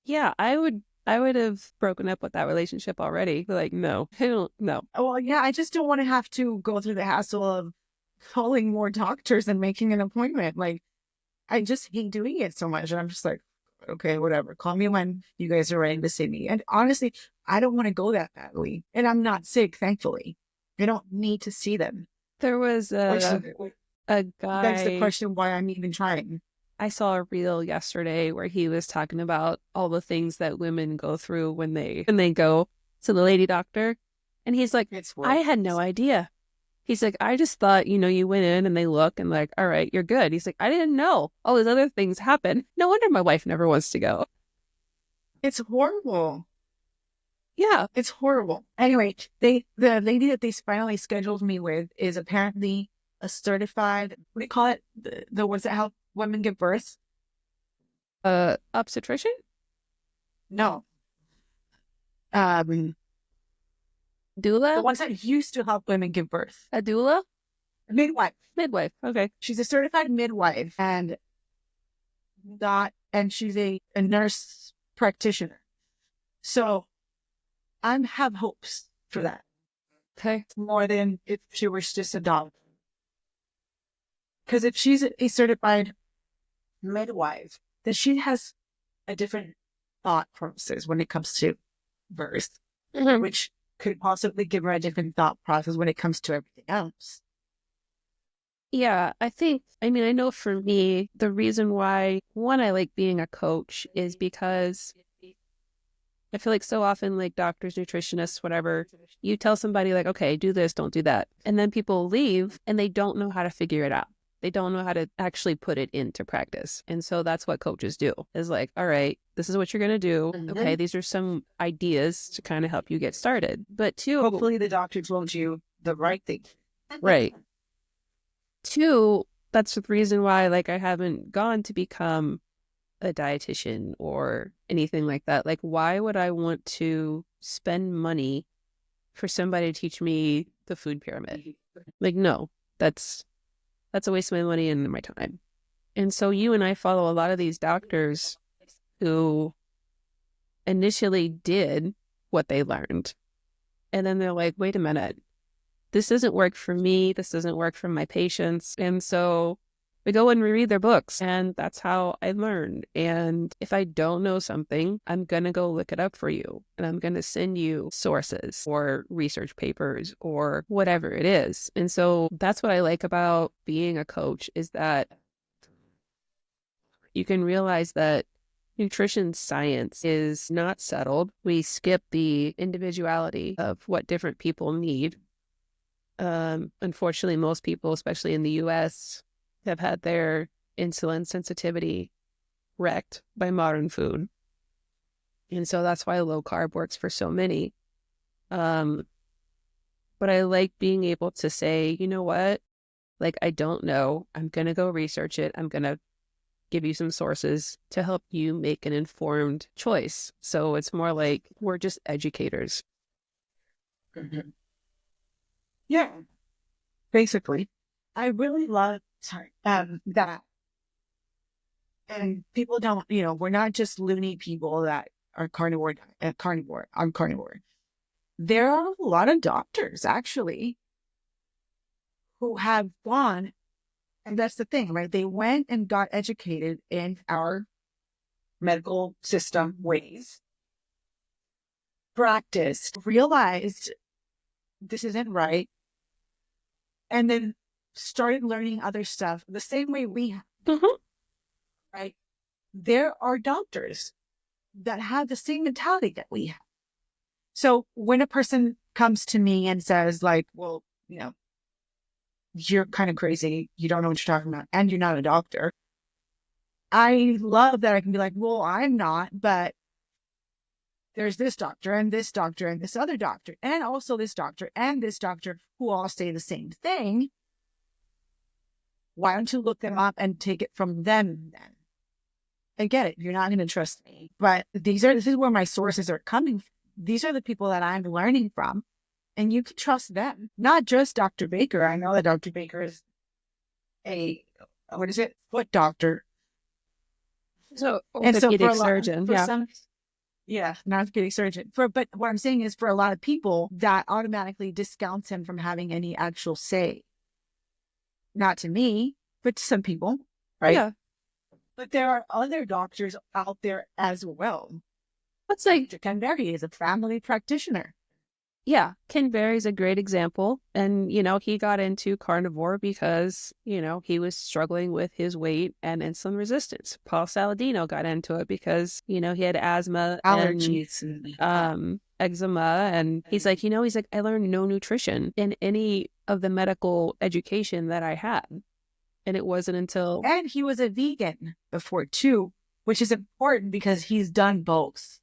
Speaker 2: Yeah, I would have broken up with that relationship already. Like, no, I don't no.
Speaker 1: Well, yeah, I just don't want to have to go through the hassle of calling more doctors and making an appointment. Like, I just hate doing it so much. And I'm just like, Okay, whatever. Call me when you guys are ready to see me. And honestly, I don't want to go that badly. And I'm not sick, thankfully. I don't need to see them.
Speaker 2: There was
Speaker 1: Which
Speaker 2: a
Speaker 1: begs the
Speaker 2: guy,
Speaker 1: question why I'm even trying.
Speaker 2: I saw a reel yesterday where he was talking about all the things that women go through when they go to the lady doctor. And he's like,
Speaker 1: It's
Speaker 2: I
Speaker 1: what
Speaker 2: had no idea. He's like, I just thought, you went in and they look and like, all right, you're good. He's like, I didn't know all these other things happen. No wonder my wife never wants to go.
Speaker 1: it's horrible.
Speaker 2: Yeah.
Speaker 1: It's horrible. Anyway, the lady that they finally scheduled me with is apparently a certified, what do you call it? The ones that help women give birth?
Speaker 2: Obstetrician?
Speaker 1: No. The
Speaker 2: Doula?
Speaker 1: ones that used to help women give birth.
Speaker 2: A doula?
Speaker 1: Midwife.
Speaker 2: Midwife. Okay.
Speaker 1: She's a certified midwife and she's a nurse practitioner. So I have hopes for that
Speaker 2: Okay.
Speaker 1: more than if she was just a doctor. Because if she's a certified midwife, then she has a different thought process when it comes to birth,
Speaker 2: Mhm.
Speaker 1: which could possibly give her a different thought process when it comes to everything else.
Speaker 2: Yeah, I mean, I know for me, the reason why, one, I like being a coach is because I feel like so often, like doctors, nutritionists, whatever, you tell somebody, like, okay, do this, don't do that. And then people leave and they don't know how to figure it out. They don't know how to actually put it into practice. And so that's what coaches do is like, all right, this is what you're going to do. Okay, these are some ideas to kind of help you get started. But two,
Speaker 1: Hopefully, the doctor told you the right thing.
Speaker 2: right. Two, that's the reason why, like, I haven't gone to become a dietitian or anything like that. Like, why would I want to spend money for somebody to teach me the food pyramid? Like, no, that's a waste of my money and my time. And so you and I follow a lot of these doctors who initially did what they learned. And then they're like, wait a minute, this doesn't work for me. This doesn't work for my patients. And so we go and we read their books, and that's how I learned. And if I don't know something, I'm going to go look it up for you. And I'm going to send you sources or research papers or whatever it is. And so that's what I like about being a coach is that you can realize that nutrition science is not settled. We skip the individuality of what different people need. Unfortunately, most people, especially in the US, have had their insulin sensitivity wrecked by modern food. And so that's why low carb works for so many. But I like being able to say, you know what? Like, I don't know. I'm going to go research it. I'm going to give you some sources to help you make an informed choice. So it's more like we're just educators.
Speaker 1: Mhm. Yeah, basically. I really love that. And people don't, we're not just loony people that are carnivore. I'm carnivore. There are a lot of doctors actually who have gone, and that's the thing, right? They went and got educated in our medical system ways, practiced, realized this isn't right, and then started learning other stuff the same way we have,
Speaker 2: Mhm.
Speaker 1: right? There are doctors that have the same mentality that we have. So when a person comes to me and says, like, well, you're kind of crazy, you don't know what you're talking about, and you're not a doctor, I love that I can be like, well, I'm not, but there's this doctor and this doctor and this other doctor, and also this doctor and this doctor who all say the same thing. Why don't you look them up and take it from them then? I get it. You're not going to trust me, but this is where my sources are coming from. These are the people that I'm learning from, and you can trust them, not just Dr. Baker. I know that Dr. Baker is what is it? Foot doctor.
Speaker 2: So
Speaker 1: And so
Speaker 2: orthopedic surgeon, yeah.
Speaker 1: yeah, an orthopedic surgeon. But what I'm saying is for a lot of people that automatically discounts him from having any actual say. Not to me, but to some people, right?
Speaker 2: Yeah.
Speaker 1: But there are other doctors out there as well.
Speaker 2: It's like,
Speaker 1: Dr. Ken Berry is a family practitioner.
Speaker 2: yeah, Ken Berry's a great example. And, he got into carnivore because, he was struggling with his weight and insulin resistance. Paul Saladino got into it because, he had asthma and
Speaker 1: Allergies.
Speaker 2: eczema. And he's like, I learned no nutrition in any of the medical education that I had. And it wasn't until
Speaker 1: And he was a vegan before too, which is important because he's done both.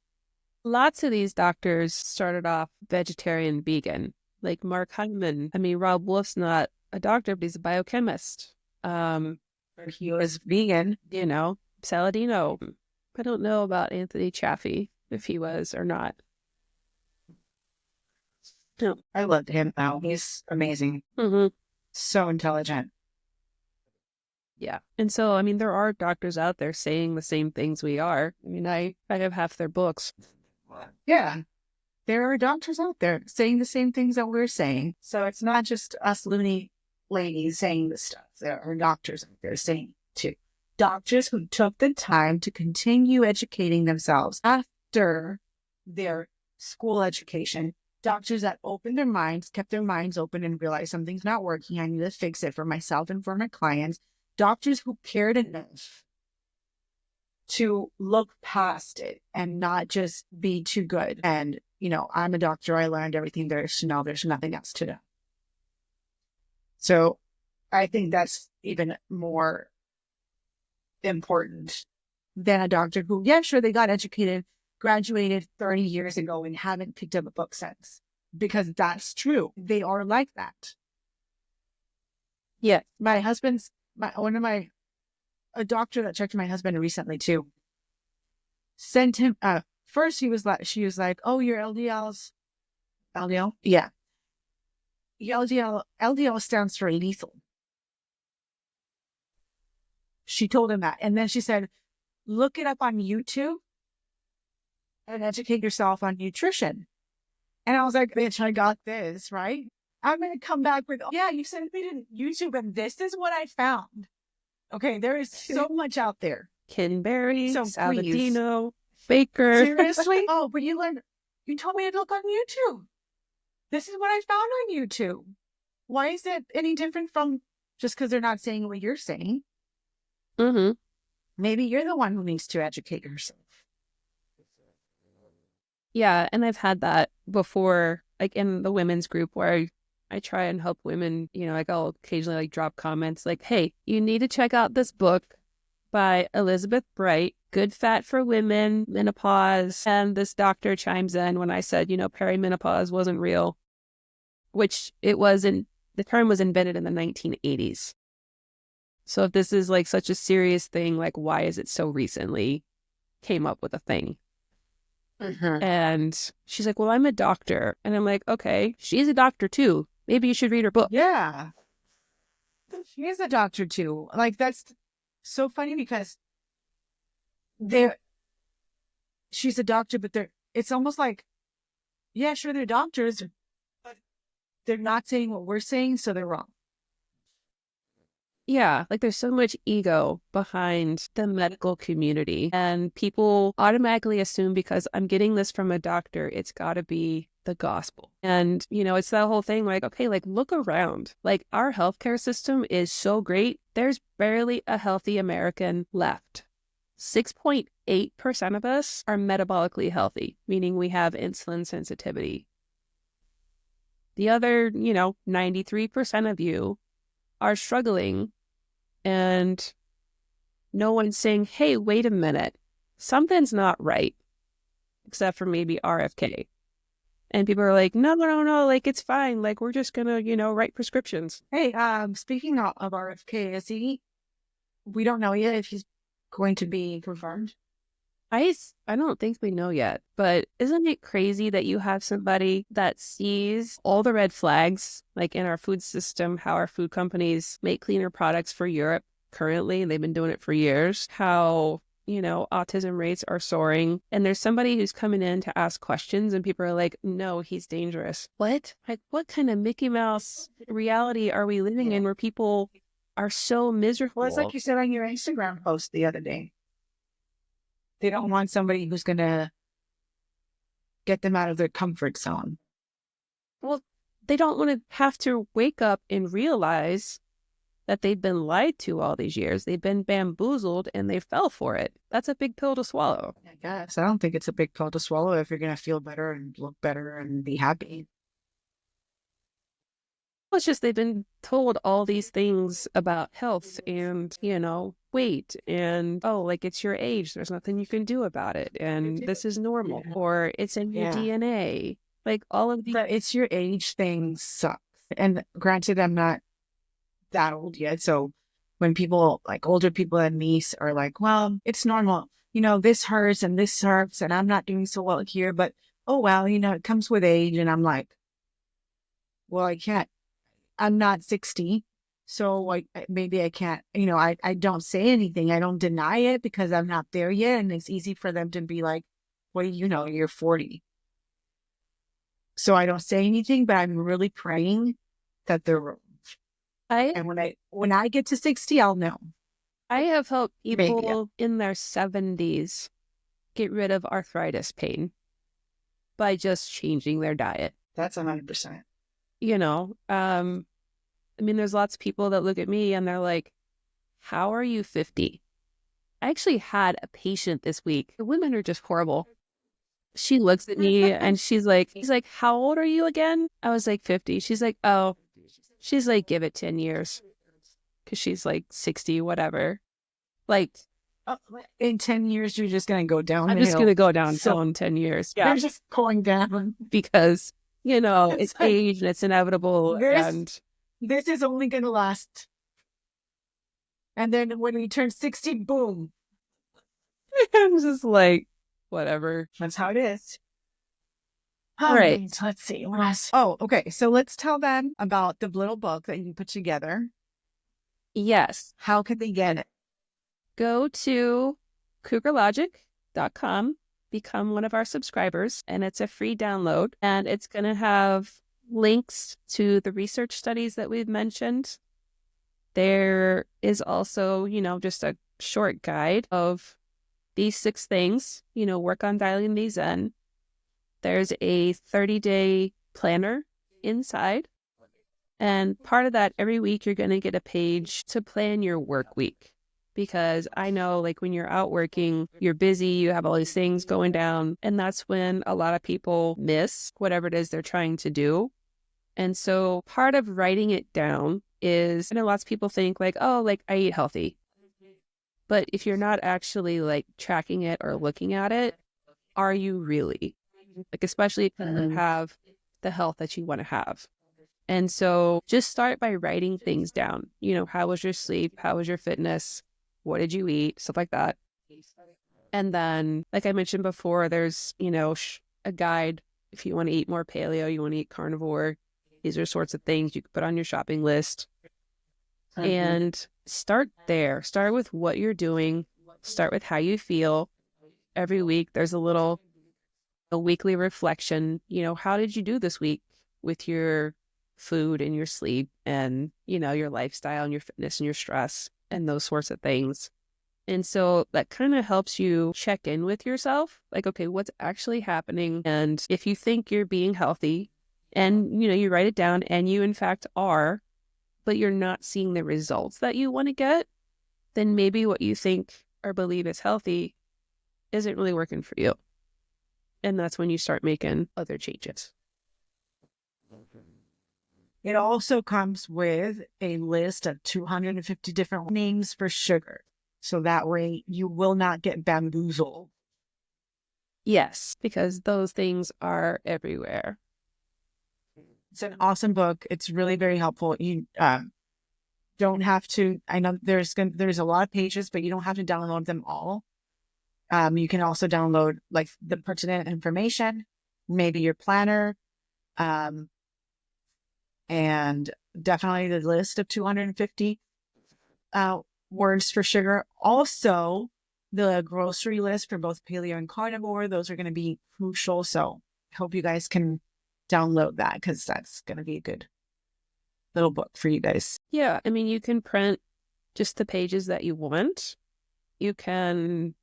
Speaker 2: lots of these doctors started off vegetarian, vegan, like Mark Hyman. I mean, Rob Wolf's not a doctor, but he's a biochemist.
Speaker 1: He was vegan.
Speaker 2: Saladino. I don't know about Anthony Chaffee, if he was or not. No.
Speaker 1: I loved him though. He's amazing.
Speaker 2: Mm-hmm.
Speaker 1: So intelligent.
Speaker 2: Yeah. And so, I mean, there are doctors out there saying the same things we are. I mean, I have half their books.
Speaker 1: Yeah. There are doctors out there saying the same things that we're saying. So it's not just us loony ladies saying this stuff. There are doctors out there saying it too. Doctors who took the time to continue educating themselves after their school education. Doctors that opened their minds, kept their minds open and realized something's not working. I need to fix it for myself and for my clients. Doctors who cared enough to look past it and not just be too good. And, I'm a doctor. I learned everything there is to know. There's nothing else to know. So I think that's even more important than a doctor who, yeah, sure, they got educated, graduated 30 years ago and haven't picked up a book since. Because that's true. They are like that.
Speaker 2: Yeah.
Speaker 1: My husband's, a doctor that checked my husband recently too, sent him, first she was like, oh, your LDL? Yeah. LDL stands for lethal. She told him that. And then she said, look it up on YouTube and educate yourself on nutrition. And I was like, bitch, I got this, right? I'm going to come back with, yeah, you sent me to YouTube and this is what I found. Okay, there is so much out there.
Speaker 2: Ken Berry,
Speaker 1: So
Speaker 2: Saladino, Baker.
Speaker 1: Seriously? Oh, but you told me to look on YouTube. This is what I found on YouTube. Why is it any different from just because they're not saying what you're saying?
Speaker 2: Mm-hmm.
Speaker 1: Maybe you're the one who needs to educate yourself.
Speaker 2: Yeah, and I've had that before, like in the women's group where I try and help women, like I'll occasionally drop comments like, hey, you need to check out this book by Elizabeth Bright, Good Fat for Women, Menopause. And this doctor chimes in when I said, perimenopause wasn't real, which the term was invented in the 1980s. So if this is like such a serious thing, like why is it so recently came up with a thing?
Speaker 1: Mm-hmm.
Speaker 2: And she's like, well, I'm a doctor. And I'm like, okay, she's a doctor too. Maybe you should read her book.
Speaker 1: Yeah. She is a doctor too. Like, that's so funny because she's a doctor, but it's almost like, yeah, sure, they're doctors, but they're not saying what we're saying, so they're wrong.
Speaker 2: Yeah, like there's so much ego behind the medical community, and people automatically assume because I'm getting this from a doctor, it's got to be the gospel. And, it's that whole thing like, okay, like look around. Like our healthcare system is so great. There's barely a healthy American left. 6.8% of us are metabolically healthy, meaning we have insulin sensitivity. The other, 93% of you are struggling. And no one's saying, hey, wait a minute, something's not right, except for maybe RFK. And people are like, no, like, it's fine. Like, we're just going to, write prescriptions.
Speaker 1: Hey, speaking of RFK, we don't know yet if he's going to be confirmed.
Speaker 2: I don't think we know yet, but isn't it crazy that you have somebody that sees all the red flags, like in our food system, how our food companies make cleaner products for Europe currently, and they've been doing it for years, how, autism rates are soaring, and there's somebody who's coming in to ask questions and people are like, no, he's dangerous. What? Like, what kind of Mickey Mouse reality are we living in where people are so
Speaker 1: Well, it's like
Speaker 2: miserable.
Speaker 1: you said on your Instagram post the other day. They don't want somebody who's going to get them out of their comfort zone.
Speaker 2: Well, they don't want to have to wake up and realize that they've been lied to all these years. They've been bamboozled and they fell for it. That's a big pill to swallow.
Speaker 1: I guess. I don't think it's a big pill to swallow if you're going to feel better and look better and be happy.
Speaker 2: It's just they've been told all these things about health and, weight and, oh, like it's your age. There's nothing you can do about it. And this is normal or it's in your DNA. Like all of these.
Speaker 1: But it's your age thing sucks. And granted, I'm not that old yet. So when people like older people and me are like, well, it's normal. This hurts and this hurts and I'm not doing so well here. But oh, well, it comes with age. And I'm like, well, I can't. I'm not 60. So maybe I can't, I don't say anything. I don't deny it because I'm not there yet. And it's easy for them to be like, well, you're 40. So I don't say anything, but I'm really praying that they're wrong. And when I get to 60, I'll know.
Speaker 2: I have helped people in their 70s get rid of arthritis pain by just changing their diet.
Speaker 1: That's 100%.
Speaker 2: There's lots of people that look at me and they're like, how are you 50? I actually had a patient this week. The women are just horrible. She looks at me and he's like, how old are you again? I was like 50. She's like, oh, she's like, give it 10 years. Cause she's like 60, whatever. Like
Speaker 1: in 10 years, you're just going to go down.
Speaker 2: I'm just going to go down in 10 years.
Speaker 1: Yeah. You're just going down
Speaker 2: because, it's age and it's inevitable.
Speaker 1: This is only going to last. And then when we turn 60, boom.
Speaker 2: I'm just like, whatever.
Speaker 1: That's how it is.
Speaker 2: All right.
Speaker 1: Let's see. Oh, okay. So let's tell them about the little book that you put together.
Speaker 2: Yes.
Speaker 1: How can they get it?
Speaker 2: Go to cougarlogic.com, become one of our subscribers, and it's a free download. And it's going to have links to the research studies that we've mentioned. There is also, just a short guide of these 6 things, work on dialing these in. There's a 30-day planner inside. And part of that, every week, you're going to get a page to plan your work week. Because I know, like, when you're out working, you're busy, you have all these things going down. And that's when a lot of people miss whatever it is they're trying to do. And so part of writing it down is, I know lots of people think like, oh, like I eat healthy. But if you're not actually like tracking it or looking at it, are you really? Like, especially if you have the health that you want to have. And so just start by writing things down. How was your sleep? How was your fitness? What did you eat? Stuff like that. And then, like I mentioned before, there's, a guide. If you want to eat more paleo, you want to eat carnivore. These are sorts of things you could put on your shopping list. And start there. Start with what you're doing. Start with how you feel. Every week, there's a weekly reflection. How did you do this week with your food and your sleep and, your lifestyle and your fitness and your stress and those sorts of things. And so that kind of helps you check in with yourself. Like, okay, what's actually happening? And if you think you're being healthy and, you write it down and you in fact are, but you're not seeing the results that you want to get, then maybe what you think or believe is healthy isn't really working for you. And that's when you start making other changes.
Speaker 1: It also comes with a list of 250 different names for sugar. So that way you will not get bamboozled.
Speaker 2: Yes, because those things are everywhere.
Speaker 1: It's an awesome book. It's really very helpful. You don't have to, I know there's a lot of pages, but you don't have to download them all. You can also download like the pertinent information, maybe your planner, and definitely the list of 250 words for sugar. Also, the grocery list for both paleo and carnivore. Those are going to be crucial. So I hope you guys can download that because that's going to be a good little book for you guys.
Speaker 2: Yeah. You can print just the pages that you want. You can,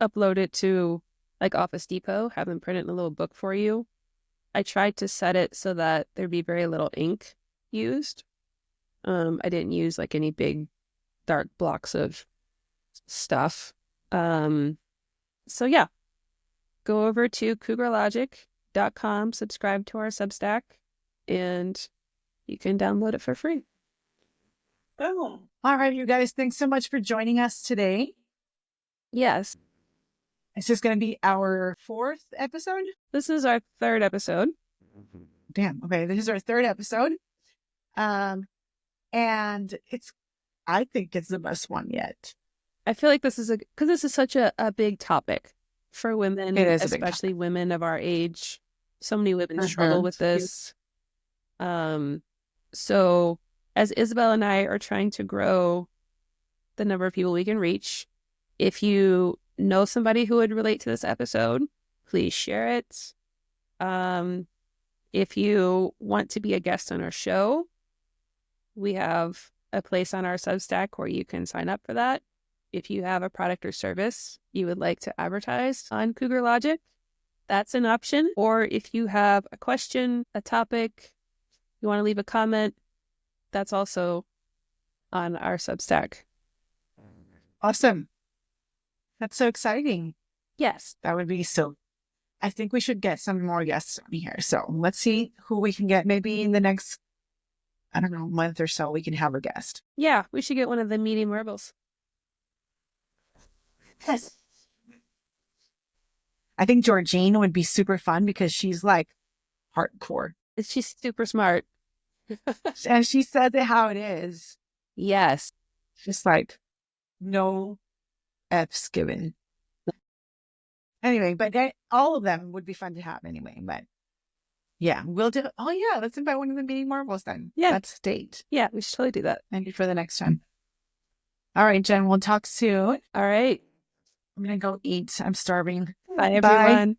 Speaker 2: upload it to like Office Depot, have them print it in a little book for you. I tried to set it so that there'd be very little ink used. I didn't use like any big dark blocks of stuff. So yeah, go over to cougarlogic.com, subscribe to our Substack, and you can download it for free.
Speaker 1: Boom. All right, you guys, thanks so much for joining us today.
Speaker 2: Yes.
Speaker 1: This is going to be our 4th episode.
Speaker 2: This is our 3rd episode.
Speaker 1: Damn. Okay. This is our 3rd episode. And I think it's the best one yet.
Speaker 2: I feel like this is because this is such a big topic for women,
Speaker 1: It is
Speaker 2: especially women of our age. So many women struggle with this. So as Isabel and I are trying to grow the number of people we can reach, if you know somebody who would relate to this episode, please share it. If you want to be a guest on our show, we have a place on our Substack where you can sign up for that. If you have a product or service you would like to advertise on Cougar Logic, that's an option. Or if you have a question, a topic, you want to leave a comment, that's also on our Substack.
Speaker 1: Awesome. That's so exciting.
Speaker 2: Yes.
Speaker 1: That would be so. I think we should get some more guests on here. So let's see who we can get. Maybe in the next, I don't know, month or so, we can have a guest.
Speaker 2: Yeah, we should get one of the meaty marbles.
Speaker 1: Yes. I think Georgine would be super fun because she's like hardcore.
Speaker 2: She's super smart.
Speaker 1: And she said it how it is.
Speaker 2: Yes.
Speaker 1: Just like no F's given. Anyway, but all of them would be fun to have anyway. But yeah, we'll do. Oh yeah, let's invite one of the meeting marbles then.
Speaker 2: Yeah.
Speaker 1: That's date.
Speaker 2: Yeah, we should totally do that.
Speaker 1: Thank you for the next time. All right, Jen, we'll talk soon.
Speaker 2: All right.
Speaker 1: I'm going to go eat. I'm starving.
Speaker 2: Bye, everyone. Bye.